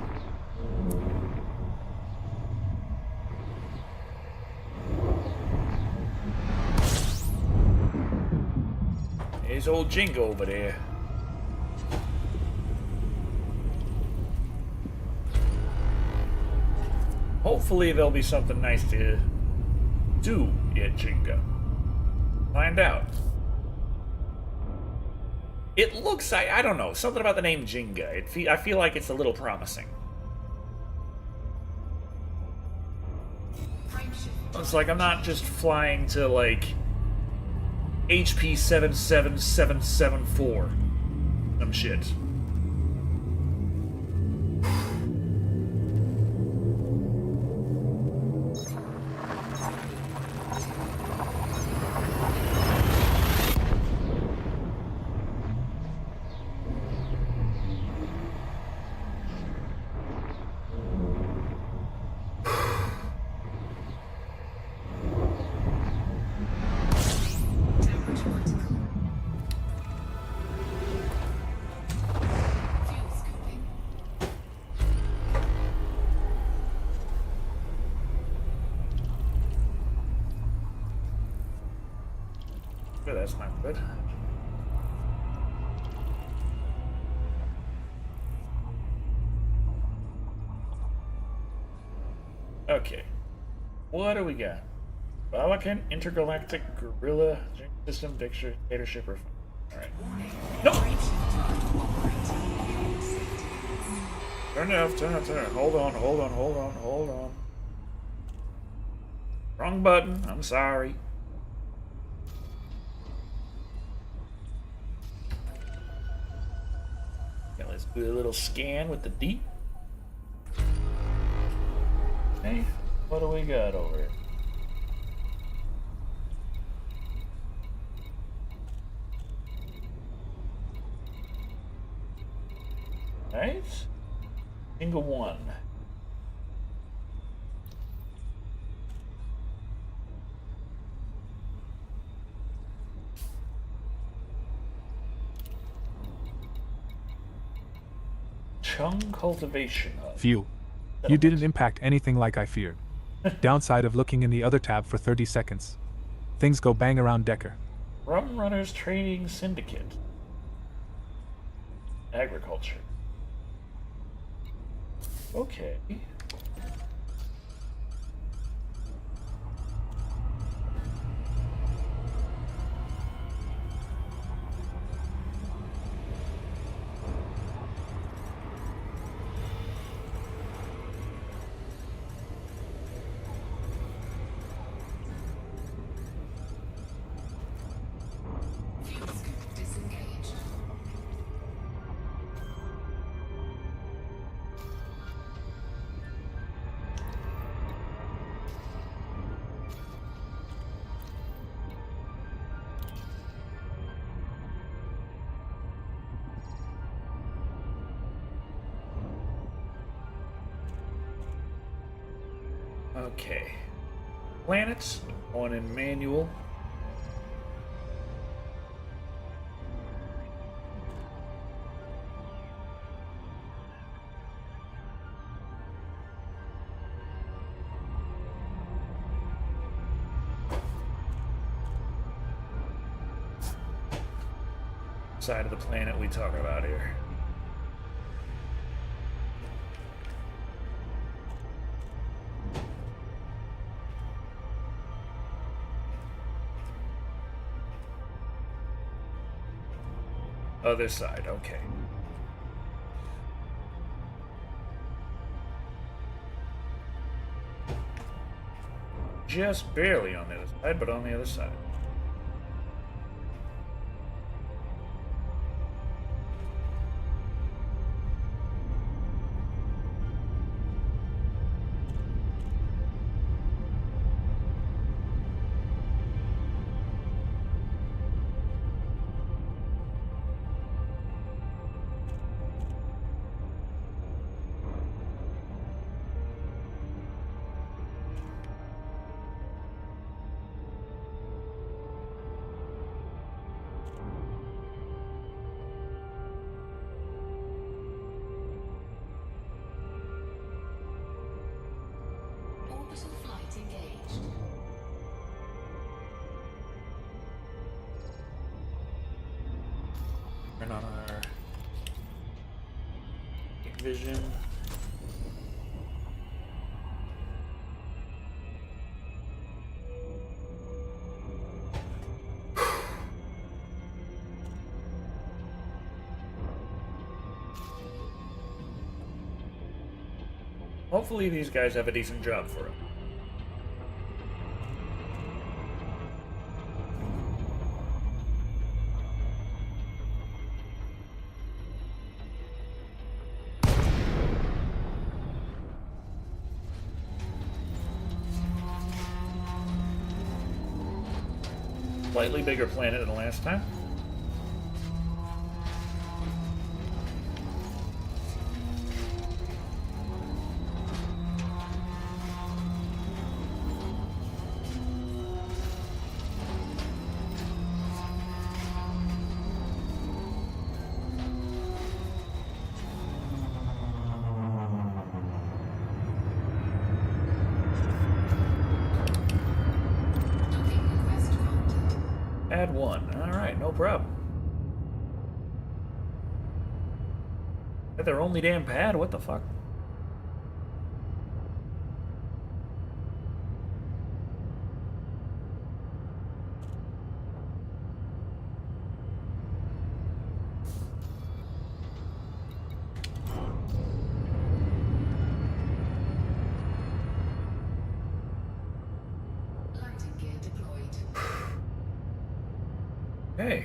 There's old Jingo over there. Hopefully there'll be something nice to do at Jingo. Find out. It looks, I don't know, something about the name Jinga. I feel like it's a little promising. It's like I'm not just flying to, like, HP 77774. Some shit. But that's not good. Okay. What do we got? Balakan Intergalactic Guerrilla System Dictatorship. Alright. Nope! Turn it off, turn it off, turn it off. Hold on. Wrong button. I'm sorry. Okay, let's do a little scan with the D. Hey, what do we got over here? Right? Single one. Chung Cultivation Hub.
Phew. You didn't impact anything like I feared. Downside of looking in the other tab for 30 seconds. Things go bang around Decker.
Rum Runners Trading Syndicate. Agriculture. Okay. Okay. Planets, one in manual. Side of the planet we talking about here. Other side, okay. Just barely on the other side, but on the other side.
Orbital flight engaged.
Turn on our vision. Hopefully these guys have a decent job for him. Slightly bigger planet than last time.
Docking request granted.
Add one. Alright, no problem. Is that their only damn pad? What the fuck?
Landing gear deployed.
Hey.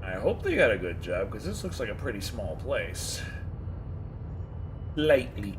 I hope they got a good job, because this looks like a pretty small place. Lightly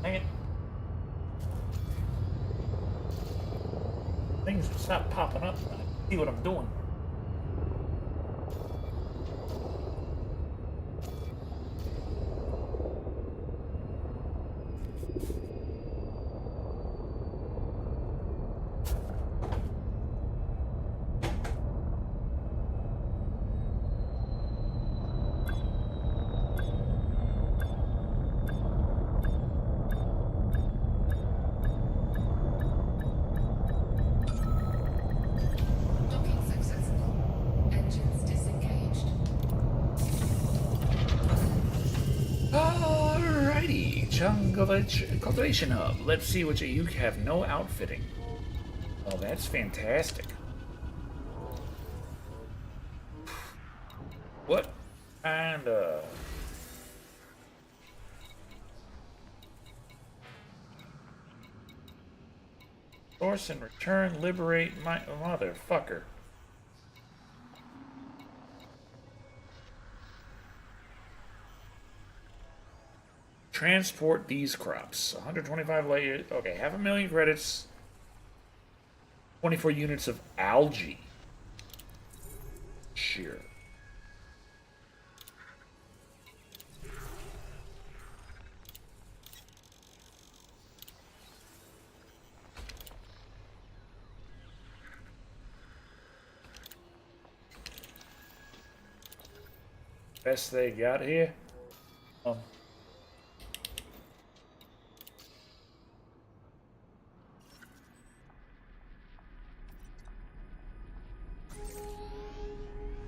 Dang it. Things stop popping up. I see what I'm doing. Cultivation Hub. Let's see what you have. No outfitting. Oh, that's fantastic. What kind of... Source and return, liberate my motherfucker. Transport these crops. 125 layers. Okay, 500,000 credits. 24 units of algae. Sure. Best they got here.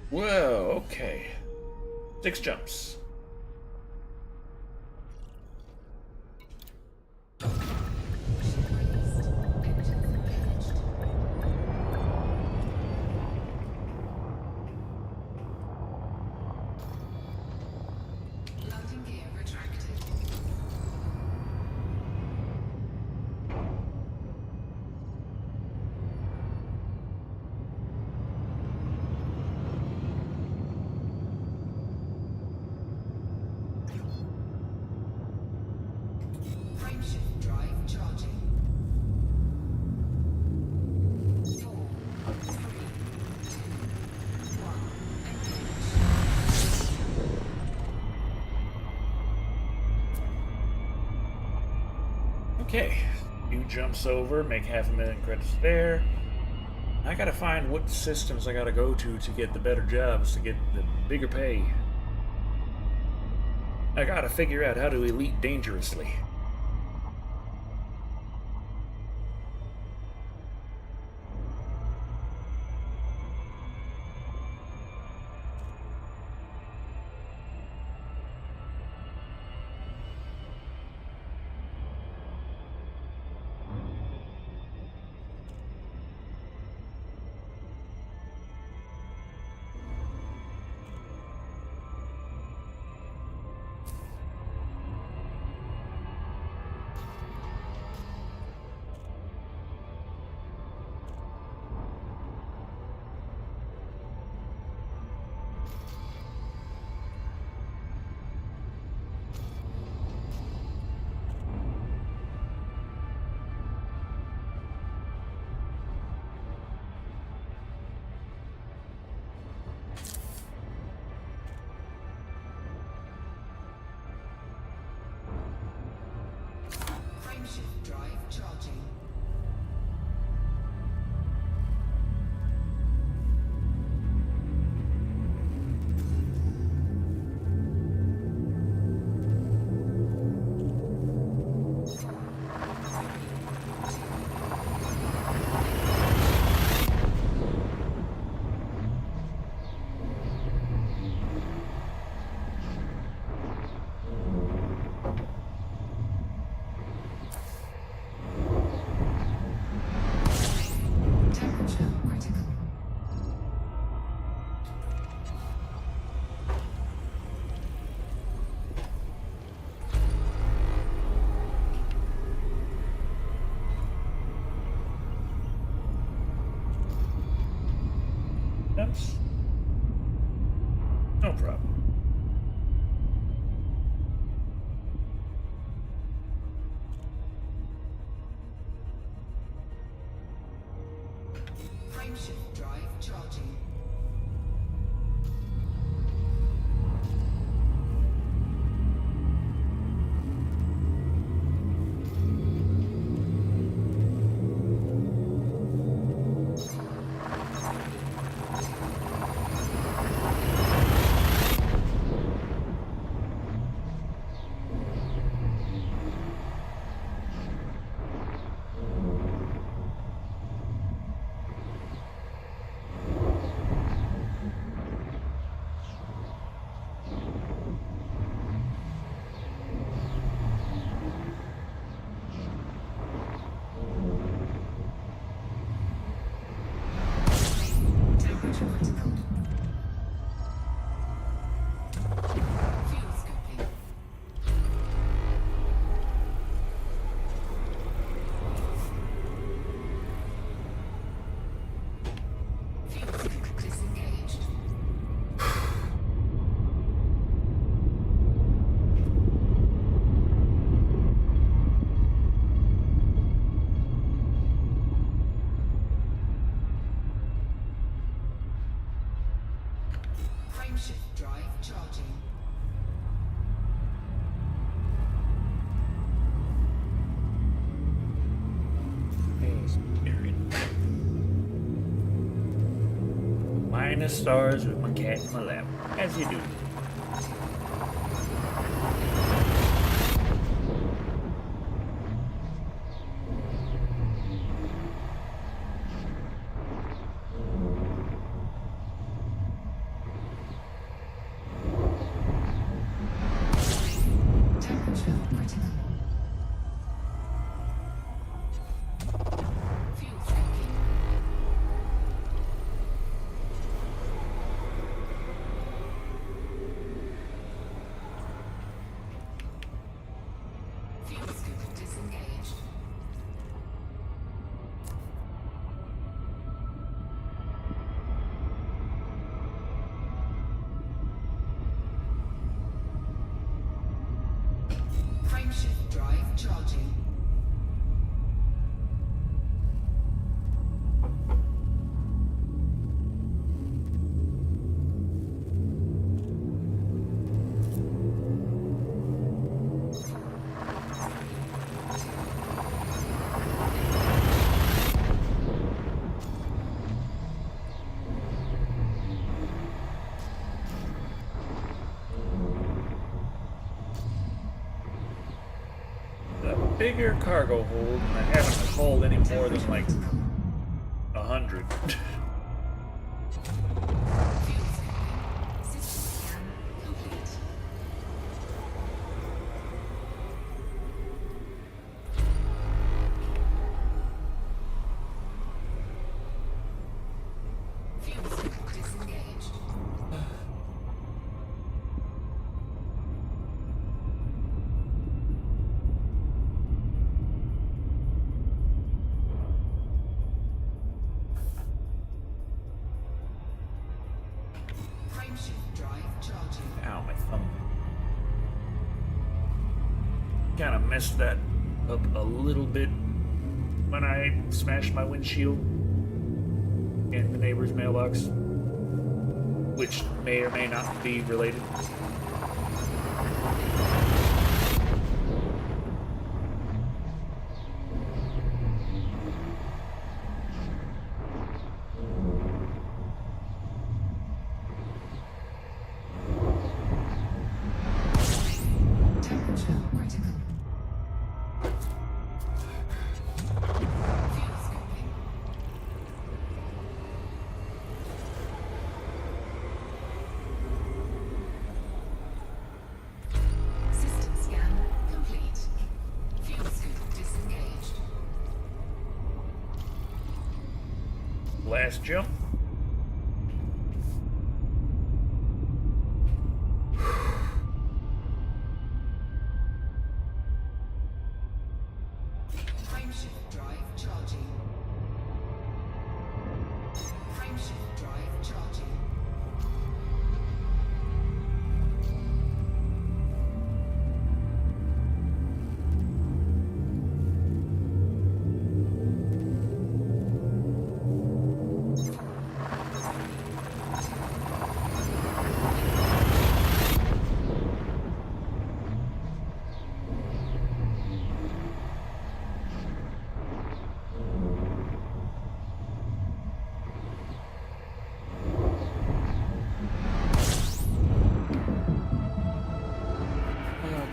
Whoa, okay. 6 jumps.
Landing gear retracted. Frameshift drive charging. 4, 3, 2, 1, engage.
Okay. 2 jumps over, make 500,000 credits there. I gotta find what systems I gotta go to get the better jobs, to get the bigger pay. I gotta figure out how to elite dangerously.
Frameshift drive charging. Temperature critical.
Jumps. No problem.
Frameshift drive charging.
Counting the stars with my cat in my lap, as you do.
Temperature critical. Fuel tanking. Fuel scoop disengaged. Frameshift drive charging.
A bigger cargo hold, and I haven't hauled any more than like 100.
Fuel scooping. System scan complete. Fuel scoop disengaged. Frameshift drive charging.
Ow, my thumb. Kind of messed that up a little bit when I smashed my windshield in the neighbor's mailbox, which may or may not be related.
Temperature critical. Fuel scooping. System scan complete. Fuel scoop disengaged.
Last jump.
Frameshift drive charging. Frameshift drive charging.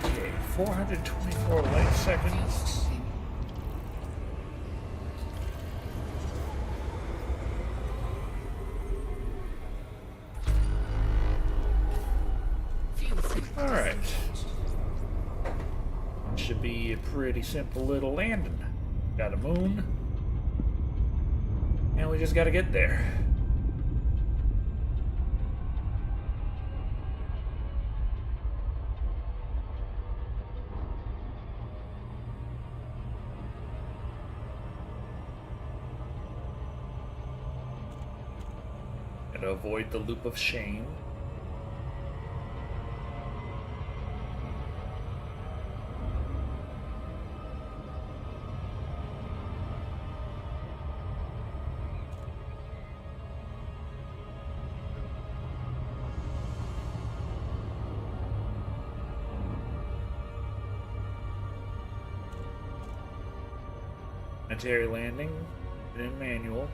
Okay, 424 light seconds.
Fuel scoop
All right.
disengaged.
Should be a pretty simple little landing. Got a moon. And we just gotta get there. Gotta avoid the loop of shame. Planetary landing in manual.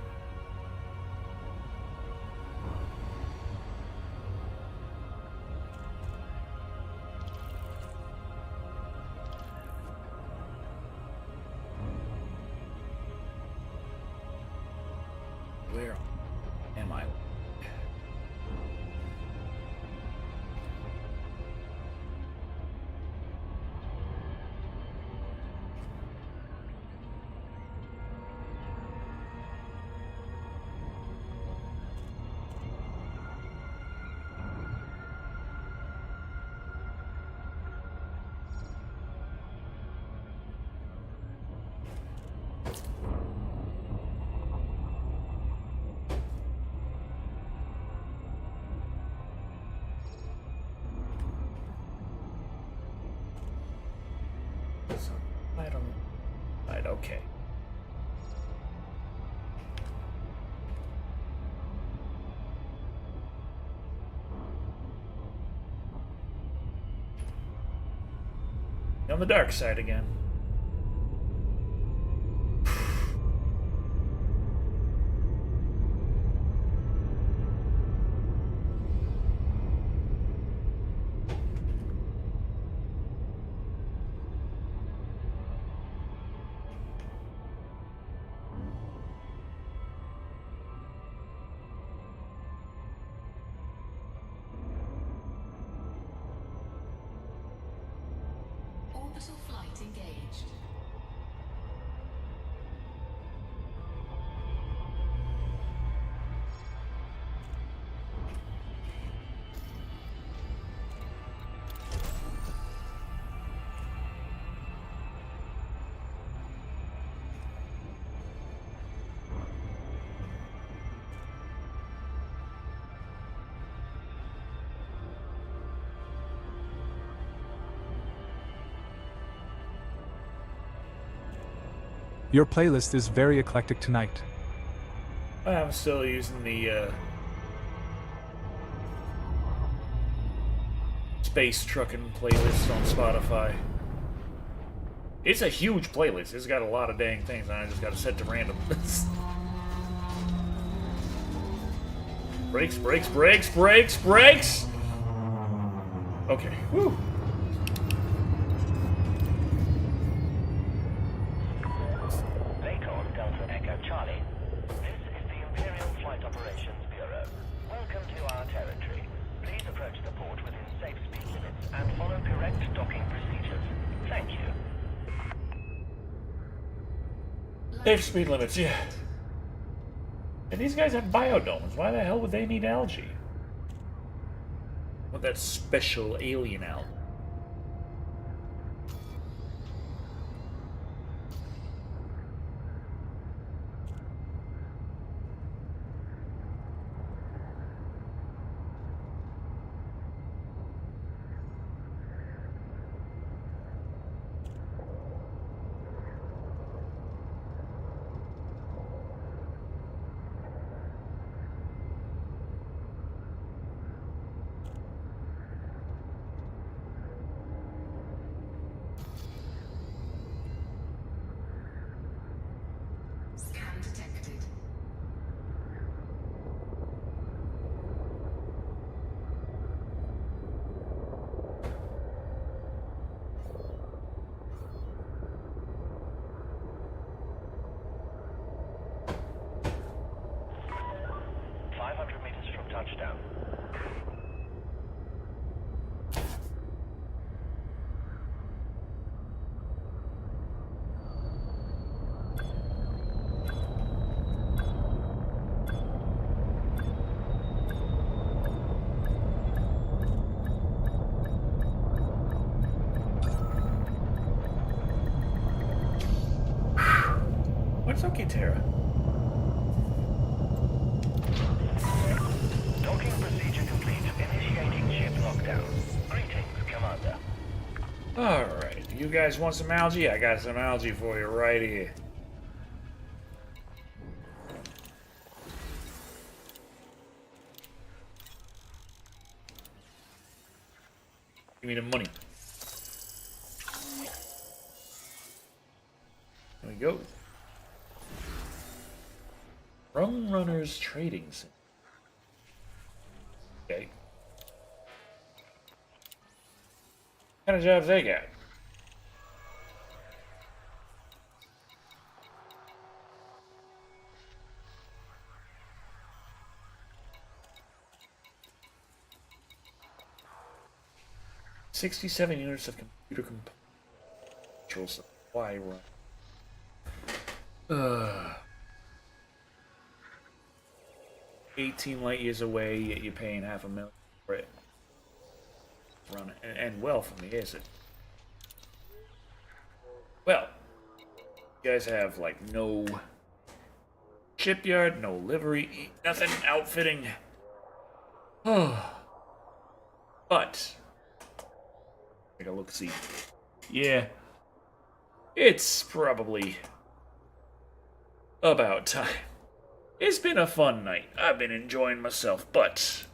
I don't. Right. Okay. On the dark side again.
Orbital flight engaged.
Your playlist is very eclectic tonight.
I'm still using the Space Truckin playlist on Spotify. It's a huge playlist. It's got a lot of dang things, and I just got to set to random. Brakes, brakes, brakes, brakes, brakes! Okay, whew.
Lakon Delta Echo Charlie. This is the Imperial Flight Operations Bureau. Welcome to our territory. Please approach the port within safe speed limits and follow correct docking procedures. Thank you.
Safe speed limits, yeah. And these guys have biodomes. Why the hell would they need algae? What that special alien algae?
Scan detected.
Meters from touchdown.
What's okay, Tara?
Docking procedure complete. Initiating ship lockdown. Greetings, Commander.
Alright, you guys want some algae? I got some algae for you right here. Give me the money. There we go. Rum Runners Trading Center. Okay. What kind of jobs they got? $67 units of computer control supply run. 18 light years away, yet you're paying $500,000 for it. Run it. And well for me, is it? Well, you guys have like no shipyard, no livery, nothing outfitting. But take a look, see. Yeah, it's probably about time. It's been a fun night. I've been enjoying myself, but...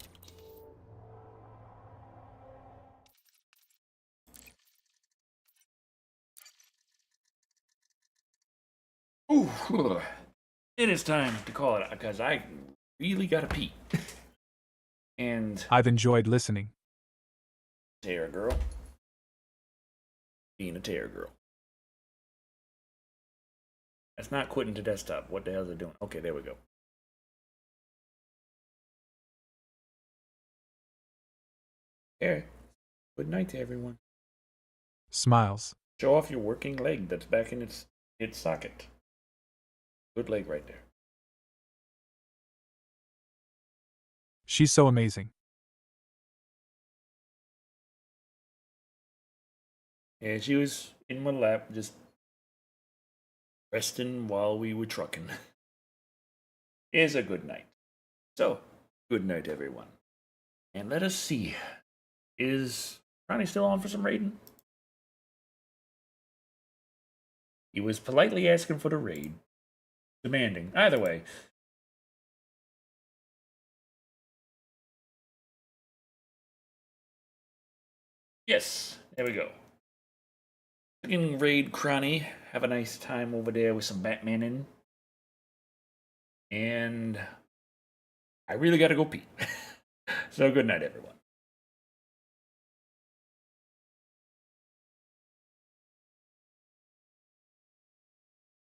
Ooh, it is time to call it out, because I really gotta pee. And...
I've enjoyed listening.
Terror girl. Being a terror girl. That's not quitting to desktop. What the hell is it doing? Okay, there we go. Here. Good night to everyone.
Smiles.
Show off your working leg that's back in its socket. Good leg right there.
She's so amazing.
And she was in my lap, just resting while we were trucking. Is a good night. So, good night, everyone. And let us see. Is Ronnie still on for some raiding? He was politely asking for the raid. Demanding. Either way. Yes, there we go. Fucking raid Cronny. Have a nice time over there with some Batman in. And I really gotta go pee. So good night, everyone.